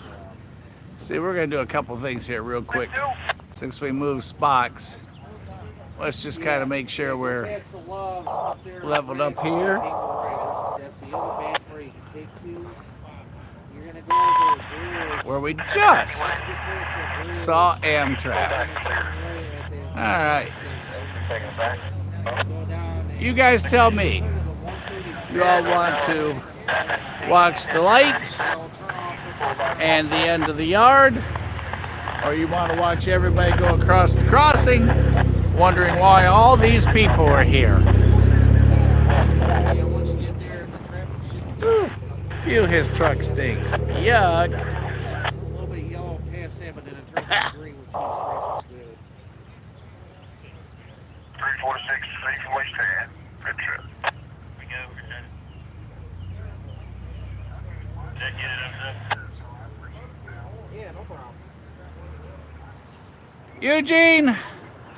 See, we're going to do a couple things here real quick. Since we moved Spock's, let's just kind of make sure we're leveled up here. That's the other bank where you can take to. You're gonna go over a bridge. Where we just saw Amtrak. All right. You guys tell me. You all want to watch the lights and the end of the yard, or you want to watch everybody go across the crossing, wondering why all these people are here? Ooh, phew, his truck stinks. Yuck. A little bit yellow past that, but then it turns green, which means traffic's good. 346, safe from West Hand. Good trip. We go, Lieutenant. Did that get it up there? Yeah, no problem. Eugene,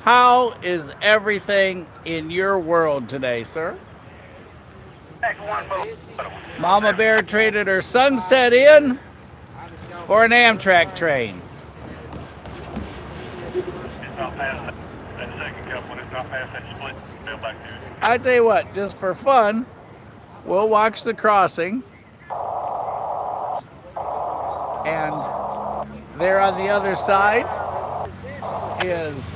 how is everything in your world today, sir? Mama Bear traded her Sunset in for an Amtrak train. It's not past that second couple, it's not past that split. Go back to it. I tell you what, just for fun, we'll watch the crossing. And there on the other side is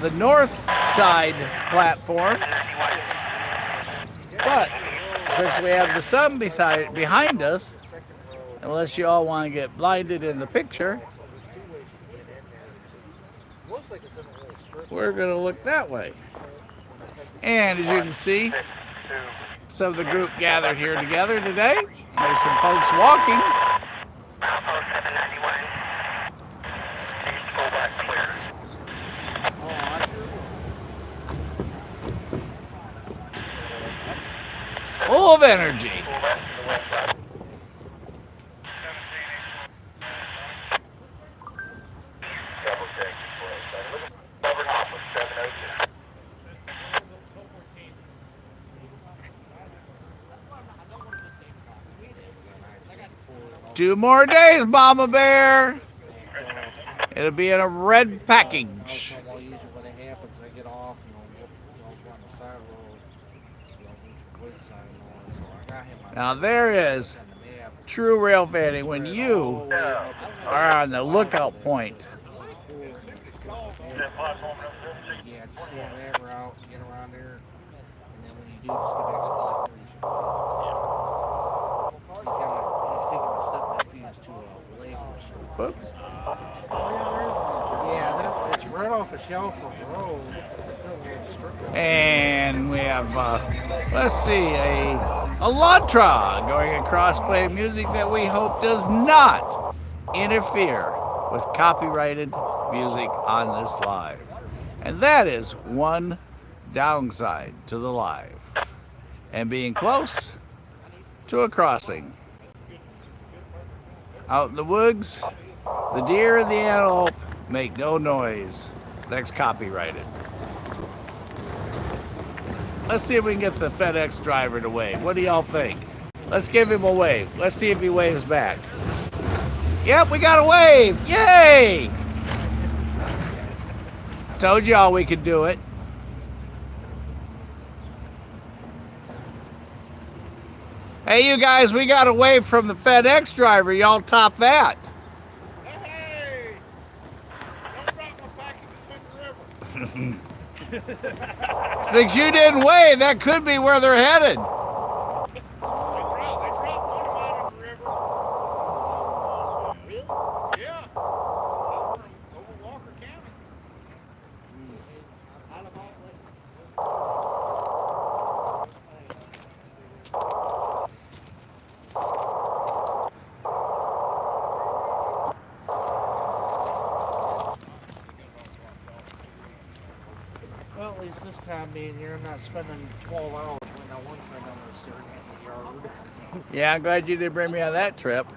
the north side platform. But since we have the sun behind us, unless you all want to get blinded in the picture, we're going to look that way. And as you can see, some of the group gathered here together today. There's some folks walking. Full of energy. Two more days, Mama Bear. It'll be in a red package. Usually when it happens, I get off and I'll go on the side road. Now there is true rail fanning when you are on the lookout point. Yeah, just go that route, get around there, and then when you do, just get back to 530. He's taking a step back fuse to a leg or so. Oops. Yeah, it's right off a shelf of the road. And we have, let's see, a Elantra going across playing music that we hope does not interfere with copyrighted music on this live. And that is one downside to the live. And being close to a crossing. Out in the woods, the deer and the antelope make no noise. That's copyrighted. Let's see if we can get the FedEx driver to wave. What do y'all think? Let's give him a wave. Let's see if he waves back. Yep, we got a wave. Yay! Told y'all we could do it. Hey, you guys, we got a wave from the FedEx driver. Y'all top that. Hey! Don't drop my package in the river. Since you didn't wave, that could be where they're headed. They dropped one of mine in the river. Really? Yeah. Over Walker County. Well, at least this time being here, I'm not spending 12 hours when I one friend I'm going to start in the yard. Yeah, I'm glad you did bring me on that trip.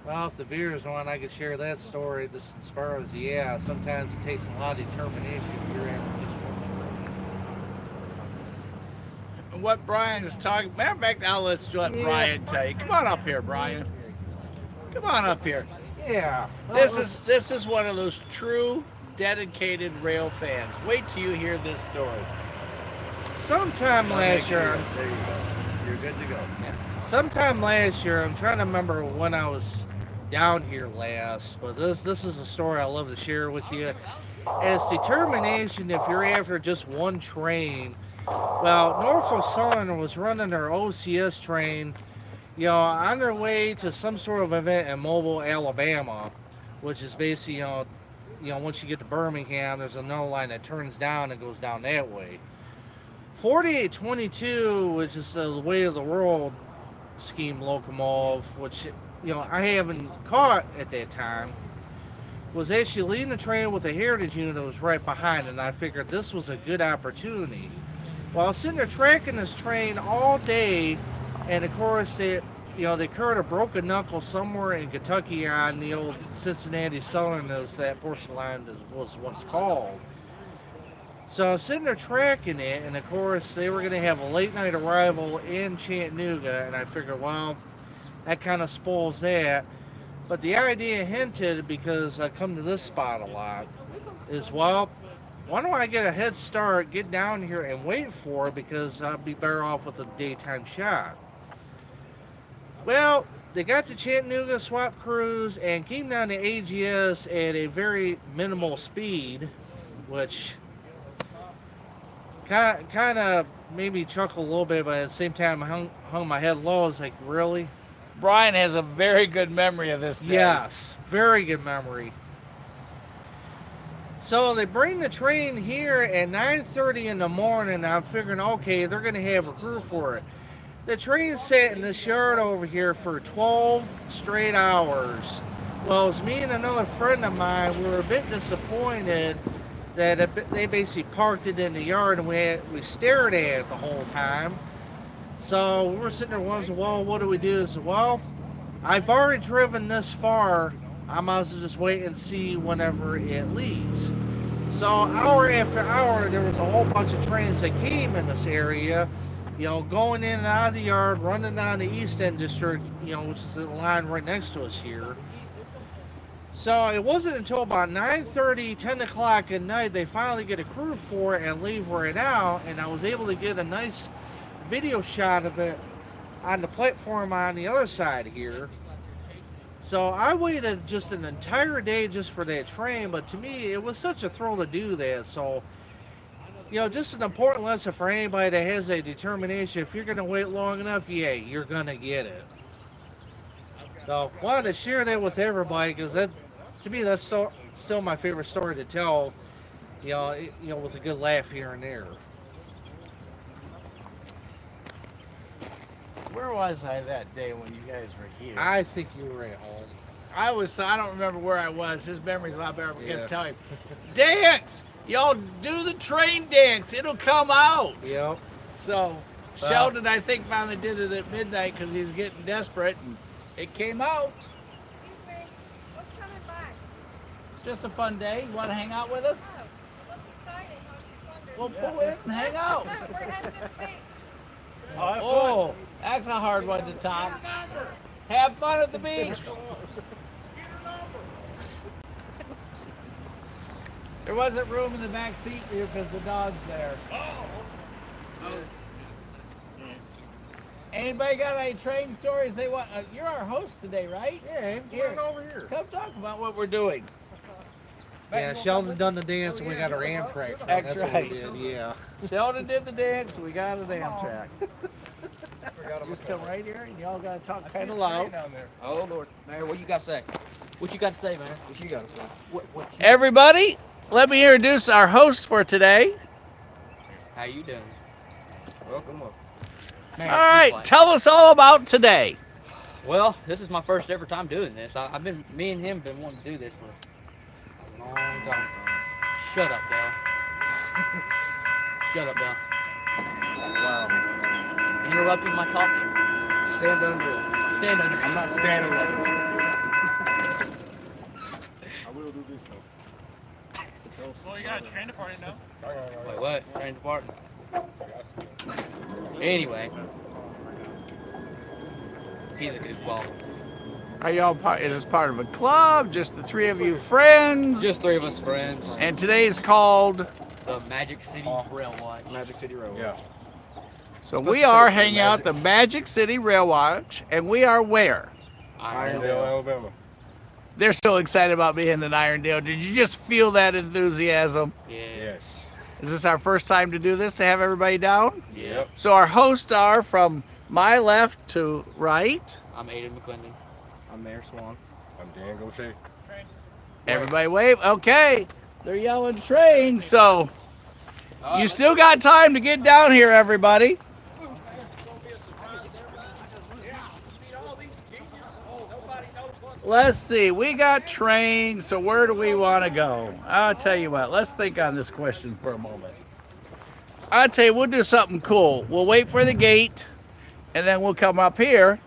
Well, if the viewers want, I could share that story. This, as far as, yeah, sometimes it takes a lot of determination if you're after just one. What Brian is talking, matter of fact, now let's let Brian tell you. Come on up here, Brian. Come on up here. Yeah. This is one of those true dedicated rail fans. Wait till you hear this story. Sometime last year. There you go. You're good to go. Sometime last year, I'm trying to remember when I was down here last, but this is a story I love to share with you. It's determination if you're after just one train. Well, Norfolk Southern was running their OCS train, you know, on their way to some sort of event in Mobile, Alabama, which is basically, you know, once you get to Birmingham, there's another line that turns down and goes down that way. 4822, which is the Way of the World scheme locomotive, which, you know, I haven't caught at that time, was actually leading the train with a heritage unit that was right behind, and I figured this was a good opportunity. Well, I was sitting there tracking this train all day, and of course they occurred a broken knuckle somewhere in Kentucky on the old Cincinnati Southern, as that portion line was once called. So I was sitting there tracking it, and of course they were going to have a late night arrival in Chattanooga, and I figured, well, that kind of spoils that. But the idea hinted, because I come to this spot a lot, is, well, why don't I get a head start, get down here and wait for it, because I'll be better off with a daytime shot. Well, they got to Chattanooga, swap crews, and came down to AGS at a very minimal speed, which kind of made me chuckle a little bit, but at the same time I hung my head low. I was like, really? Brian has a very good memory of this day. Yes, very good memory. So they bring the train here at 9:30 in the morning. I'm figuring, okay, they're going to have a crew for it. The train sat in this yard over here for 12 straight hours. Well, it was me and another friend of mine. We were a bit disappointed that they basically parked it in the yard, and we stared at it the whole time. So we were sitting there wondering, well, what do we do? I said, well, I've already driven this far. I might as well just wait and see whenever it leaves. So hour after hour, there was a whole bunch of trains that came in this area, you know, going in and out of the yard, running down the East End District, you know, which is the line right next to us here. So it wasn't until about 9:30, 10 o'clock at night they finally get a crew for it and lever it out, and I was able to get a nice video shot of it on the platform on the other side here. So I waited just an entire day just for that train, but to me it was such a thrill to do that. So, you know, just an important lesson for anybody that has a determination. If you're going to wait long enough, yeah, you're going to get it. So wanted to share that with everybody because that, to me, that's still my favorite story to tell. You know, with a good laugh here and there. Where was I that day when you guys were here? I think you were at home. I don't remember where I was. His memory's a lot better. We're Yeah. gonna tell him. Dance! Y'all do the train dance. It'll come out. Yep. So Sheldon, I think, finally did it at midnight because he was getting desperate, and it came out. Excuse me, what's coming back? Just a fun day. You want to hang out with us? Oh, looks exciting. I was just Well, wondering. pull in and hang out. We're headed to the beach. Oh, that's a hard one to top. Have fun at the beach. There wasn't room in the back seat for you because the dog's there. Anybody got any train stories they want? You're our host today, right? Yeah, Here, over here. come talk about what we're doing. Yeah, Sheldon done the dance and we got our Amtrak train. That's What right. we did, yeah. Sheldon did the dance, we got an Amtrak. Just come right here and y'all gotta talk kind of loud. Oh Lord, Mayor, what you got to say? What you got to say, man? What you got to say? Everybody, let me introduce our host for today. How you doing? Welcome. All right, tell us all about today. Well, this is my first ever time doing this. Me and him been wanting to do this for a long time. Shut up, Dale. Shut up, Dale. Wow. Interrupting my talking. Stand under it. Stand under it. I'm not standing there. I will do this though. Well, you got a train departing now. Wait, what? Train departing. Anyway. He's a goofball. Are y'all part? Is this part of a club? Just the three of you friends? Just three of us friends. And today's called The Magic City Rail Watch. Magic City Rail. Yeah. So we are hanging out at the Magic City Rail Watch, and we are where? Irondale, Alabama. They're so excited about being in Irondale. Did you just feel that enthusiasm? Yeah. Yes. Is this our first time to do this, to have everybody down? Yep. So our hosts are from my left to right. I'm Aiden McClendon. I'm Mayor Swan. I'm Dan Gaucher. Everybody wave. Okay. They're yelling train, so you still got time to get down here, everybody. Let's see. We got trains, so where do we want to go? I'll tell you what. Let's think on this question for a moment. I'll tell you, we'll do something cool. We'll wait for the gate, and then we'll come up here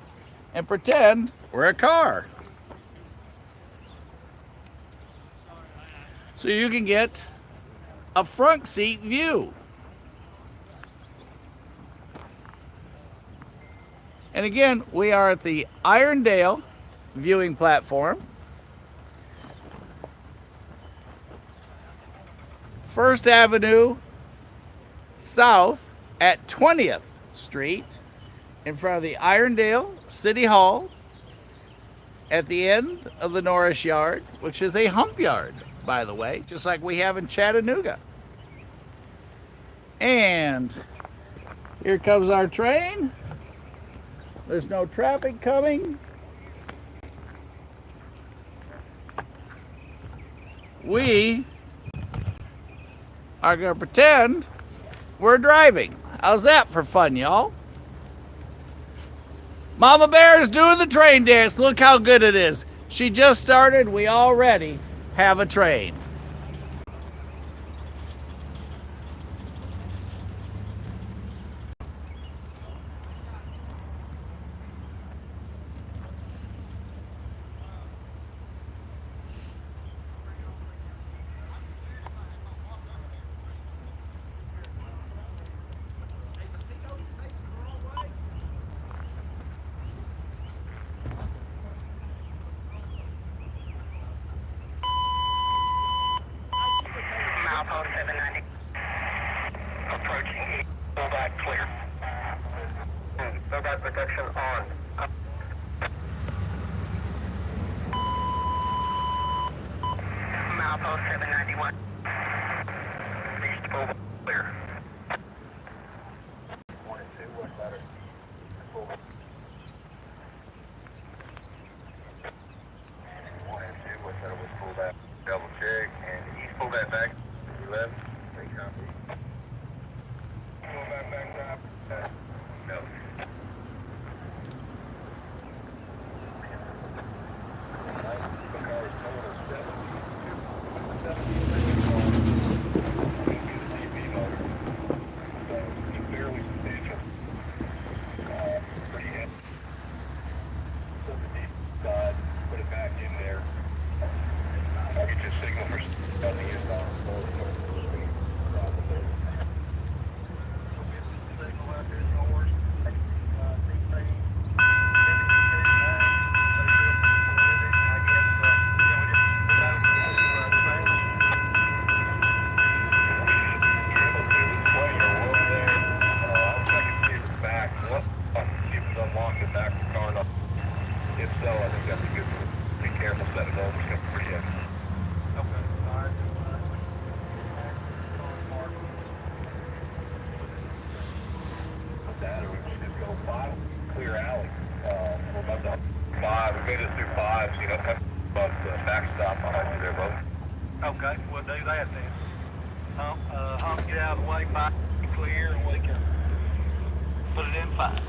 and pretend we're a car. So you can get a front seat view. And again, we are at the Irondale viewing platform. First Avenue South at 20th Street in front of the Irondale City Hall at the end of the Norris Yard, which is a hump yard, by the way, just like we have in Chattanooga. And here comes our train. There's no traffic coming. We are going to pretend we're driving. How's that for fun, y'all? Mama Bear is doing the train dance. Look how good it is. She just started. We already have a train. Milepost 790. Approaching east. Pull back clear. Pull back protection on. Milepost 791. East pull back clear. 1 and 2, what's better? Pull back. 1 and 2, what's better? We'll pull back. Double check. And east pull that back. 11. Take copy. Pull back right. No. Okay, we'll do that then. Hump, get out of the way, 5 clear, and we can put it in 5.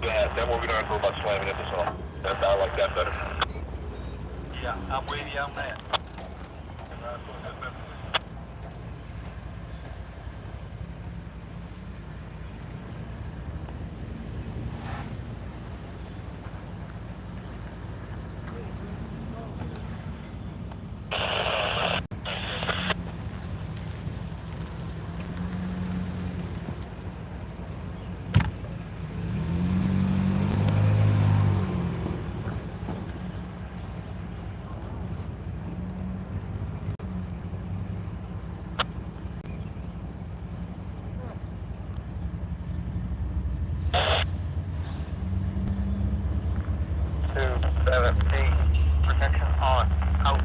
Yeah, then we'll be doing for about slamming into some. I like that better. Yeah, I'm with you on that. Protection on. Out.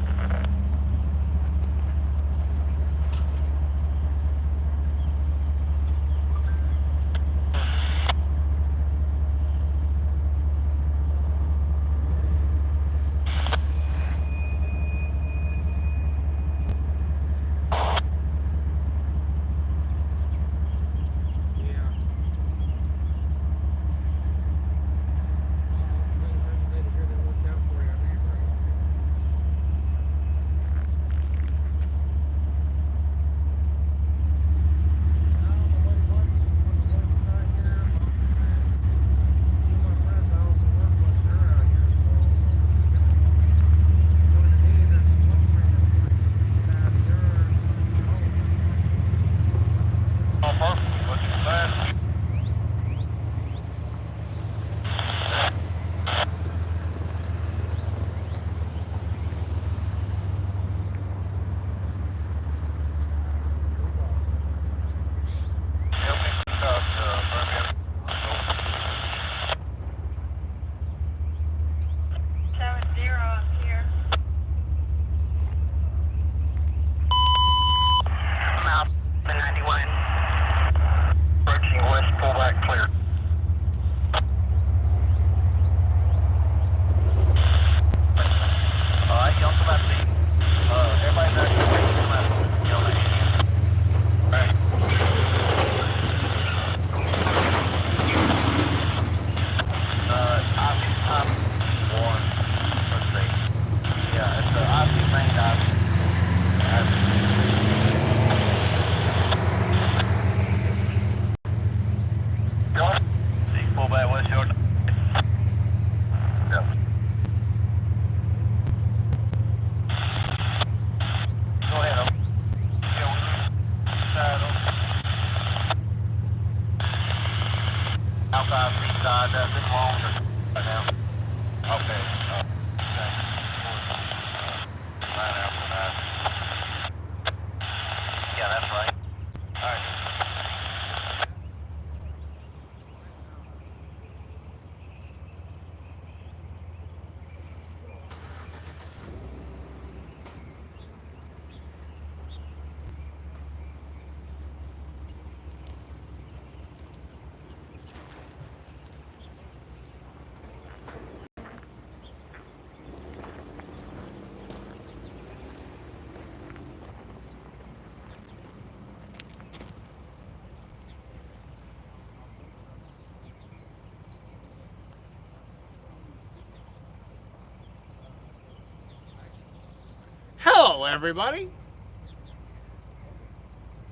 Hello, everybody.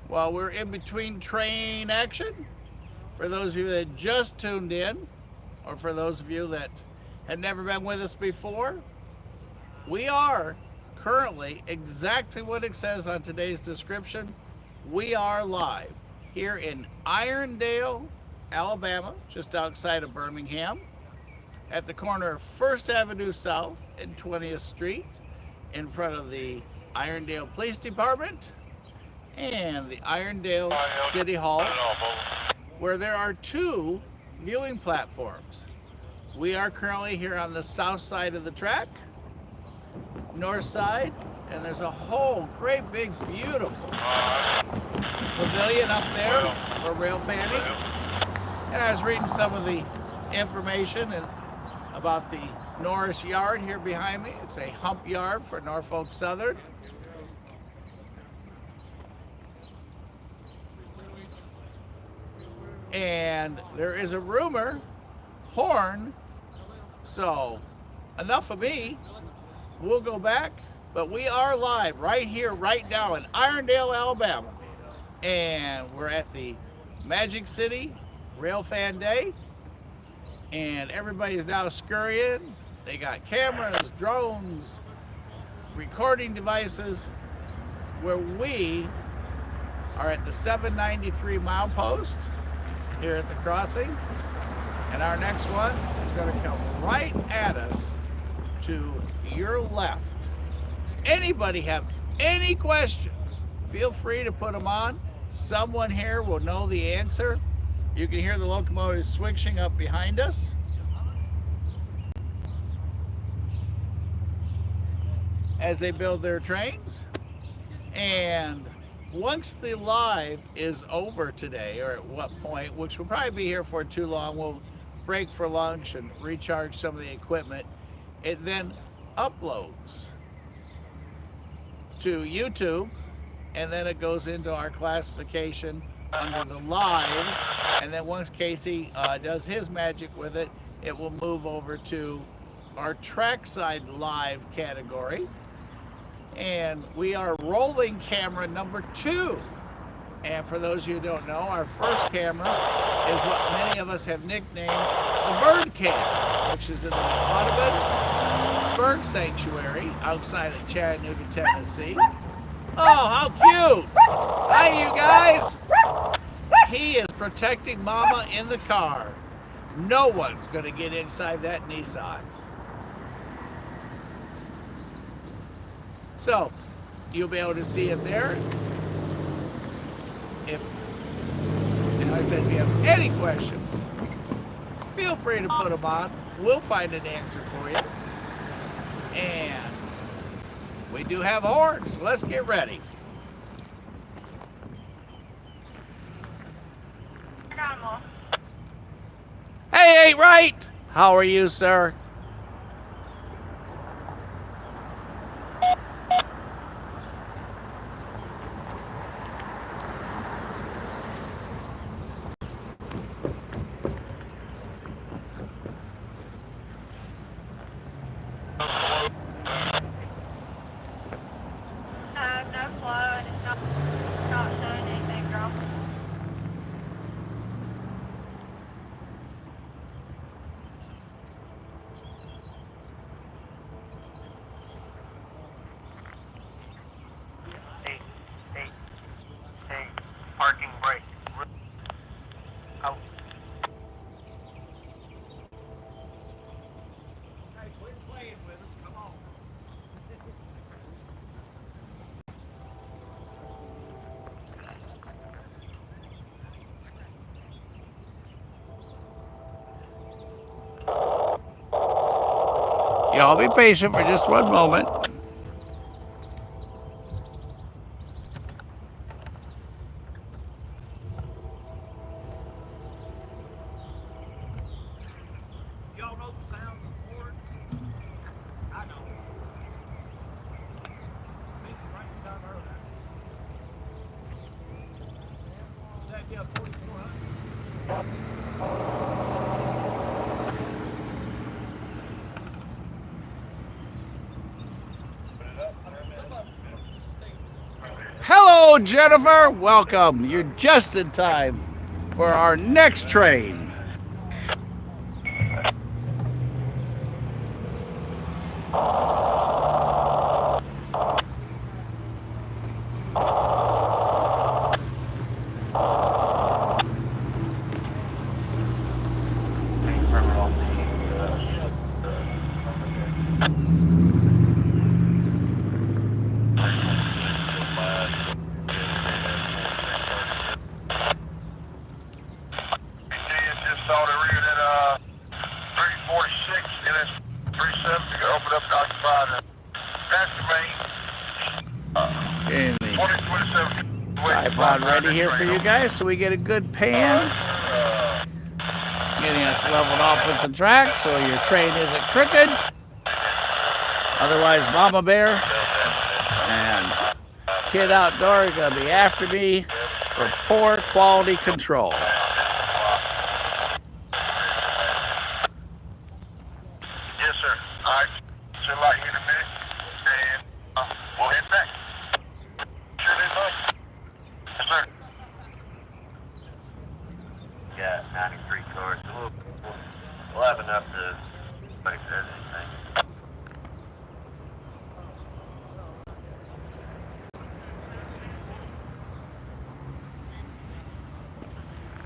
While we're in between train action, for those of you that just tuned in, or for those of you that had never been with us before, we are currently exactly what it says on today's description. We are live here in Irondale, Alabama, just outside of Birmingham, at the corner of 1st Avenue South and 20th Street, in front of the Irondale Police Department and the Irondale City Hall, where there are two viewing platforms. We are currently here on the south side of the track, north side, and there's a whole great big beautiful pavilion up there for rail fanning. And I was reading some of the information about the Norris Yard here behind me. It's a hump yard for Norfolk Southern. And there is a rumor, horn, so enough of me, we'll go back, but we are live right here, right now in Irondale, Alabama. And we're at the Magic City Rail Fan Day, and everybody's now scurrying. They got cameras, drones, recording devices, where we are at the 793 milepost here at the crossing. And our next one is going to come right at us to your left. Anybody have any questions, feel free to put them on. Someone here will know the answer. You can hear the locomotives switching up behind us. As they build their trains. And once the live is over today, or at what point, which will probably be here for too long, we'll break for lunch and recharge some of the equipment. It then uploads to YouTube, and then it goes into our classification under the lives. And then once Casey does his magic with it, it will move over to our trackside live category. And we are rolling camera number 2. And for those of you who don't know, our first camera is what many of us have nicknamed the Bird Cam, which is in the Audubon Bird Sanctuary outside of Chattanooga, Tennessee. Oh, how cute! Hi, you guys! He is protecting Mama in the car. No one's gonna get inside that Nissan. So, you'll be able to see it there. And I said, if you have any questions, feel free to put them on. We'll find an answer for you. And we do have horns, so let's get ready. Hey, ain't right! How are you, sir? Parking brake. Out. Hey, quit playing with us, come on. Y'all be patient for just one moment. Y'all know the sound of the horns? I know. This is right down earlier. Is that yeah, 4400? Some of them Hello, Jennifer. Welcome. You're just in time for our next train. Just saw the rear that 346 and it's 37 to open up to occupy the main. Getting the tripod ready here for you guys so we get a good pan. Getting us leveled off with the track so your train isn't crooked. Otherwise, Mama Bear and Kid Outdoor are going to be after me for poor quality control. Yes, sir. All right. Should light here in a minute, and we'll head back. Sure did, bud. Yes, sir. Got 93 cars, so we'll have enough to nobody says anything.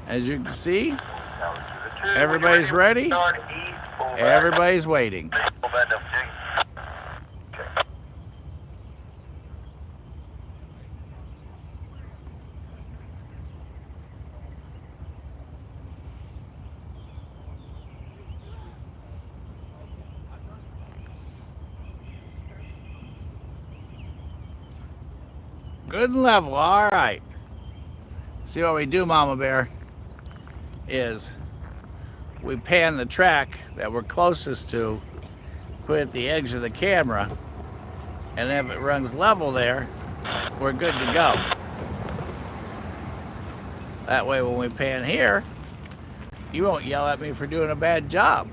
As you can see, everybody's ready. Everybody's waiting. Good and level, all right. See what we do, Mama Bear, is we pan the track that we're closest to, put it at the edge of the camera, and then if it runs level there, we're good to go. That way when we pan here, you won't yell at me for doing a bad job.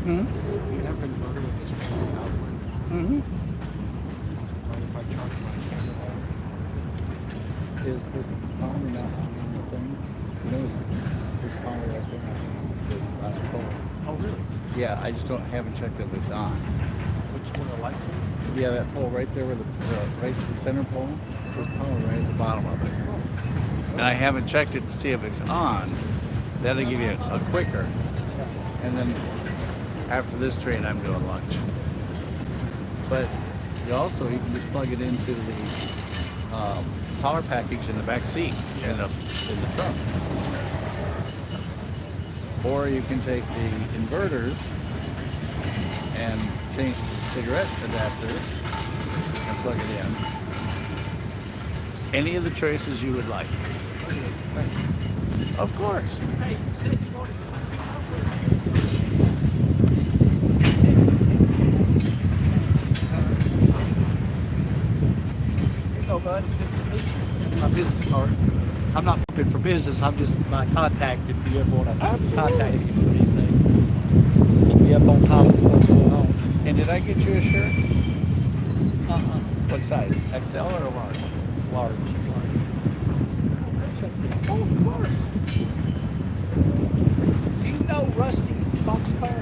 You have an inverter with a standard output. But if I charge my camera off, is the power not on the thing? You know, is power right there on the pole? Oh, really? Yeah, I just haven't checked if it's on. Which one, the light? Yeah, that pole right there where the center pole, there's power right at the bottom of it. And I haven't checked it to see if it's on. That'll give you a quicker. And then after this train, I'm doing lunch. But you can just plug it into the power package in the back seat in the trunk. Or you can take the inverters and change the cigarette adapter and plug it in. Any of the choices you would like. Of course. Hey, you said you wanted to go, bud. It's good to meet you. That's my business card. I'm not looking for business. I'm just my contact if you ever want to contact me for anything. Keep me up on top of what's going on. And did I get you a shirt? What size? XL or large? Large. Oh, of course. Do you know Rusty Boxcar?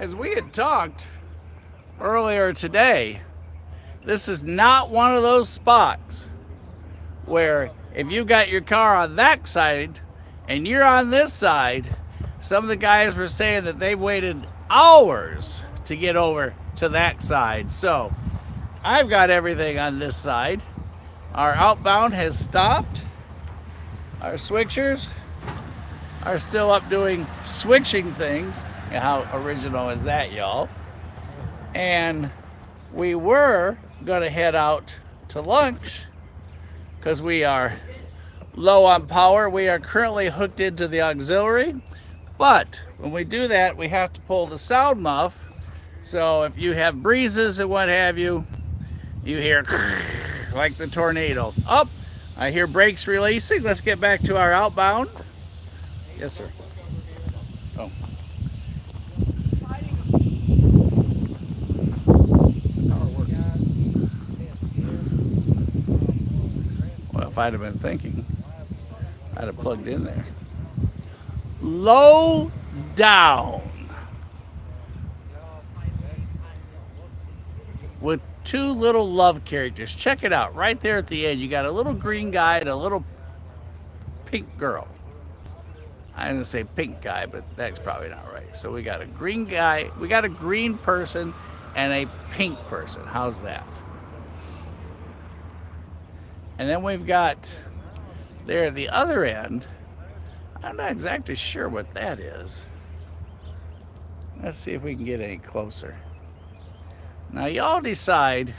as we had talked earlier today, this is not one of those spots where if you got your car on that side and you're on this side, some of the guys were saying that they waited hours to get over to that side. So I've got everything on this side. Our outbound has stopped. Our switchers are still up doing switching things. And how original is that, y'all? And we were gonna head out to lunch because we are low on power. We are currently hooked into the auxiliary, but when we do that, we have to pull the sound muff. So if you have breezes and what have you, you hear like the tornado. Up, I hear brakes releasing. Let's get back to our outbound. Yes, sir. Oh. Well, if I'd have been thinking, I'd have plugged in there. Low down. With two little love characters. Check it out. Right there at the end, you got a little green guy and a little pink girl. I'm going to say pink guy, but that's probably not right. So we got a green guy, we got a green person and a pink person. How's that? And then we've got there at the other end, I'm not exactly sure what that is. Let's see if we can get any closer. Now y'all decide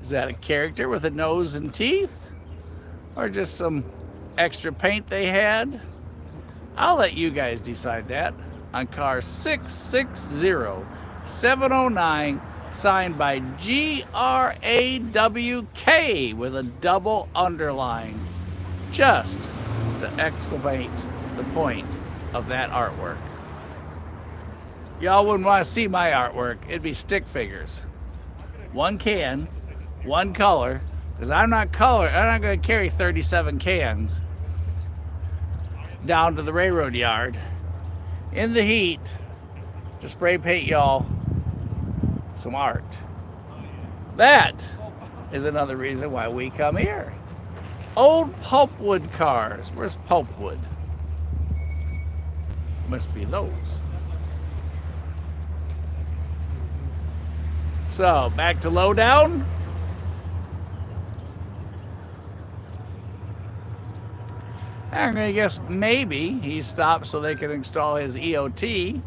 is that a character with a nose and teeth? Or just some extra paint they had? I'll let you guys decide that on car 660709, signed by GRAWK with a double underline, just to exclamate the point of that artwork. Y'all wouldn't want to see my artwork. It'd be stick figures. One can, one color, because I'm not going to carry 37 cans down to the railroad yard in the heat to spray paint y'all some art. That is another reason why we come here. Old pulpwood cars. Where's pulpwood? Must be those. So back to lowdown. I'm gonna guess maybe he stopped so they can install his EOT.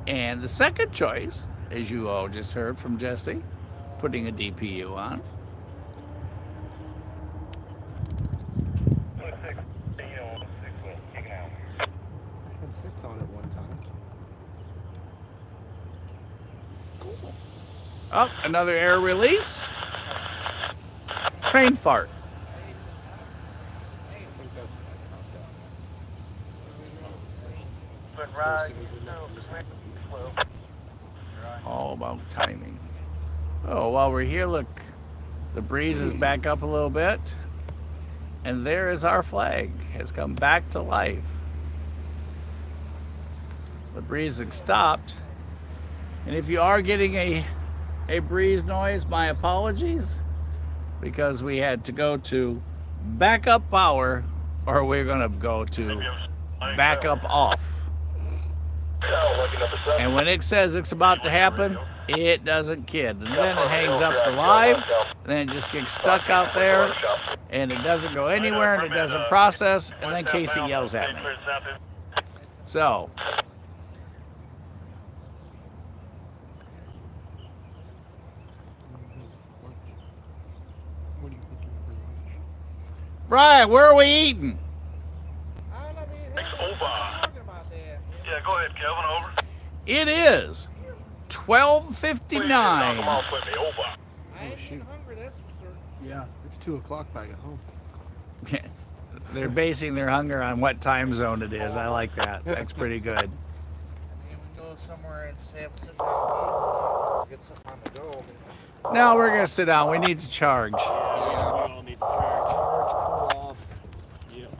And the second choice, as you all just heard from Jesse, putting a DPU on. I had 6 on it one time. Cool. Oh, another air release. Train fart. It's all about timing. Oh, while we're here, look, the breeze is back up a little bit, and there is our flag, has come back to life. The breeze has stopped, and if you are getting a breeze noise, my apologies, because we had to go to backup power, or we're gonna go to backup off. And when it says it's about to happen, it doesn't kid. And then it hangs up the live, then it just gets stuck out there, and it doesn't go anywhere, and it doesn't process, and then Casey yells at me. So, Brian, where are we eating? Yeah, go ahead, Kevin, over. It is 12:59. I ain't hungry, that's for certain. Yeah, it's 2 o'clock back at home. They're basing their hunger on what time zone it is. I like that. That's pretty good. go somewhere and just have a sit down meeting, get something on the go. No, we're gonna sit down. We need to charge. Yeah, we all need to charge, cool off. Yep.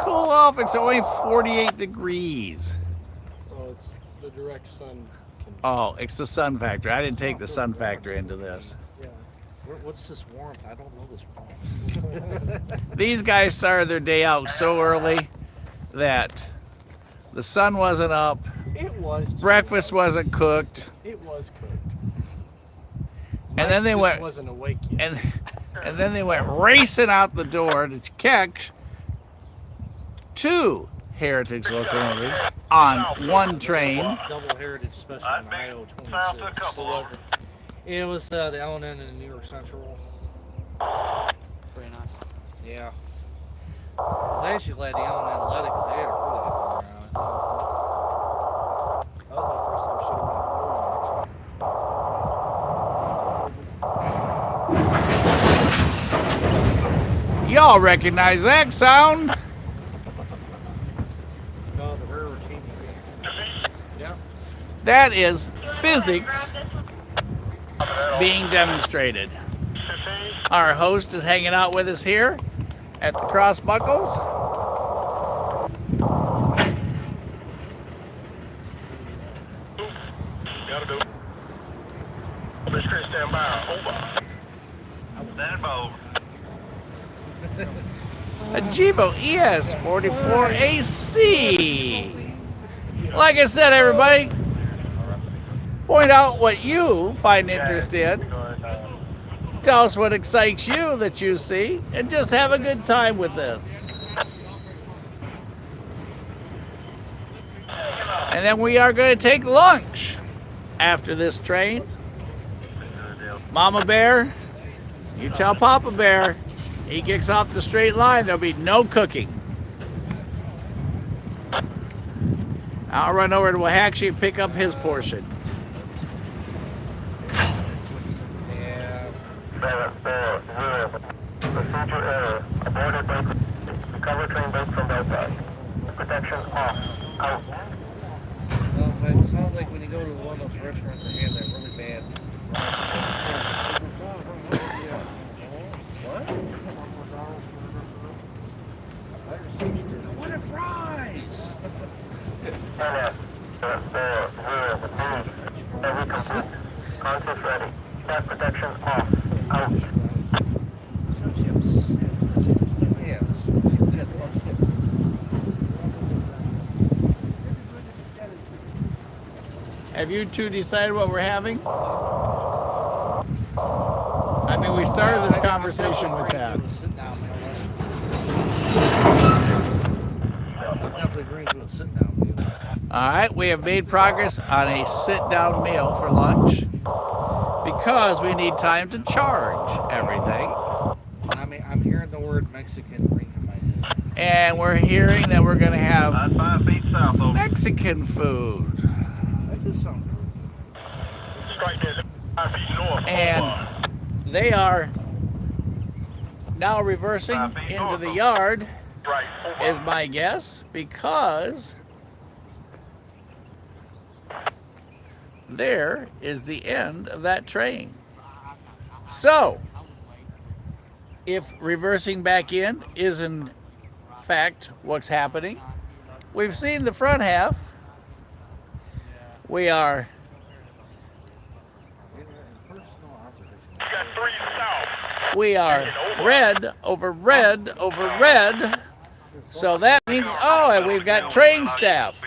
Cool off. It's only 48 degrees. Well, it's the direct sun. Oh, it's the sun factor. I didn't take the sun factor into this. Yeah. What's this warmth? I don't know this warmth. These guys started their day out so early that the sun wasn't up, It was. breakfast wasn't cooked, It was cooked. and then they Just went wasn't awake yet. and then they went racing out the door to catch 2 Heritage locomotives on one train. Double Heritage Special in IO 26. What was it? It was the L&N and the New York Central. Pretty nice. Yeah. I was actually glad the L&N let it because they had a really good run around it. That was my first time shooting that actually. Y'all recognize that sound? No, the railroad team. Yeah. That is physics being demonstrated. Our host is hanging out with us here at the Cross Buckles. Gotta go. Let's stand by. Over. Stand by. A Jeebo ES44 AC. Like I said, everybody, point out what you find interest in. Tell us what excites you that you see, and just have a good time with this. And then we are going to take lunch after this train. Mama Bear, you tell Papa Bear, he kicks off the straight line, there'll be no cooking. I'll run over to Waxahachie and pick up his portion. Procedure error. Aborted brake. Recover train brake from both sides. Protection off. Out. Sounds like when you go to one of those restaurants that have that really bad. What are fries? Every complete. Conscious ready. Step protection off. Out. Have you two decided what we're having? I mean, we started this conversation with that. I'm definitely agreeing to a sit down meal. All right, we have made progress on a sit-down meal for lunch because we need time to charge everything. I'm hearing the word Mexican ring in my head. And we're hearing that we're going to have Mexican food. That does sound good. And they are now reversing into the yard, is my guess, because there is the end of that train. So, if reversing back in is in fact what's happening, we've seen the front half. We are red over red over red. So that means, oh, and we've got train staff.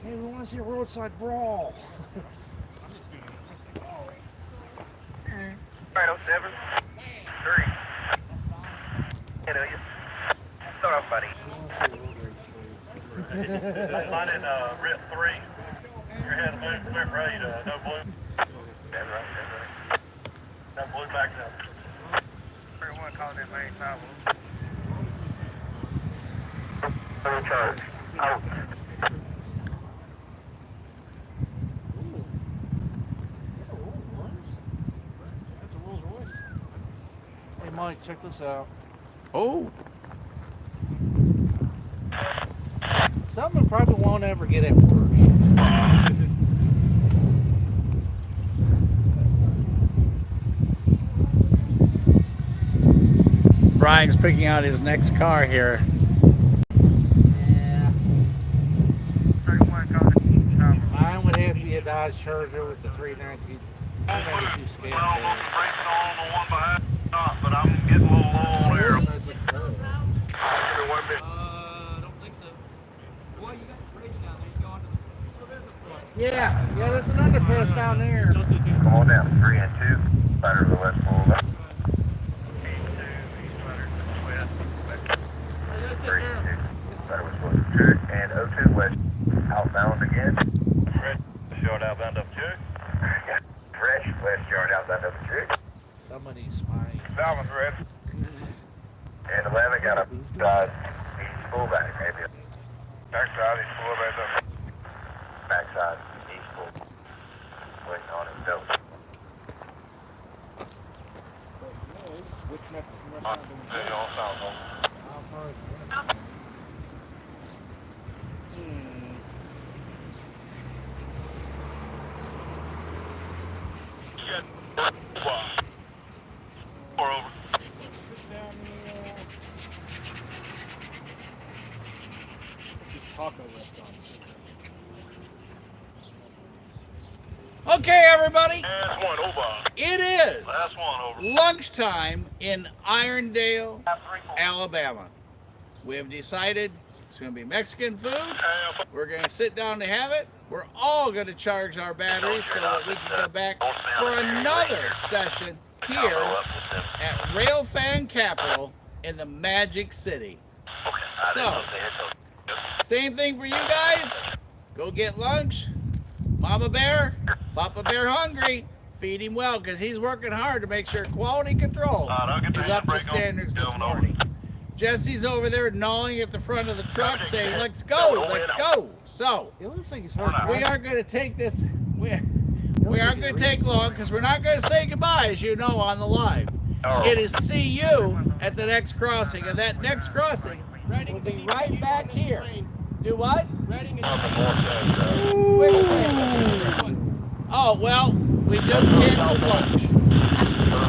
Hey, we want to see a roadside brawl. Right, 07. 3. Hello, you. Start off, buddy. Line in rip 3. Your head flip right, no blue. That's right. No blue back up. 31 calling in main tower. Fully charged. Out. Hey, Mike, check this out. Oh, Something probably won't ever get at work. Brian's picking out his next car here. Yeah. Mine would have to be a Dodge Charger with the 392 scale. But I'm getting a little low there. I don't think so. Well, you got the bridge down there. You go onto the Yeah, there's an underpass down there. Come on down, 3 and 2, better to the west full. 3 and 2, better west full. 2 and 02 west, outbound again. Fresh yard outbound up 2. Yeah, fresh west yard outbound up 2. Somebody's spying. Salmon's red. And 11 got a east fullback, maybe. Backside, east fullback up. Backside, east full. Waiting on him, no. Okay, everybody. Last one over. It is Last one over. lunchtime in Irondale, Alabama. We have decided it's going to be Mexican food. We're going to sit down to have it. We're all going to charge our batteries so that we can go back for another session here at Railfan Capital in the Magic City. So, same thing for you guys. Go get lunch. Mama Bear, Papa Bear hungry. Feed him well because he's working hard to make sure quality control is up to standards this morning. Jesse's over there gnawing at the front of the truck saying, let's go, let's go. So, It looks like he's hurt. we aren't going to take this, we aren't going to take long because we're not going to say goodbye, as you know, on the live. It is see you at the next crossing, and that next crossing will be right back here. Do what? Which train? Oh, well, we just canceled lunch.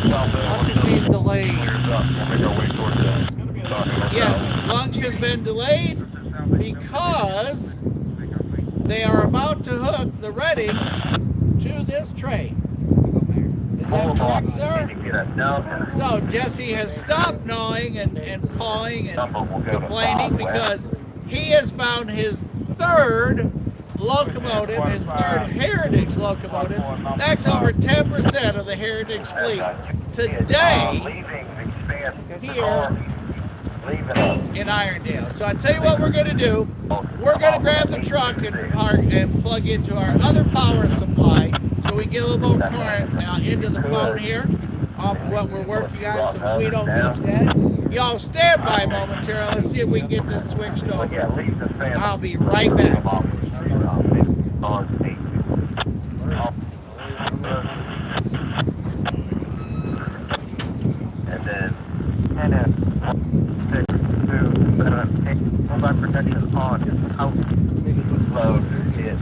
Lunch is being delayed. Yes, lunch has been delayed because they are about to hook the Reading to this train. Is that correct, sir? So Jesse has stopped gnawing and pawing and complaining because he has found his third locomotive, his third Heritage locomotive. That's over 10% of the Heritage fleet today here in Irondale. So I tell you what we're going to do. We're going to grab the truck and plug into our other power supply so we get a little more current into the phone here off of what we're working on so we don't miss that. Y'all stand by momentarily. Let's see if we can get this switched over. I'll be right back. And then 6, 2, 7, 8, mobile protection on out. Load is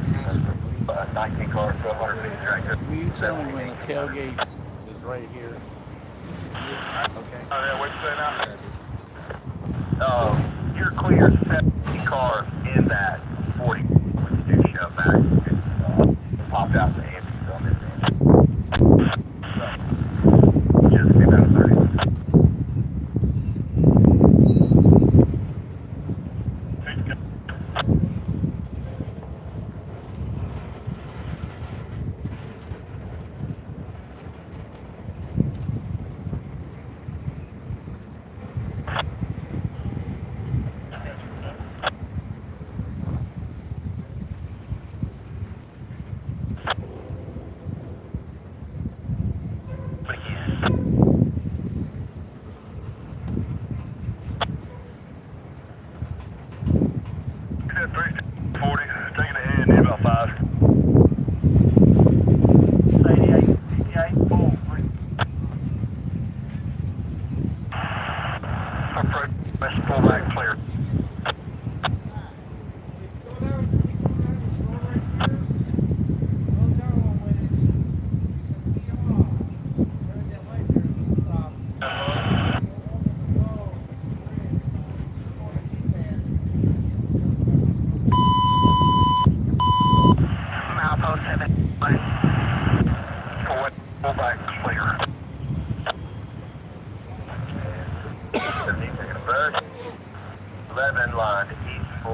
19 cars, 150 tractor. Will you tell me when the tailgate is right here? Okay. Oh, yeah, what'd you say now? You're clear 70 cars in that 40 with the new shove back. Popped out the Andes on this end. So, just came out of 30.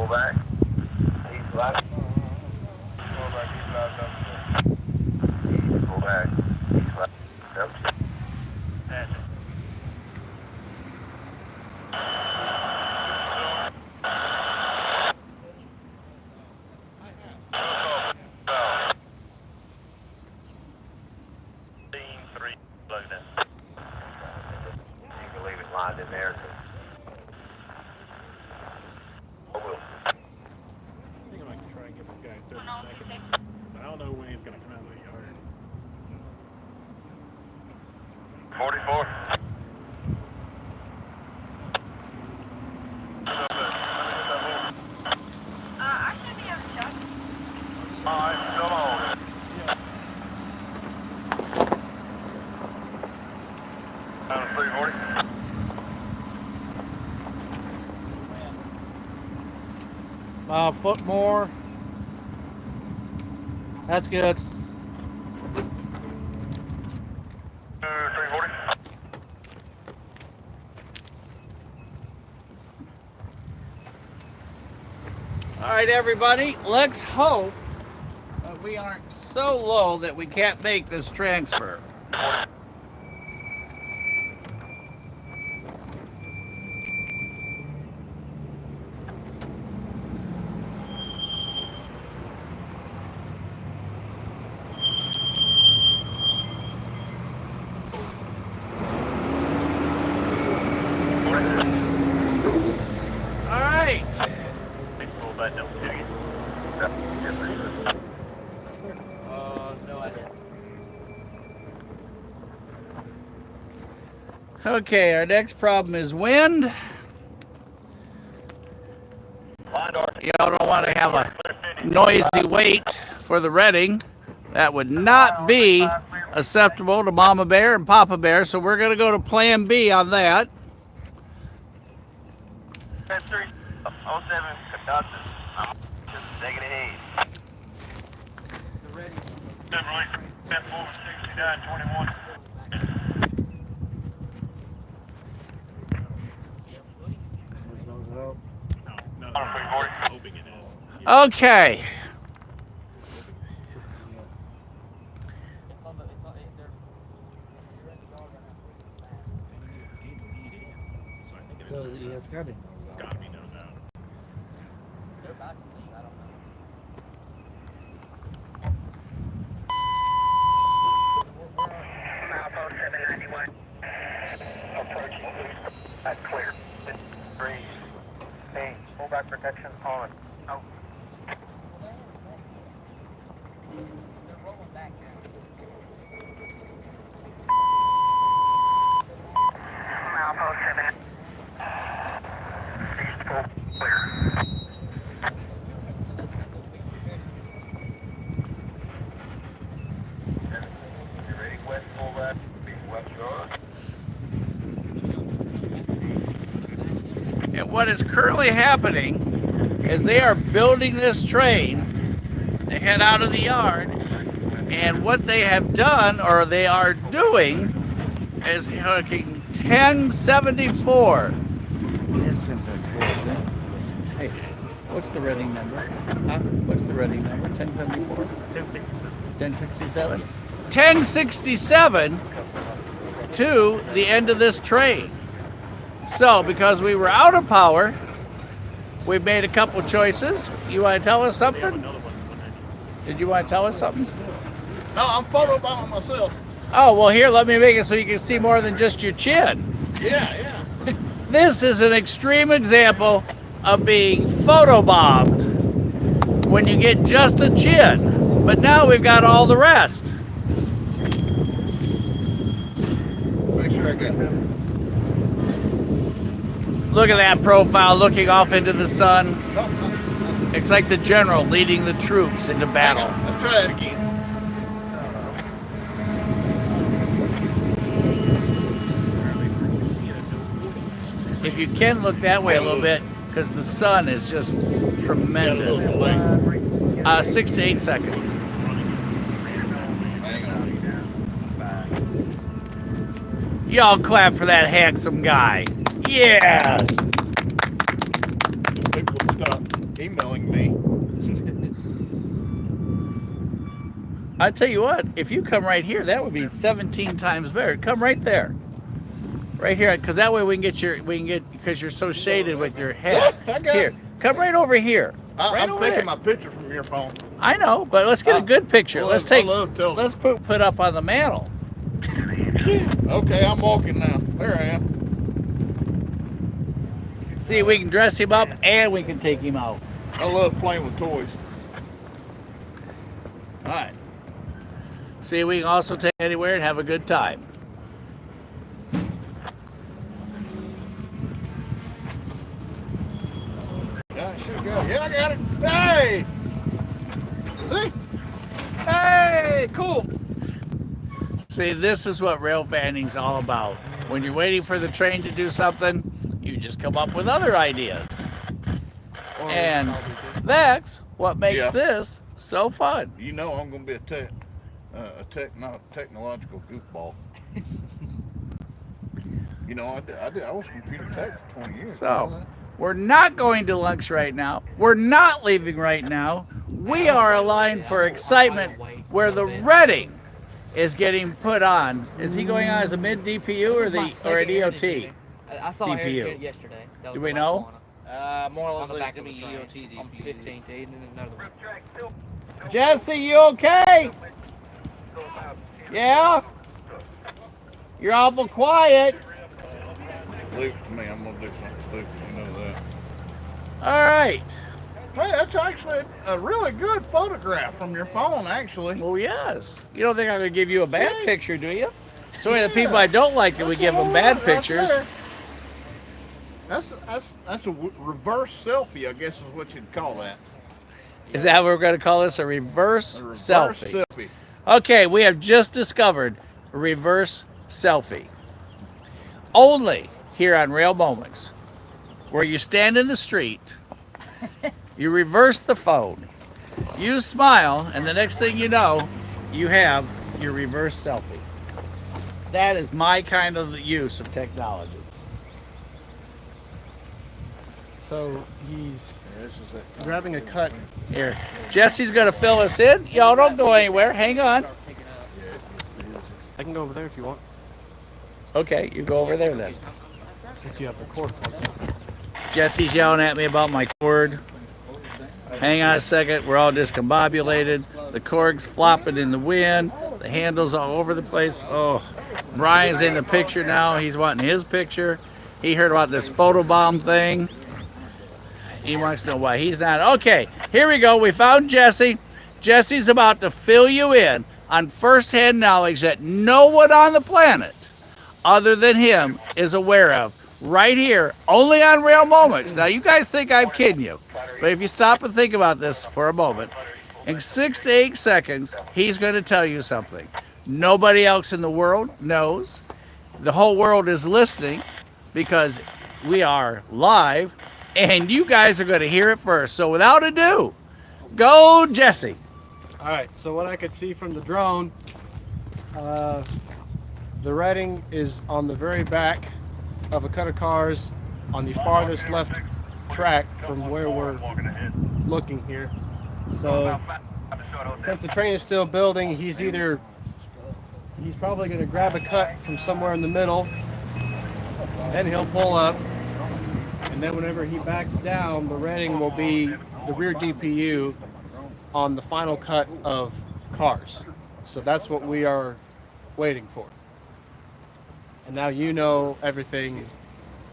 pull back. East left. Pull back, east left, up. East, pull back. East left, up. That's it. You can leave it lined in there. I will. I think I might try and give this guy 30 seconds. I don't know when he's going to come out of the yard. 44. I should be able to check. Alright, come on. Down to 340. A foot more. That's good. 340. All right, everybody, let's hope that we aren't so low that we can't make this transfer. All right. No idea. Okay, our next problem is wind. Y'all don't want to have a noisy wait for the Redding. That would not be acceptable to Mama Bear and Papa Bear, so we're going to go to Plan B on that. 07 conductors. I'm just taking it easy. Chevrolet 46921. No, I'm hoping it is. Okay. So he has got it. Gotta be no doubt. They're about to leave. I don't know. Malpo 791. Approaching. That's clear. Breeze. Hey, pull back protection on. Oh. They're rolling back now. Malpo 7. East full clear. You ready? West full left. West yard. And what is currently happening is they are building this train to head out of the yard. And what they have done, or they are doing, is hooking 1074. It is 1074, isn't it? Hey, what's the Reading number? Huh? What's the Reading number? 1074? 1067. 1067 to the end of this train. So, because we were out of power, we made a couple choices. You want to tell us something? Did you want to tell us something? No, I'm photobombing myself. Oh, well, here, let me make it so you can see more than just your chin. Yeah. This is an extreme example of being photobombed when you get just a chin. But now we've got all the rest. Make sure I got it. Look at that profile looking off into the sun. It's like the general leading the troops into battle. Let's try it again. If you can look that way a little bit, because the sun is just tremendous. 6 to 8 seconds. Y'all clap for that handsome guy. Yes. People stop. emailing me. I tell you what, if you come right here, that would be 17 times better. Come right there, right here, because that way we can get because you're so shaded with your head. Here, come right over here. I'm taking my picture from your phone. I know, but let's get a good picture. Let's put up on the mantle. Okay, I'm walking now. There I am. See, we can dress him up and we can take him out. I love playing with toys. All right. See, we can also take anywhere and have a good time. Yeah, I should go. Yeah, I got it. Hey! See? Hey, cool. See, this is what rail fanning's all about. When you're waiting for the train to do something, you just come up with other ideas. And that's what makes this so fun. You know I'm going to be a technological goofball. You know, I was computer tech for 20 years. So, we're not going to lunch right now. We're not leaving right now. We are aligned for excitement where the Reading is getting put on. Is he going on as a mid DPU or an EOT? I saw DPU. Eric yesterday. Do we know? More likely it's going to be EOT on 15th, and then another one. Jesse, you okay? Yeah? You're awful quiet. Leave it to me. I'm going to do something stupid. You know that. All right. Hey, that's actually a really good photograph from your phone, actually. Oh, yes. You don't think I'm going to give you a bad picture, do you? So the people I don't like it, we give them bad pictures. That's a reverse selfie, I guess is what you'd call that. Is that what we're going to call this? A reverse selfie. Okay, we have just discovered a reverse selfie. Only here on Rail Moments, where you stand in the street, you reverse the phone, you smile, and the next thing you know, you have your reverse selfie. That is my kind of use of technology. So he's grabbing a cut. Here, Jesse's gonna fill us in. Y'all don't go anywhere. Hang on. I can go over there if you want. Okay, you go over there then. Since you have the cord plugged in. Jesse's yelling at me about my cord. Hang on a second. We're all discombobulated. The cord's flopping in the wind. The handle's all over the place. Oh, Brian's in the picture now. He's wanting his picture. He heard about this photobomb thing. He wants to know why he's not. Okay, here we go. We found Jesse. Jesse's about to fill you in on first-hand knowledge that no one on the planet other than him is aware of. Right here, only on Rail Moments. Now, you guys think I'm kidding you, but if you stop and think about this for a moment, in 6 to 8 seconds, he's going to tell you something. Nobody else in the world knows. The whole world is listening because we are live, and you guys are going to hear it first. So without ado, go Jesse. All right, so what I could see from the drone, the Reading is on the very back of a cut of cars on the farthest left track from where we're looking here. So since the train is still building, he's probably going to grab a cut from somewhere in the middle, then he'll pull up, and then whenever he backs down, the Reading will be the rear DPU on the final cut of cars. So that's what we are waiting for. And now you know everything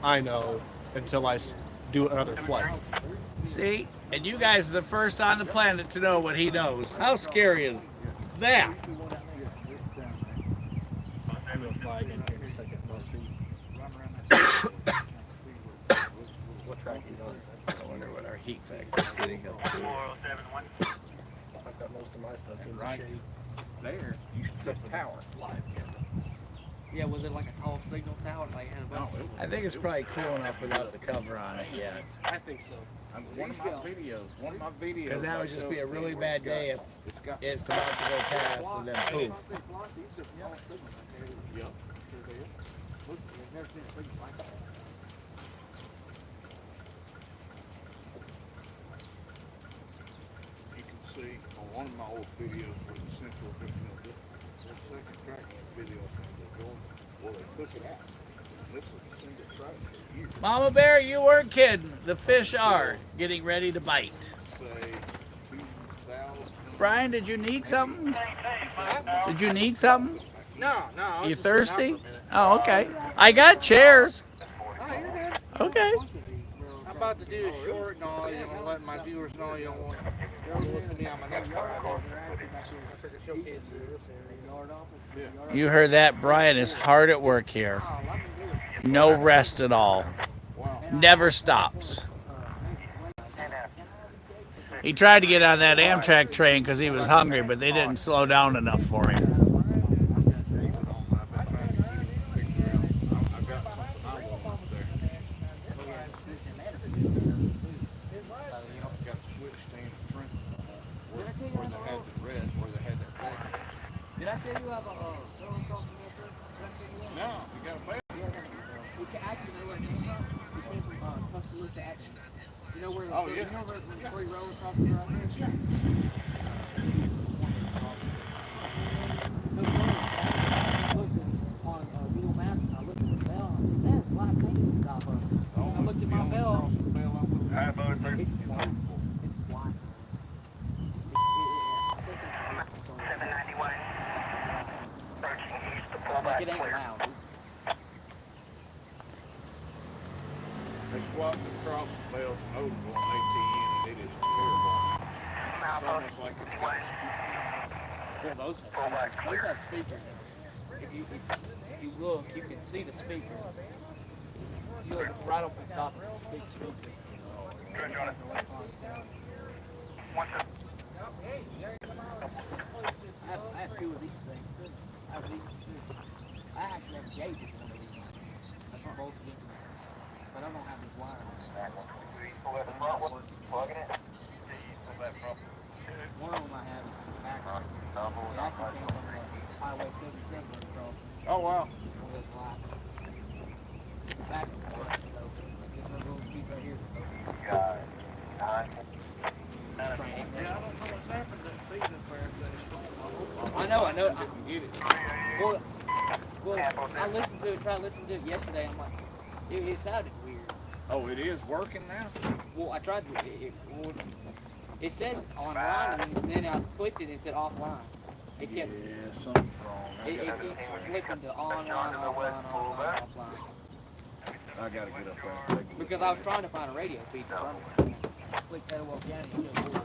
I know until I do another flight. See? And you guys are the first on the planet to know what he knows. How scary is that? I'm going to fly again here in a second. We'll see. What track are you on? I wonder what our heat factor is getting up to. I've got most of my stuff in the Right shade. there, you should set power live camera. Yeah, was it like a tall signal tower? Like, I think it's probably cool enough without the cover on it yet. I think so. One of my videos. Because that would just be a really bad day if it's about to go past and then poof. see on one of my old videos with the central, this second track video from the door, well, they took it out. This was a single track for years. Mama Bear, you weren't kidding. The fish are getting ready to bite. Say 2000. Brian, did you need something? Did you need something? No, no. I was You just sitting out thirsty? for a minute. Oh, okay. I got chairs. Oh, you're good. Okay. I'm about to do a short and all, you know, let my viewers know you don't want to listen to me on my next part. I figured showcase this area. You heard that? Brian is hard at work here. No rest at all. Never stops. He tried to get on that Amtrak train because he was hungry, but they didn't slow down enough for him. Did I tell you about No, you got a bell. we can actually know what it is. We came from Tuscaloosa Action. You know where the Oh, yeah. you know where the free road across the road is? Yeah. On Google Maps, and I looked at the bell, and there's black paint off of it. I looked at my bell. It's white. It's white. 791. Approaching east to pull Like back it ain't clear. loud. They swapped across the bells from Odinville and ATN, and it is terrible. It's almost like it's got Well, those have speakers. If you look, you can see the speaker. You look right up the top of the speaker. Stretch on it. I have two of these things. I have these two. I actually have gauges on these. That's for both of them. But I don't have these wires. Pull that front one, plugging it. One of them I have is back. It actually came from the Highway 77 across. Oh, wow. One of those lights. The back of the bus, so this little piece right here. God. Yeah, I don't know what's happened to that feed up there. I know. I get it. Well, I listened to it, tried to listen to it yesterday. I'm like, it sounded weird. Oh, it is working now? Well, I tried to, it said online, and then I clicked it, and it said offline. It kept, Yeah, something's wrong. it keeps flipping to online, offline. I gotta get up there and take a look. Because I was trying to find a radio feed. So I clicked Etowah County. And it was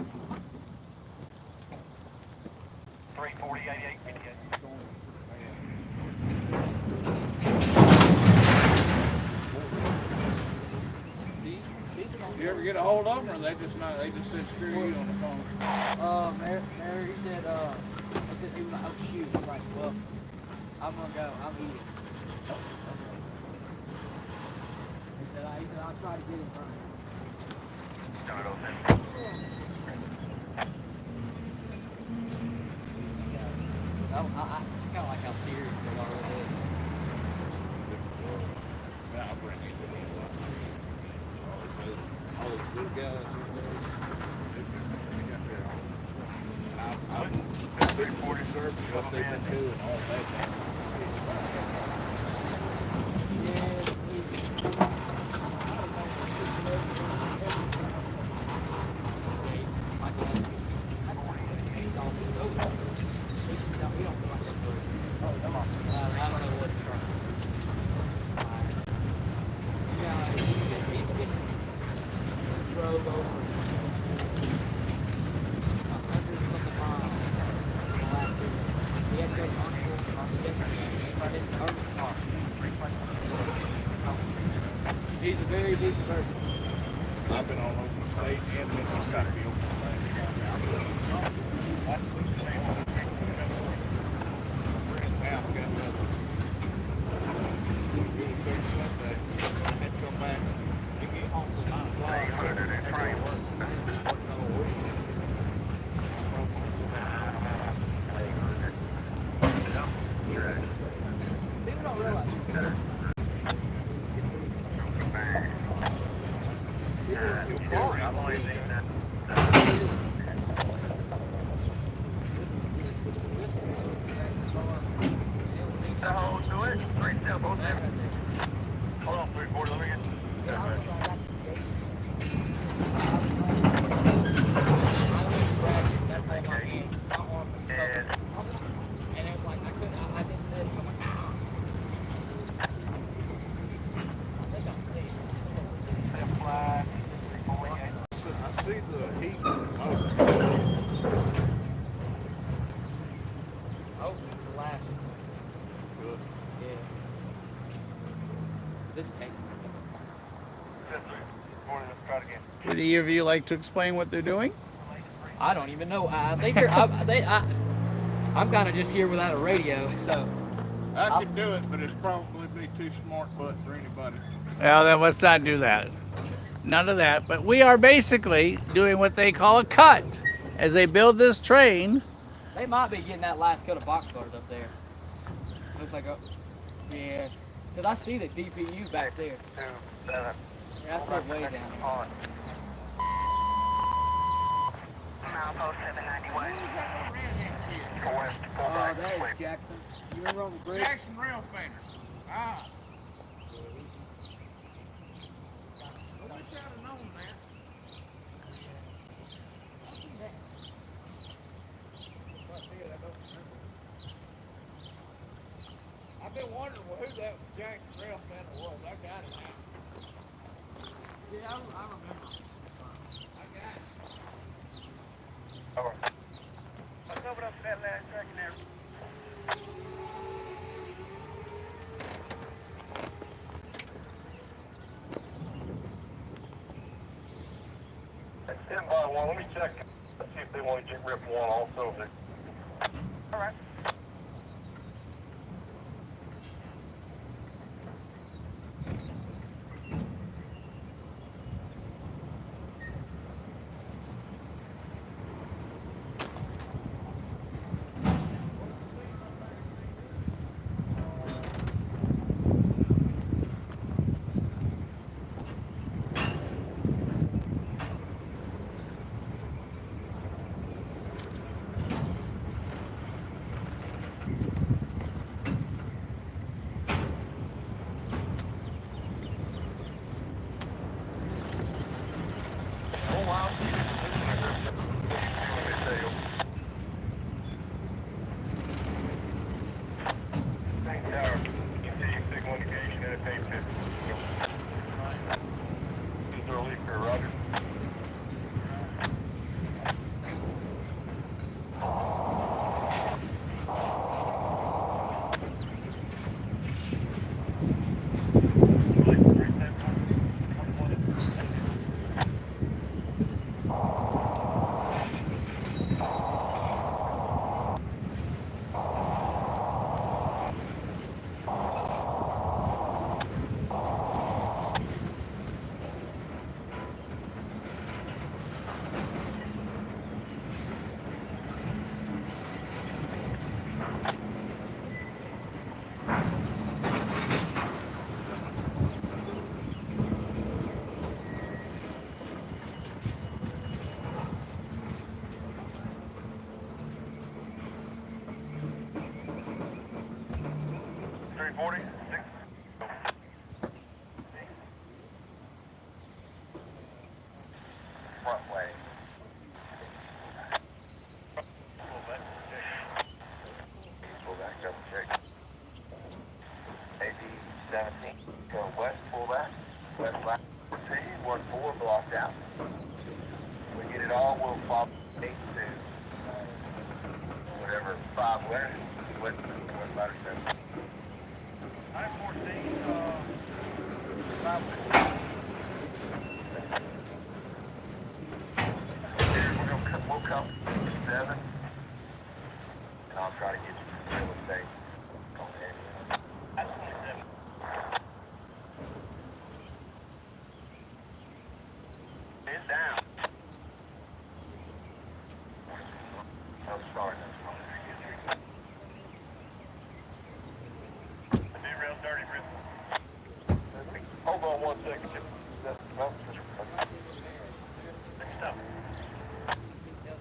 340, 88, 58. You ever get a hold of them, or they just said screw you on the phone? Mary, he said, he was like, oh shoot. I'm like, well, I'm gonna go. I'm eating. He said, I'll try to get in front of him. Start open. I kind of like how serious a lot of it is. I'll bring you to the all these good guys. I'm 340 service, what they've been doing all that. He's a very busy person. I've been all over the state and Mississippi. People don't realize Hold on, 340, let me get That's all my hand. My arm was covered. And it was like, I did this, and I'm like, ah. I think I'm safe. I see the heat in the motor. Oh, this is the last. Good. Yeah. This tank. Would either of you like to explain what they're doing? I don't even know. I think they're. I'm kind of just here without a radio, so. I could do it, but it'd probably be too smart butt for anybody. Well, then let's not do that. None of that. But we are basically doing what they call a cut. As they build this train, They might be getting that last coat of boxcars up there. Looks like yeah. Because I see the DPU back there. Yeah, that's like way down there. Milepost 791. Oh, that is Jackson. You remember on the bridge? Jackson rail fender. Ah. I wish I'd have known that. I've been wondering who that Jackson rail fender was. I got it now. Yeah, I remember. I got it. All right. Let's open up that last second there. Stand by one. Let me check. Let's see if they want to get rip one also. All right.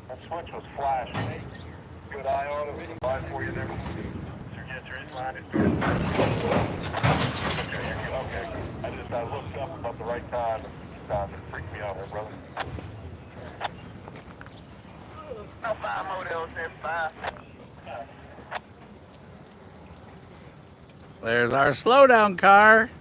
That switch was flashing. Good eye on it. Eye for you there. Okay. I looked up about the right time. It freaked me out there, brother. About 5 models in 5. There's our slowdown car.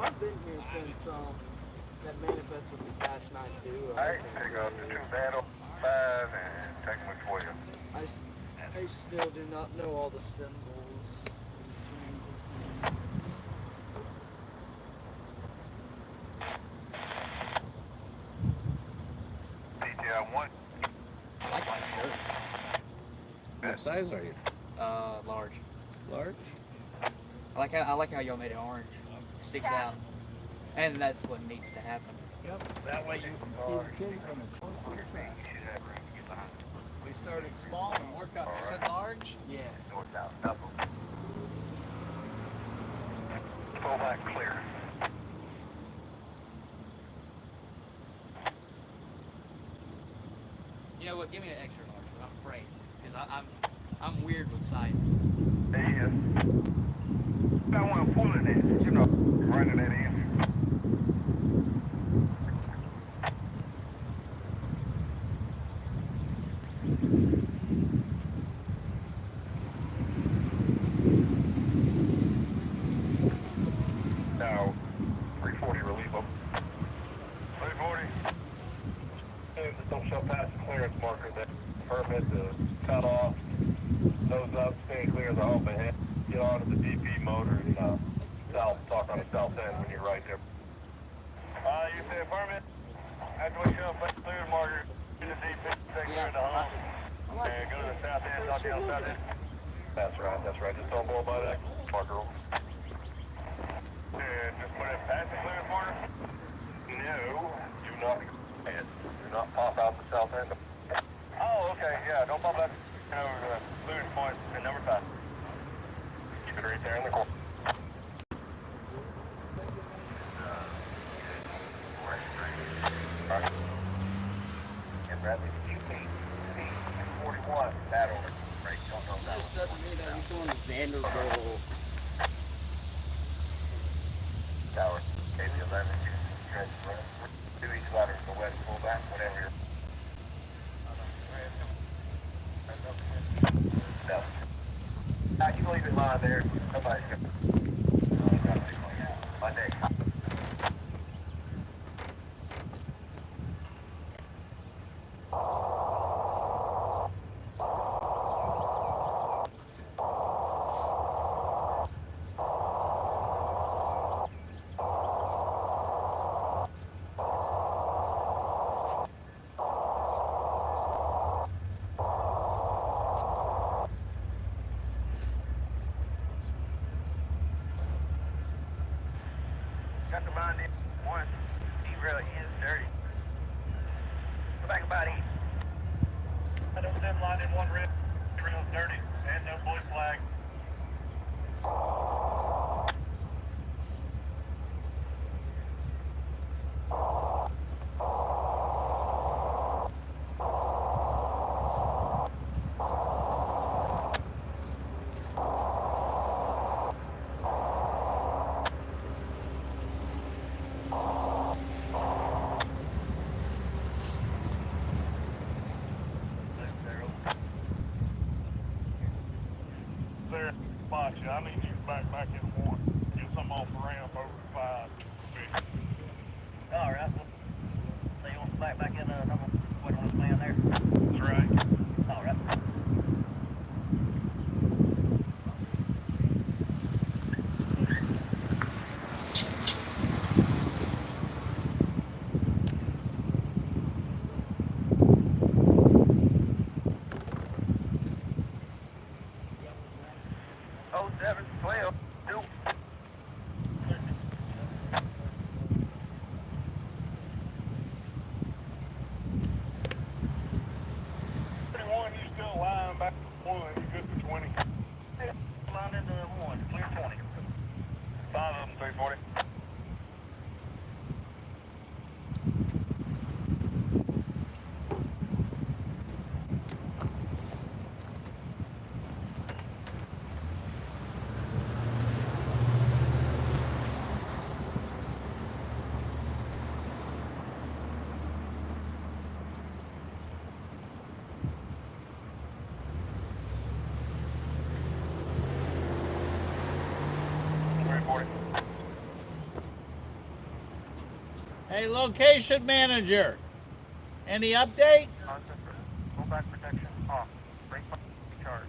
I've been here since that manifest with the Dash 92. Alright, pick up the 2 battle 5 and take them with 12. I still do not know all the symbols. DTI 1. I like my shirts. What size are you? Large. Large? I like how y'all made it orange. Sticks out. And that's what needs to happen. Yep, that way you can see the kid from the corner. We started small and worked up. You said large? Yeah. North, south, double. Full back clear. You know what? Give me an extra large. I'm afraid. Because I'm weird with sizes. There he is. I want to pull it in, you know, running it in. Now, 340 relief up. 340. Just don't shove past the clearance marker there. Permit to cut off, nose up, stay clear of the hump ahead. Get onto the DP motor and talk on the south end when you're right there. You say permit? After we shove past the clear marker, get the DP, stay clear of the hump. And go to the south end, talk down south end. That's right. Just don't blow by that marker. And just put it past the clearance marker? No, do not pop out the south end. Oh, okay, yeah, don't pop out over the clearance point at number 5. Keep it right there in the corner. Right. And Bradley, you beat 41, that order. Right, don't know that one. Doesn't mean that he's going to Vanderbilt. Tower, KB11, do each ladder to the west, pull back, whatever you're. No. You can leave it lying there. Somebody's going to. Monday. Got the mind in one. He really is dirty. Go back about east. I don't send line in one rib. Real dirty. And no blue flag. There, box you. I need you back. 340. Hey, location manager. Any updates? Full back protection off. Brake charge.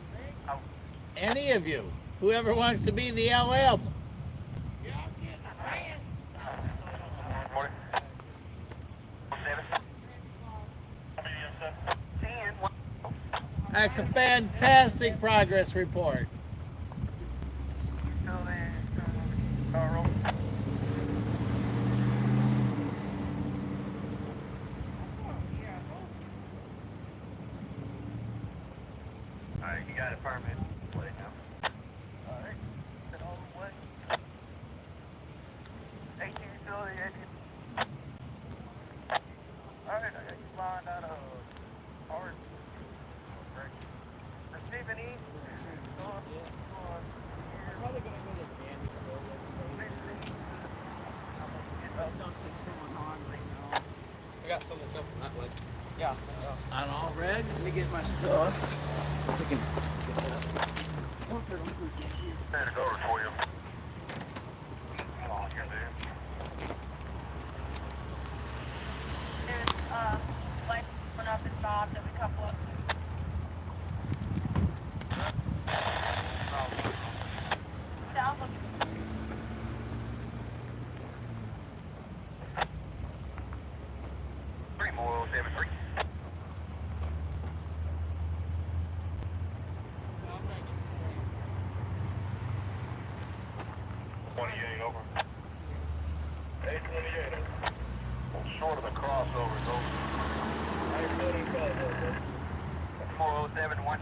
Out. Any of you? Whoever wants to be the LM. That's a fantastic progress report. Alright, you got a permit. Play now. Alright, sit all the way. 18 still there. Alright, I got you flying out of hard. Receiving east. Probably gonna go to Danny. I got something coming that way. Yeah. On all red? Let me get my stuff. We can get that. Stand it over for you. Come on, you're there. There's lights going up and stopped. There's a couple of south of 3 more 73. Over. 828. Short of the crossover, it's over. 4071.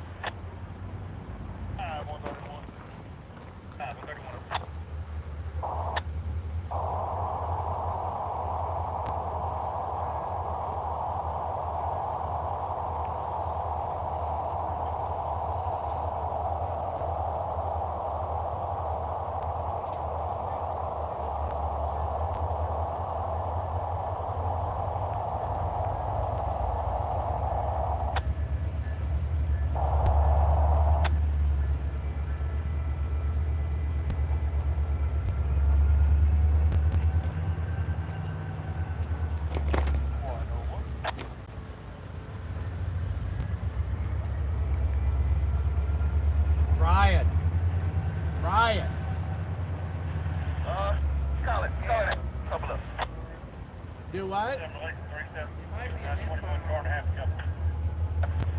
131. 131. Ryan. Call it. Couple of. Do what?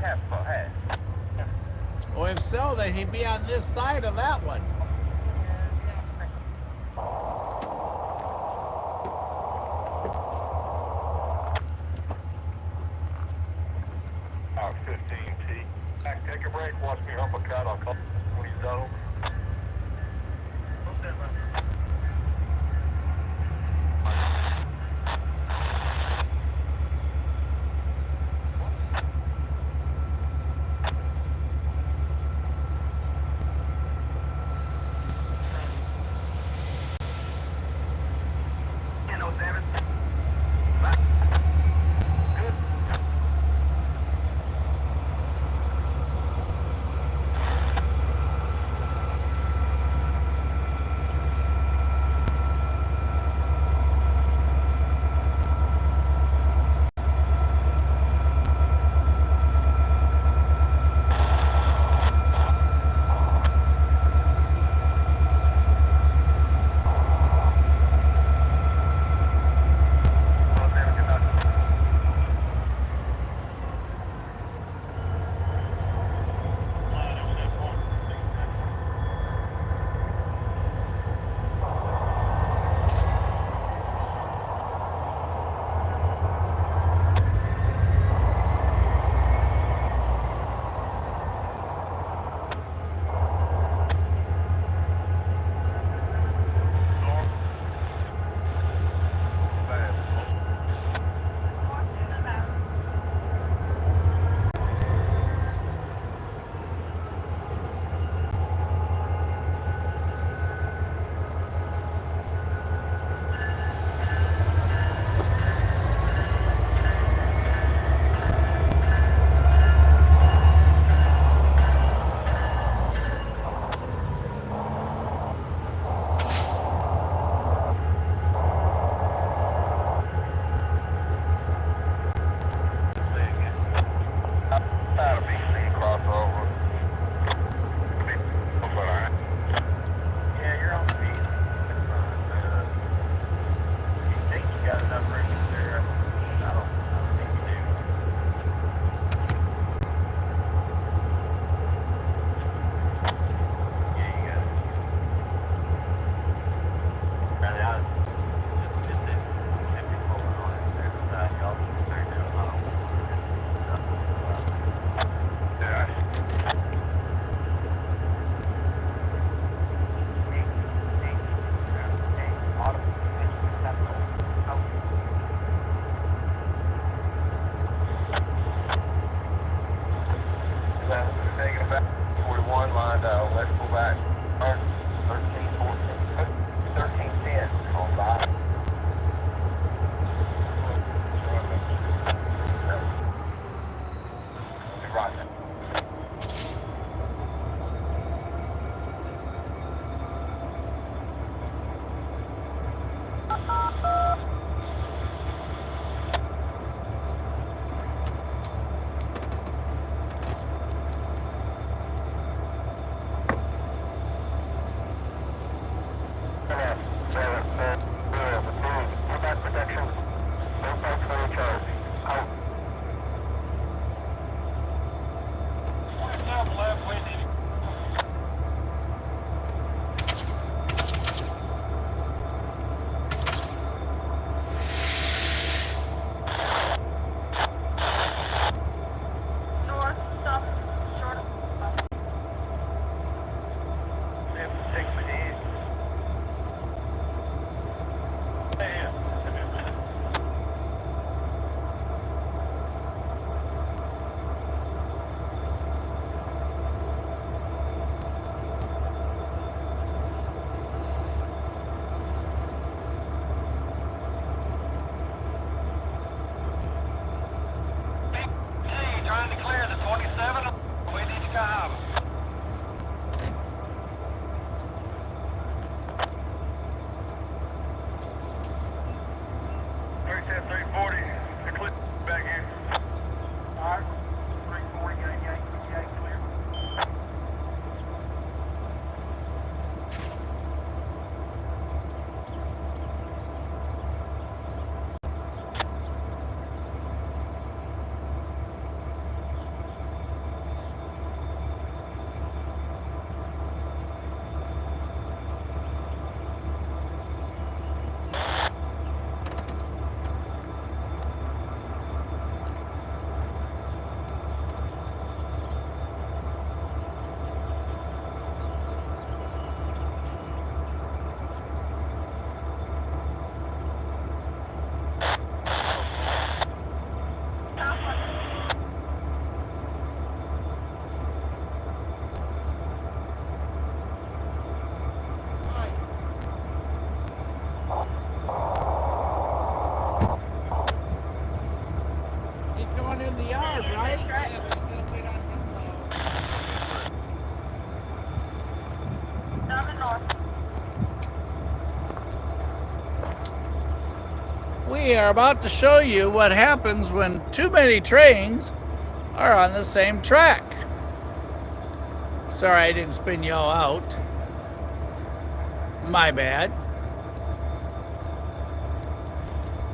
Half. Well, if so, then he'd be on this side of that one. Our 15T. Take a break, watch me uppercut, I'll call when he's done. 10 340, the clip back here. Alright, 340, gate clear. He's going in the yard, right? We are about to show you what happens when too many trains are on the same track. Sorry I didn't spin y'all out. My bad.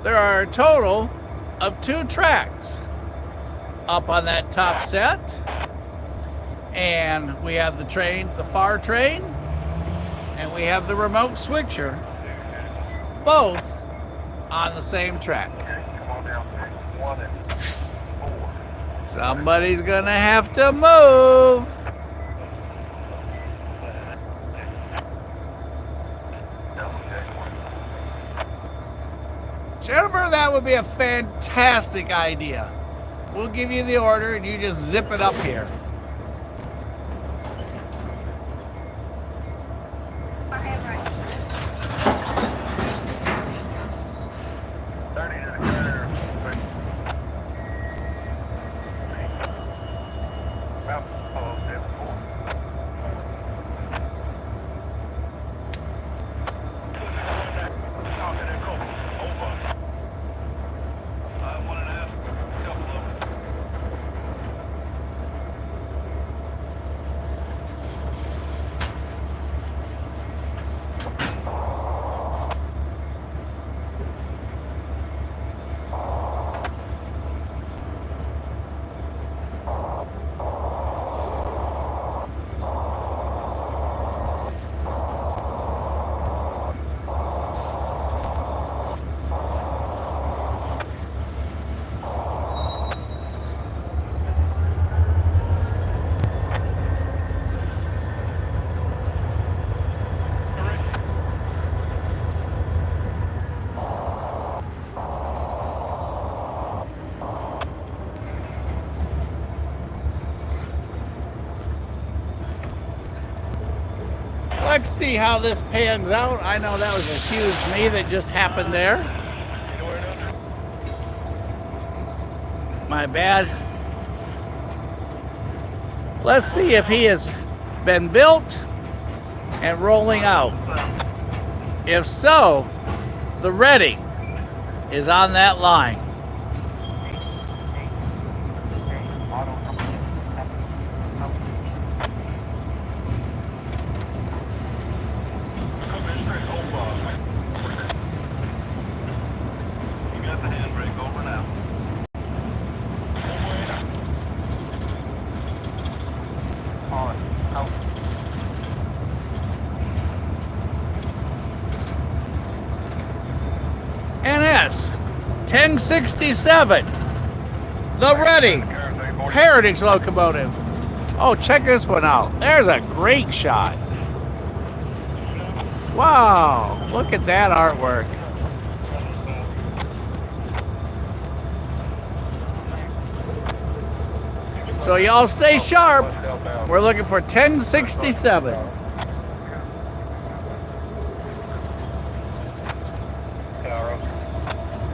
There are a total of 2 tracks up on that top set. And we have the train, the far train, and we have the remote switcher, both on the same track. Come on down, 1 and 4. Somebody's gonna have to move. Jennifer, that would be a fantastic idea. We'll give you the order and you just zip it up here. Let's see how this pans out. I know that was a huge me that just happened there. My bad. Let's see if he has been built and rolling out. If so, the Reading is on that line. NS 1067, the Reading Heritage locomotive. Oh, check this one out. There's a great shot. Wow, look at that artwork. So y'all stay sharp. We're looking for 1067.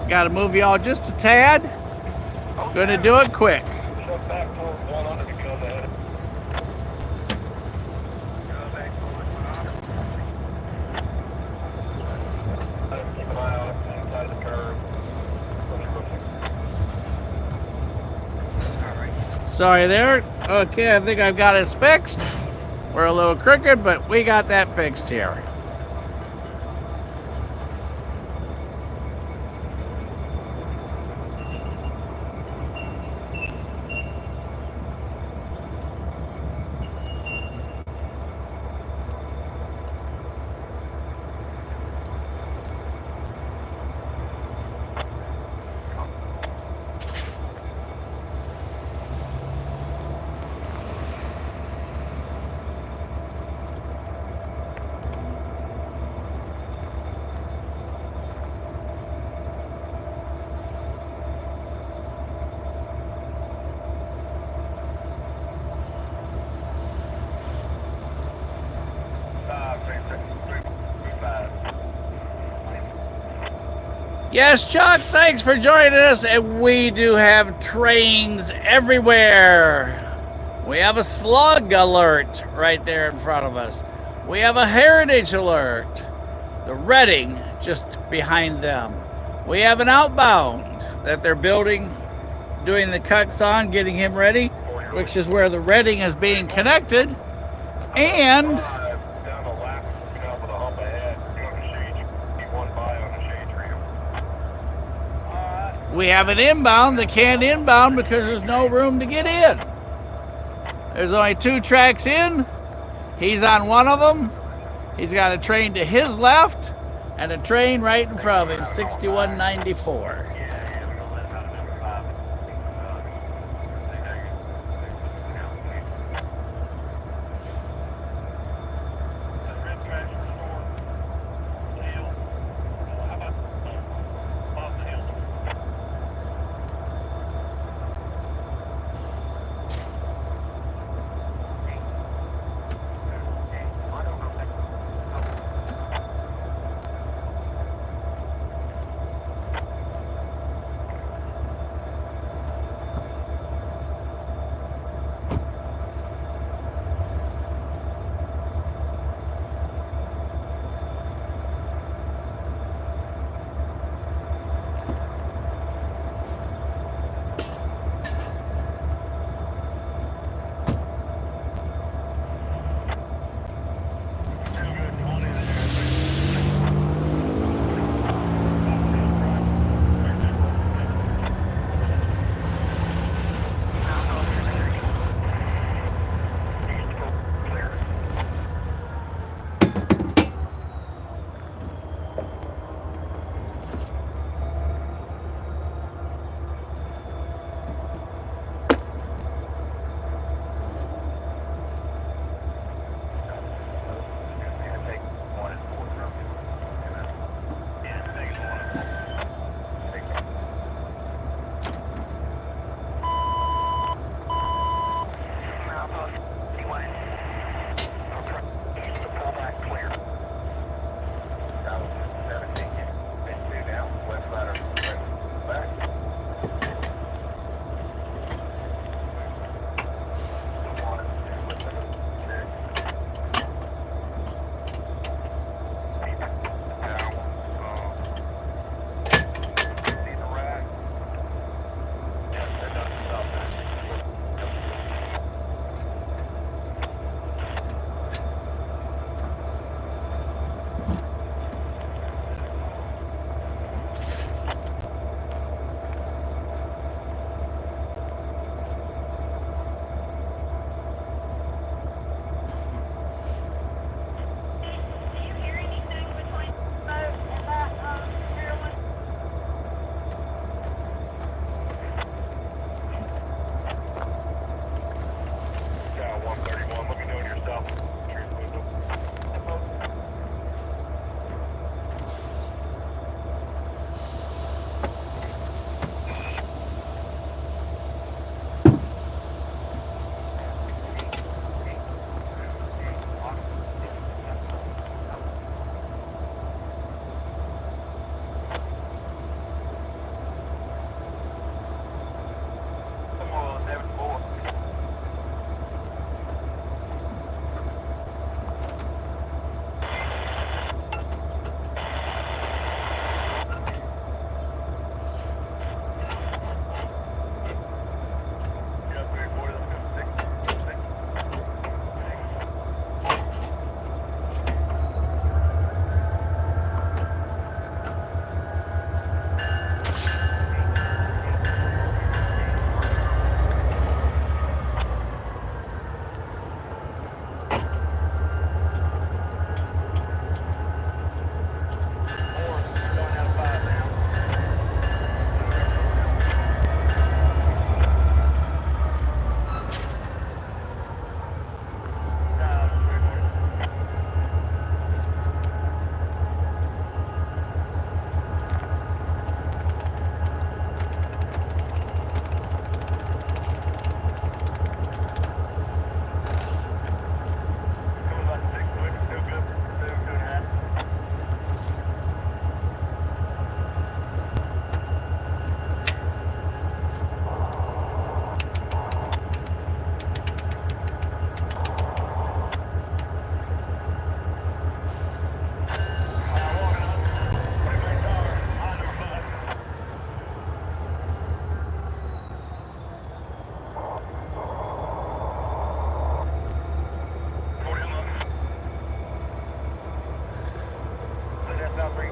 Got to move y'all just a tad. Gonna do it quick. Sorry there. Okay, I think I've got us fixed. We're a little crooked, but we got that fixed here. Yes, Chuck, thanks for joining us. And we do have trains everywhere. We have a slug alert right there in front of us. We have a heritage alert. The Reading just behind them. We have an outbound that they're building, doing the cuts on, getting him ready, which is where the Reading is being connected. And we have an inbound that can't inbound because there's no room to get in. There's only 2 tracks in. He's on one of them. He's got a train to his left and a train right in front of him, 6194.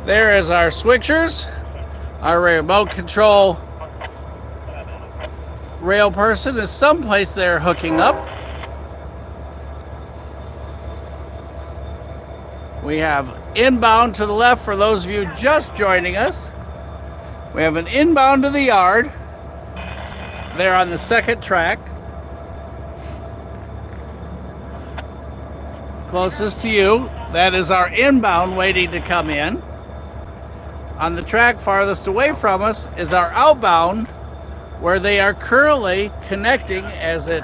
There is our switchers, our remote control rail person is someplace there hooking up. We have inbound to the left for those of you just joining us. We have an inbound to the yard. They're on the second track. Closest to you, that is our inbound waiting to come in. On the track farthest away from us is our outbound, where they are currently connecting, as it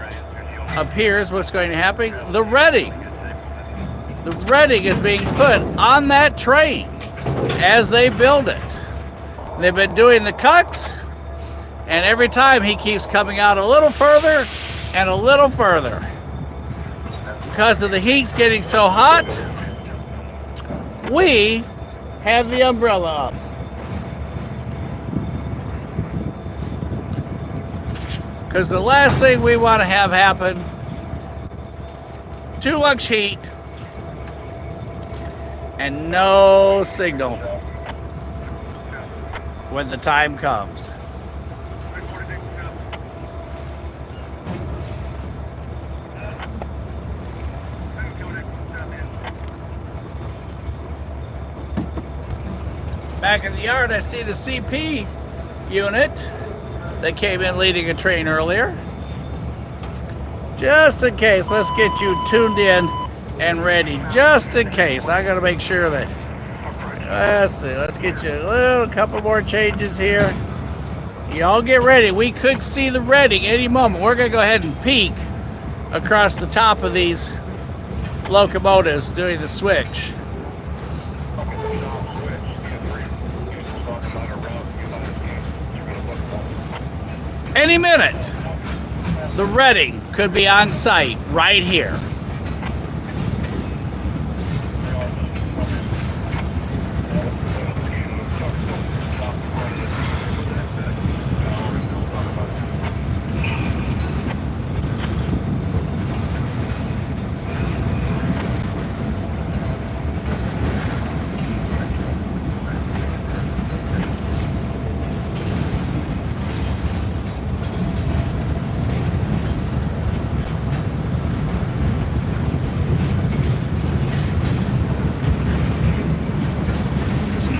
appears what's going to happen, the reading. The reading is being put on that train as they build it. They've been doing the cuts, and every time he keeps coming out a little further and a little further. Because of the heat's getting so hot, we have the umbrella up. Because the last thing we want to have happen, too much heat and no signal when the time comes. Back in the yard, I see the CP unit that came in leading a train earlier. Just in case, let's get you tuned in and ready. Just in case, I gotta make sure that. Let's see, let's get you a couple more changes here. Y'all get ready. We could see the reading any moment. We're gonna go ahead and peek across the top of these locomotives doing the switch. Any minute, the reading could be on site right here.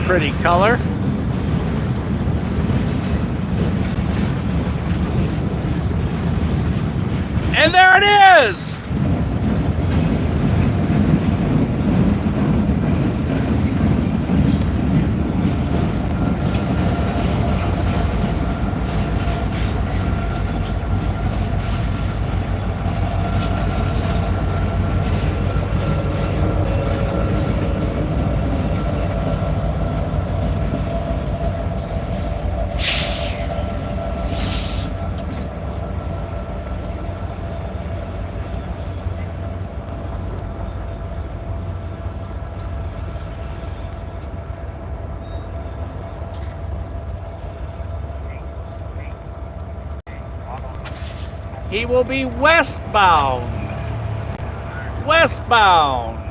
Pretty color. And there it is! He will be westbound. Westbound.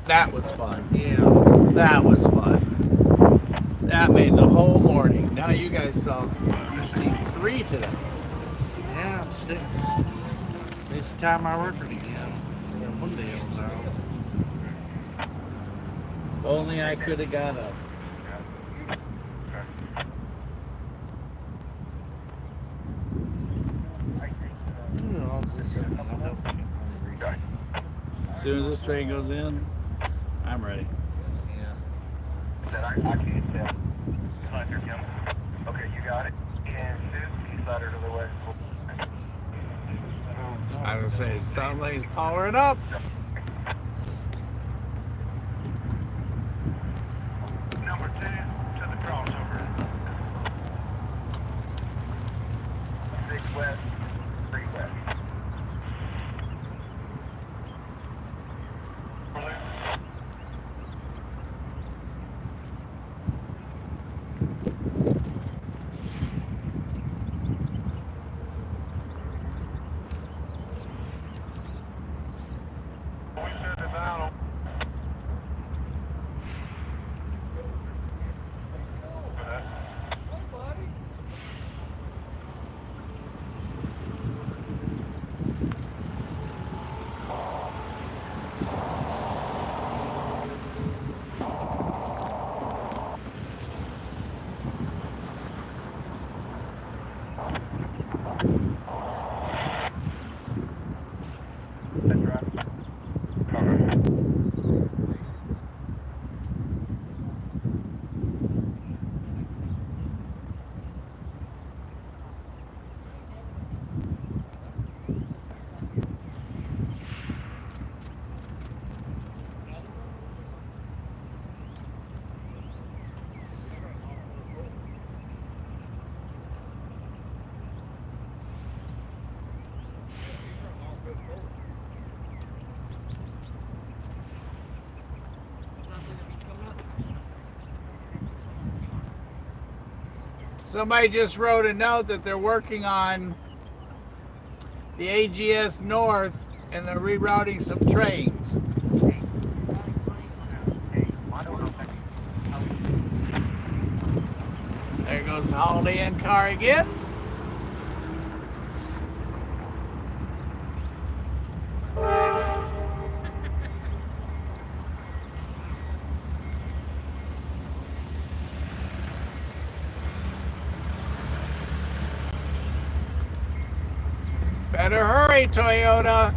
That was fun. Yeah. That was fun. That made the whole morning. Now you guys you've seen 3 today. Yeah, I'm sick. It's time I work it again. One day I was out. If only I could have got up. As soon as this train goes in, I'm ready. That I can't tell. Okay, you got it. And east side or to the west. I was gonna say, it sounds like he's powering up. Number 2 to the crossover. 6 west, 3 west. Somebody just wrote a note that they're working on the AGS North and they're rerouting some trains. There goes the Holiday Inn car again. Better hurry, Toyota.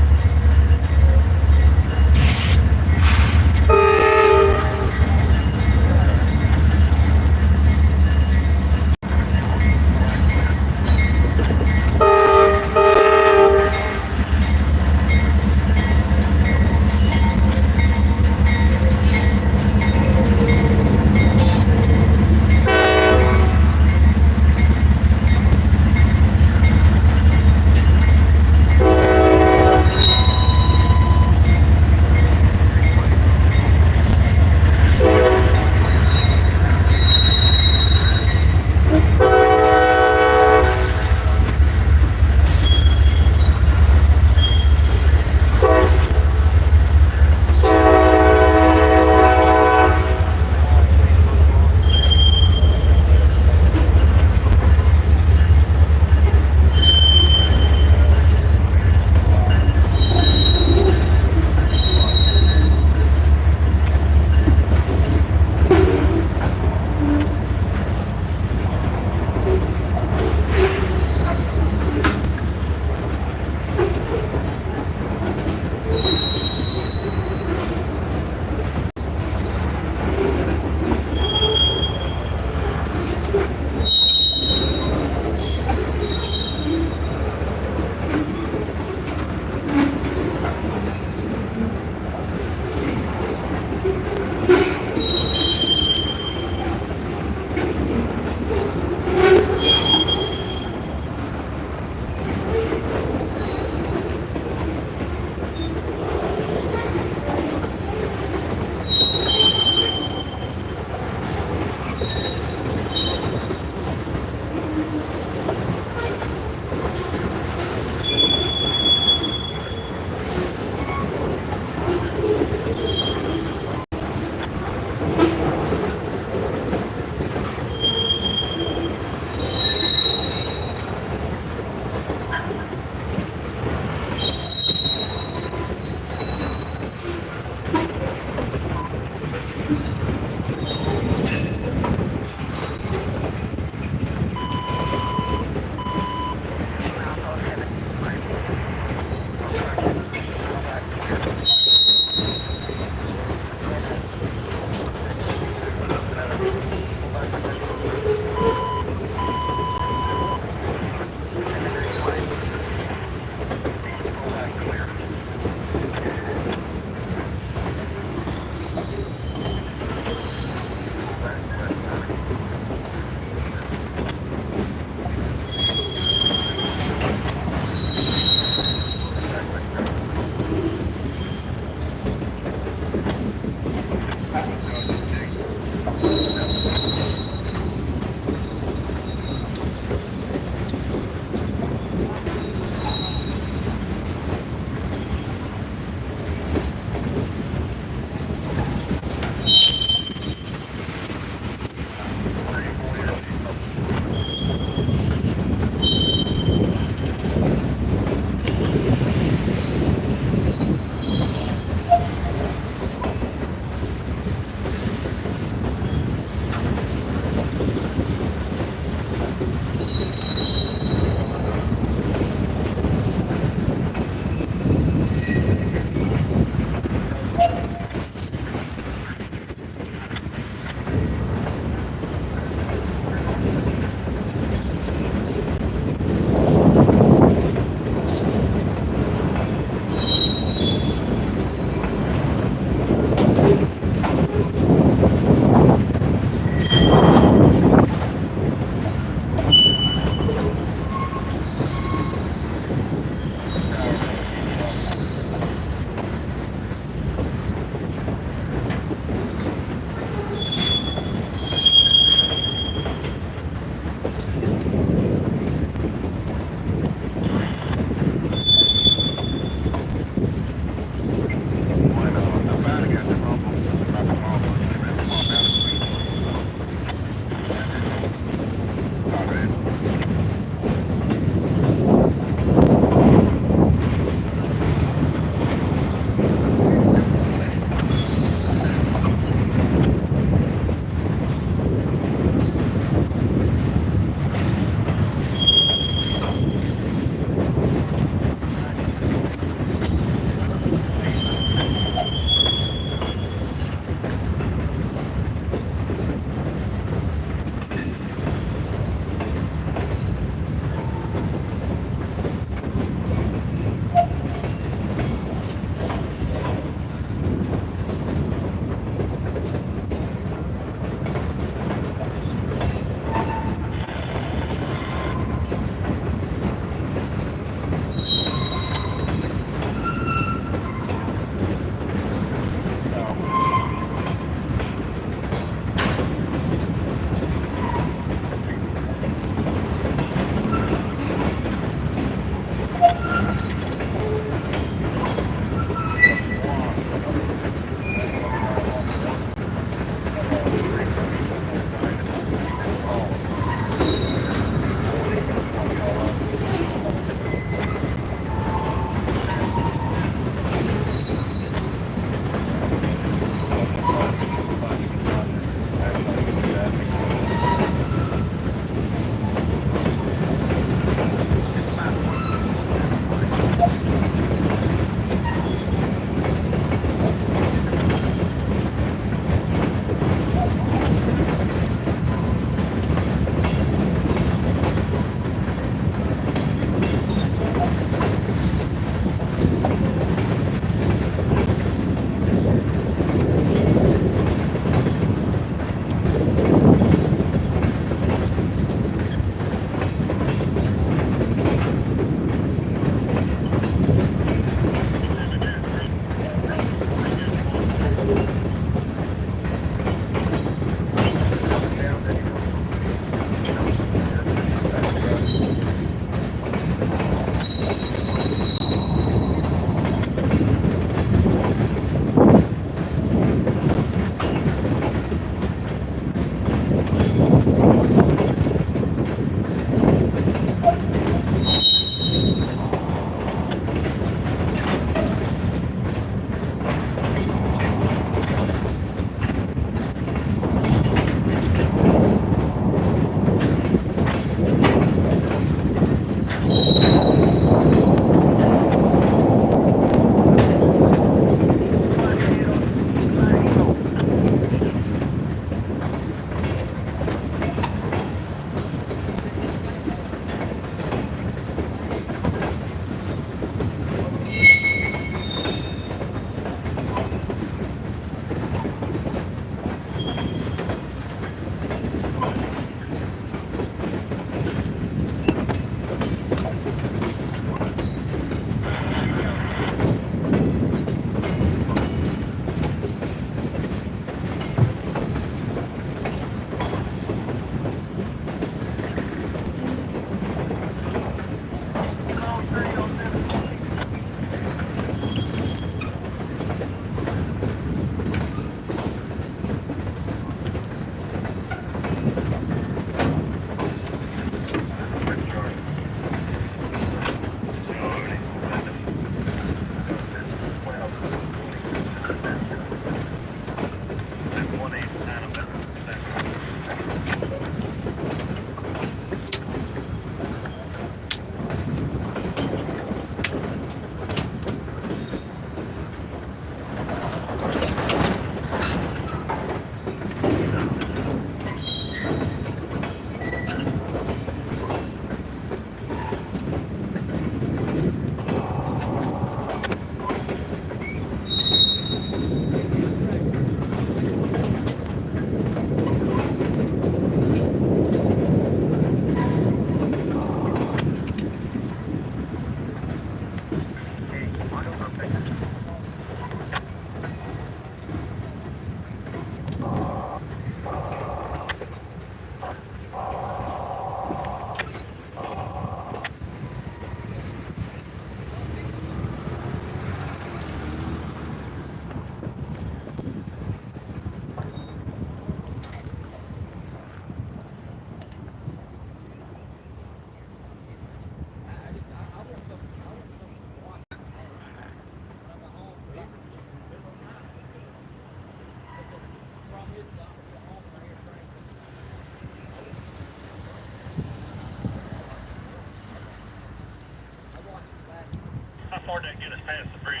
How far did it get us past the bridge?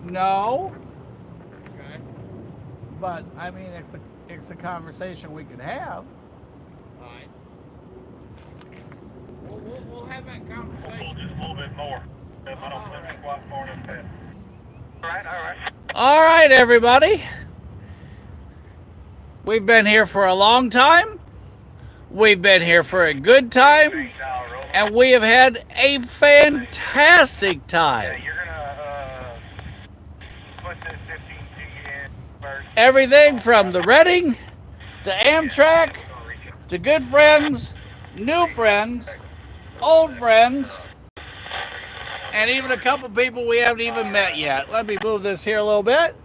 No. Okay. But I mean, it's a conversation we could have. All right. We'll have that conversation. Just a little bit more. I don't think it's quite far enough past. All right. All right, everybody. We've been here for a long time. We've been here for a good time. And we have had a fantastic time. Everything from the Reading to Amtrak to good friends, new friends, old friends, and even a couple people we haven't even met yet. Let me move this here a little bit.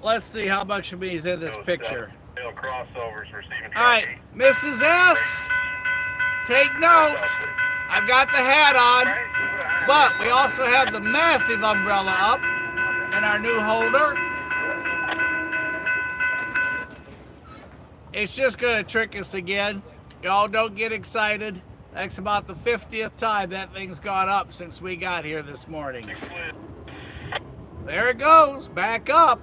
Let's see how much of me is in this picture. All right, Mrs. S, take note. I've got the hat on, but we also have the massive umbrella up in our new holder. It's just gonna trick us again. Y'all don't get excited. That's about the 50th time that thing's gone up since we got here this morning. There it goes, back up.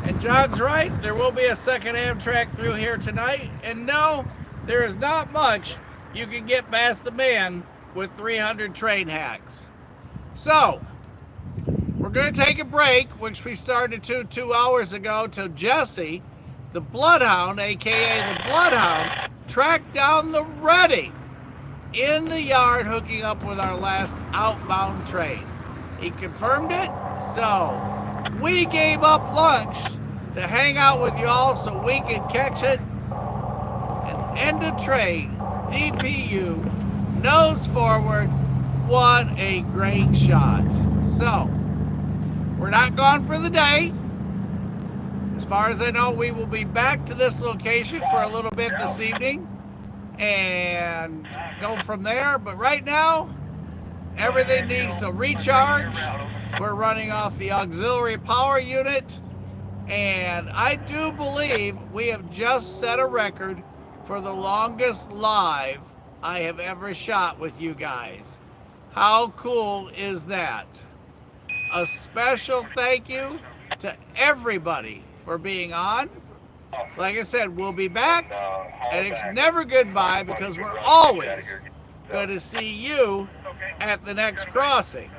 And John's right, there will be a second Amtrak through here tonight. And no, there is not much you can get past the man with 300 train hacks. So, we're going to take a break, which we started 2 hours ago, till Jesse, the Bloodhound, aka the Bloodhound, tracked down the Reading in the yard, hooking up with our last outbound train. He confirmed it, so we gave up lunch to hang out with y'all so we could catch it and end a train. DPU, nose forward. What a great shot. So, we're not gone for the day. As far as I know, we will be back to this location for a little bit this evening and go from there. But right now, everything needs to recharge. We're running off the auxiliary power unit, and I do believe we have just set a record for the longest live I have ever shot with you guys. How cool is that? A special thank you to everybody for being on. Like I said, we'll be back, and it's never goodbye because we're always going to see you at the next crossing.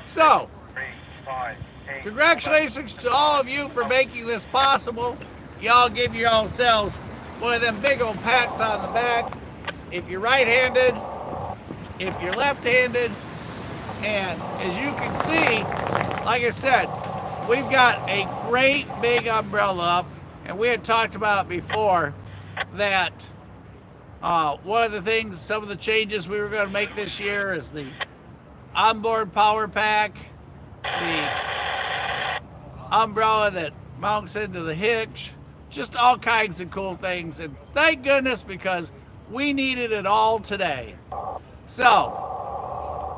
So, congratulations to all of you for making this possible. Y'all give yourselves one of them big old pats on the back. If you're right-handed, if you're left-handed, and as you can see, like I said, we've got a great big umbrella up, and we had talked about before that one of the things, some of the changes we were going to make this year is the onboard power pack, the umbrella that mounts into the hitch, just all kinds of cool things. And thank goodness, because we needed it all today. So,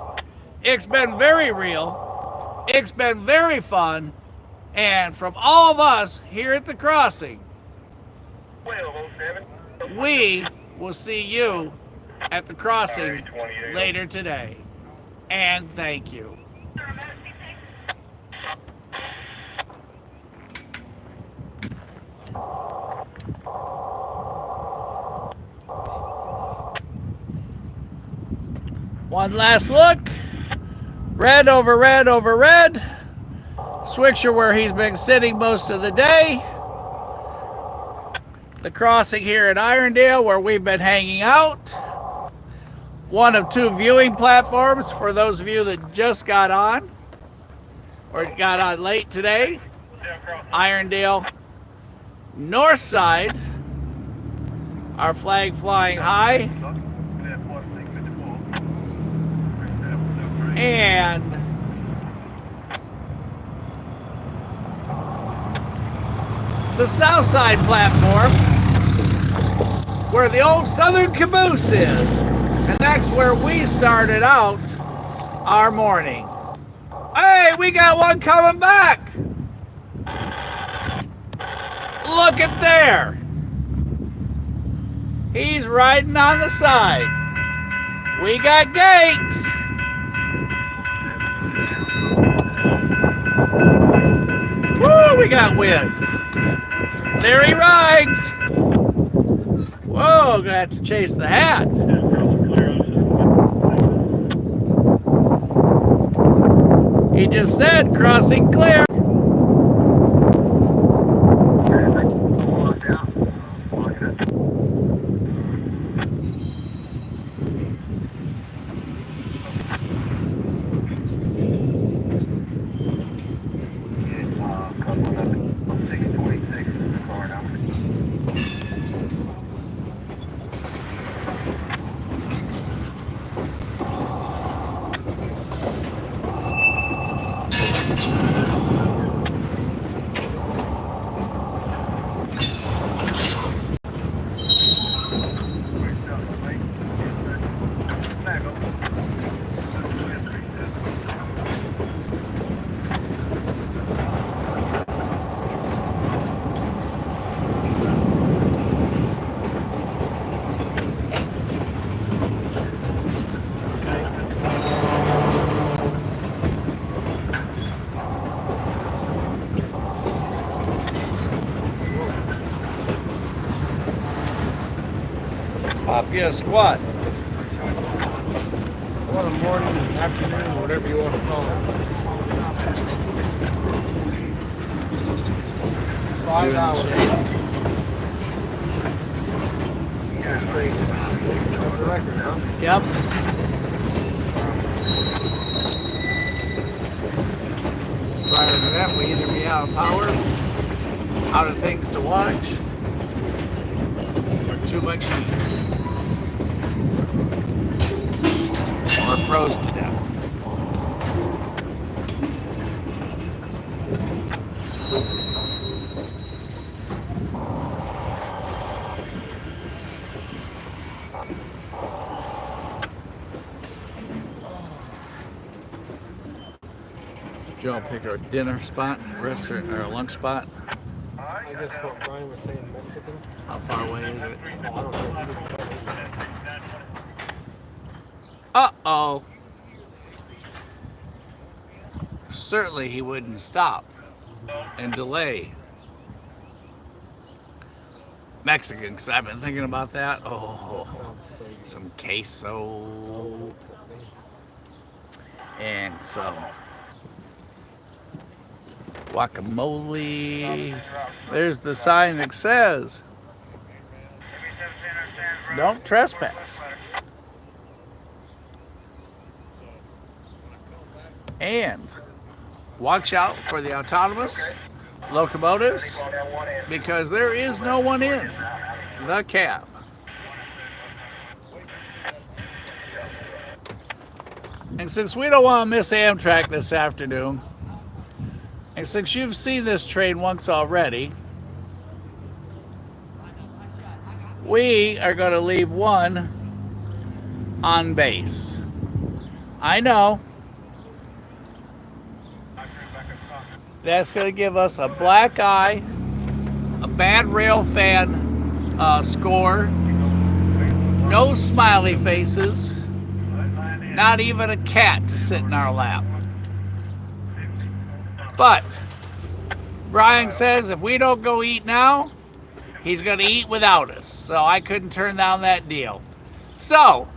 It's been very real. It's been very fun. And from all of us here at the crossing, we will see you at the crossing later today. And thank you. One last look. Red over red over red. Switcher where he's been sitting most of the day. The crossing here at Irondale where we've been hanging out. One of two viewing platforms for those of you that just got on or got on late today. Irondale north side. Our flag flying high. And the south side platform where the old Southern Caboose is. And that's where we started out our morning. Hey, we got one coming back. Look at there. He's riding on the side. We got gates. Woo, we got wind. There he rides. Whoa, gonna have to chase the hat. He just said crossing clear. Pop you a squat. Well, morning, afternoon, whatever you want to call it. 5 hours. That's crazy. That's a record, huh? Yep. Prior to that, we either be out of power, out of things to watch, or too much heat. Or froze to death. Joe, pick our dinner spot, restaurant, or a lunch spot. I guess what Brian was saying, Mexican. How far away is it? Oh, I don't know. Uh-oh. Certainly he wouldn't stop and delay. Mexican, because I've been thinking about that. Oh, some queso and some guacamole. There's the sign that says, "Don't trespass." And watch out for the autonomous locomotives because there is no one in the cab. And since we don't want to miss Amtrak this afternoon, and since you've seen this train once already, we are going to leave one on base. I know That's going to give us a black eye, a bad rail fan score, no smiley faces, not even a cat to sit in our lap. But Brian says if we don't go eat now, he's going to eat without us. So I couldn't turn down that deal. So,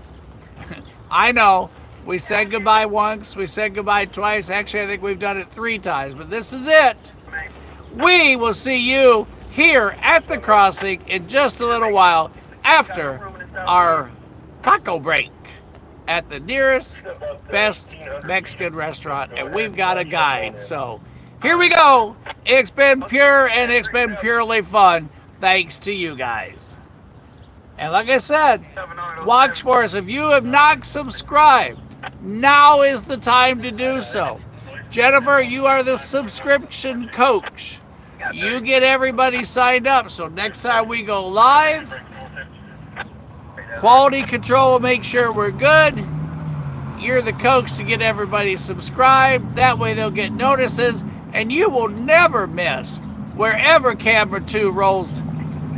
I know we said goodbye once, we said goodbye twice. Actually, I think we've done it 3 times, but this is it. We will see you here at the crossing in just a little while after our taco break at the nearest best Mexican restaurant, and we've got a guide. So here we go. It's been pure and it's been purely fun thanks to you guys. And like I said, watch for us. If you have not subscribed, now is the time to do so. Jennifer, you are the subscription coach. You get everybody signed up, so next time we go live, quality control will make sure we're good. You're the coach to get everybody subscribed. That way they'll get notices, and you will never miss wherever camera 2 rolls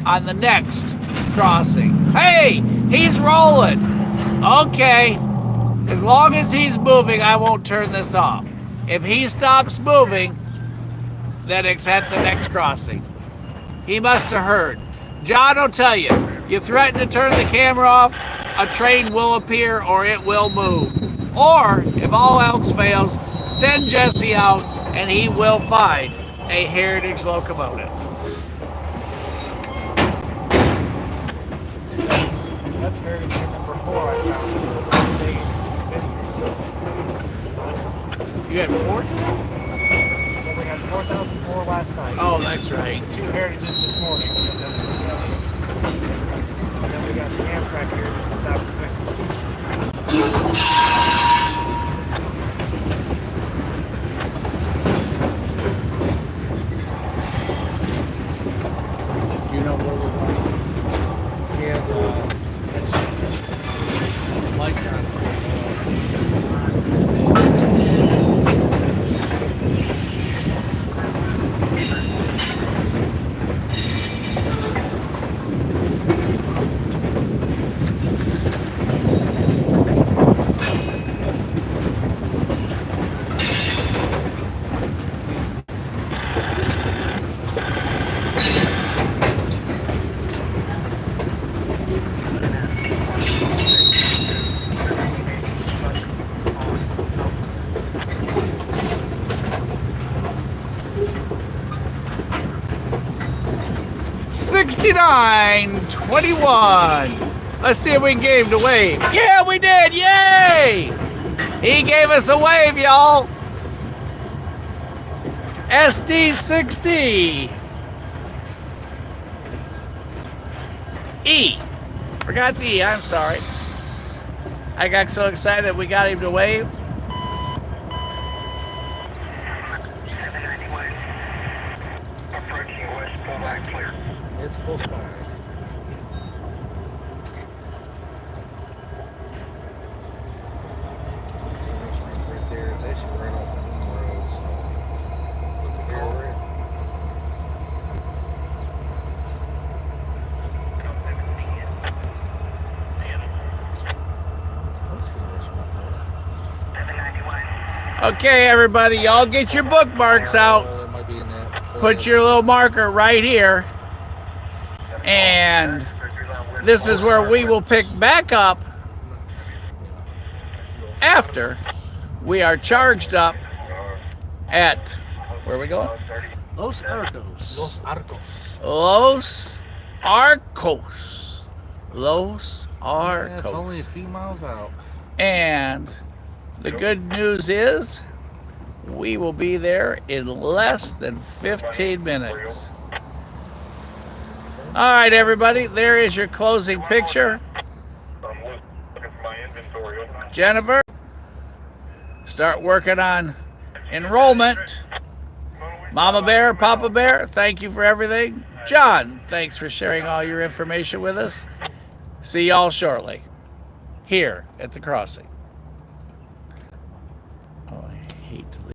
on the next crossing. Hey, he's rolling. Okay, as long as he's moving, I won't turn this off. If he stops moving, then it's at the next crossing. He must have heard. John will tell you, you threaten to turn the camera off, a train will appear or it will move. Or, if all else fails, send Jesse out and he will find a heritage locomotive. That's heritage number 4 I found. You had 4 today? Well, we had 4,004 last night. Oh, that's right. 2 heritages this morning. And then we got the Amtrak heritage this afternoon. Do you know where we're going? We have lifetime. 69-21. Let's see if we can get him to wave. Yeah, we did. Yay! He gave us a wave, y'all. SD60. E. Forgot the E. I'm sorry. I got so excited we got him to wave. It's close by. Right there. It's actually right off the main road, so it's a culvert. Okay, everybody, y'all get your bookmarks out. Put your little marker right here. And this is where we will pick back up after we are charged up at, where are we going? Los Arcos. Los Arcos. Los Arcos. Los Arcos. Yeah, it's only a few miles out. And the good news is we will be there in less than 15 minutes. All right, everybody, there is your closing picture. Jennifer, start working on enrollment. Mama Bear, Papa Bear, thank you for everything. John, thanks for sharing all your information with us. See y'all shortly here at the crossing. Oh, I hate to leave.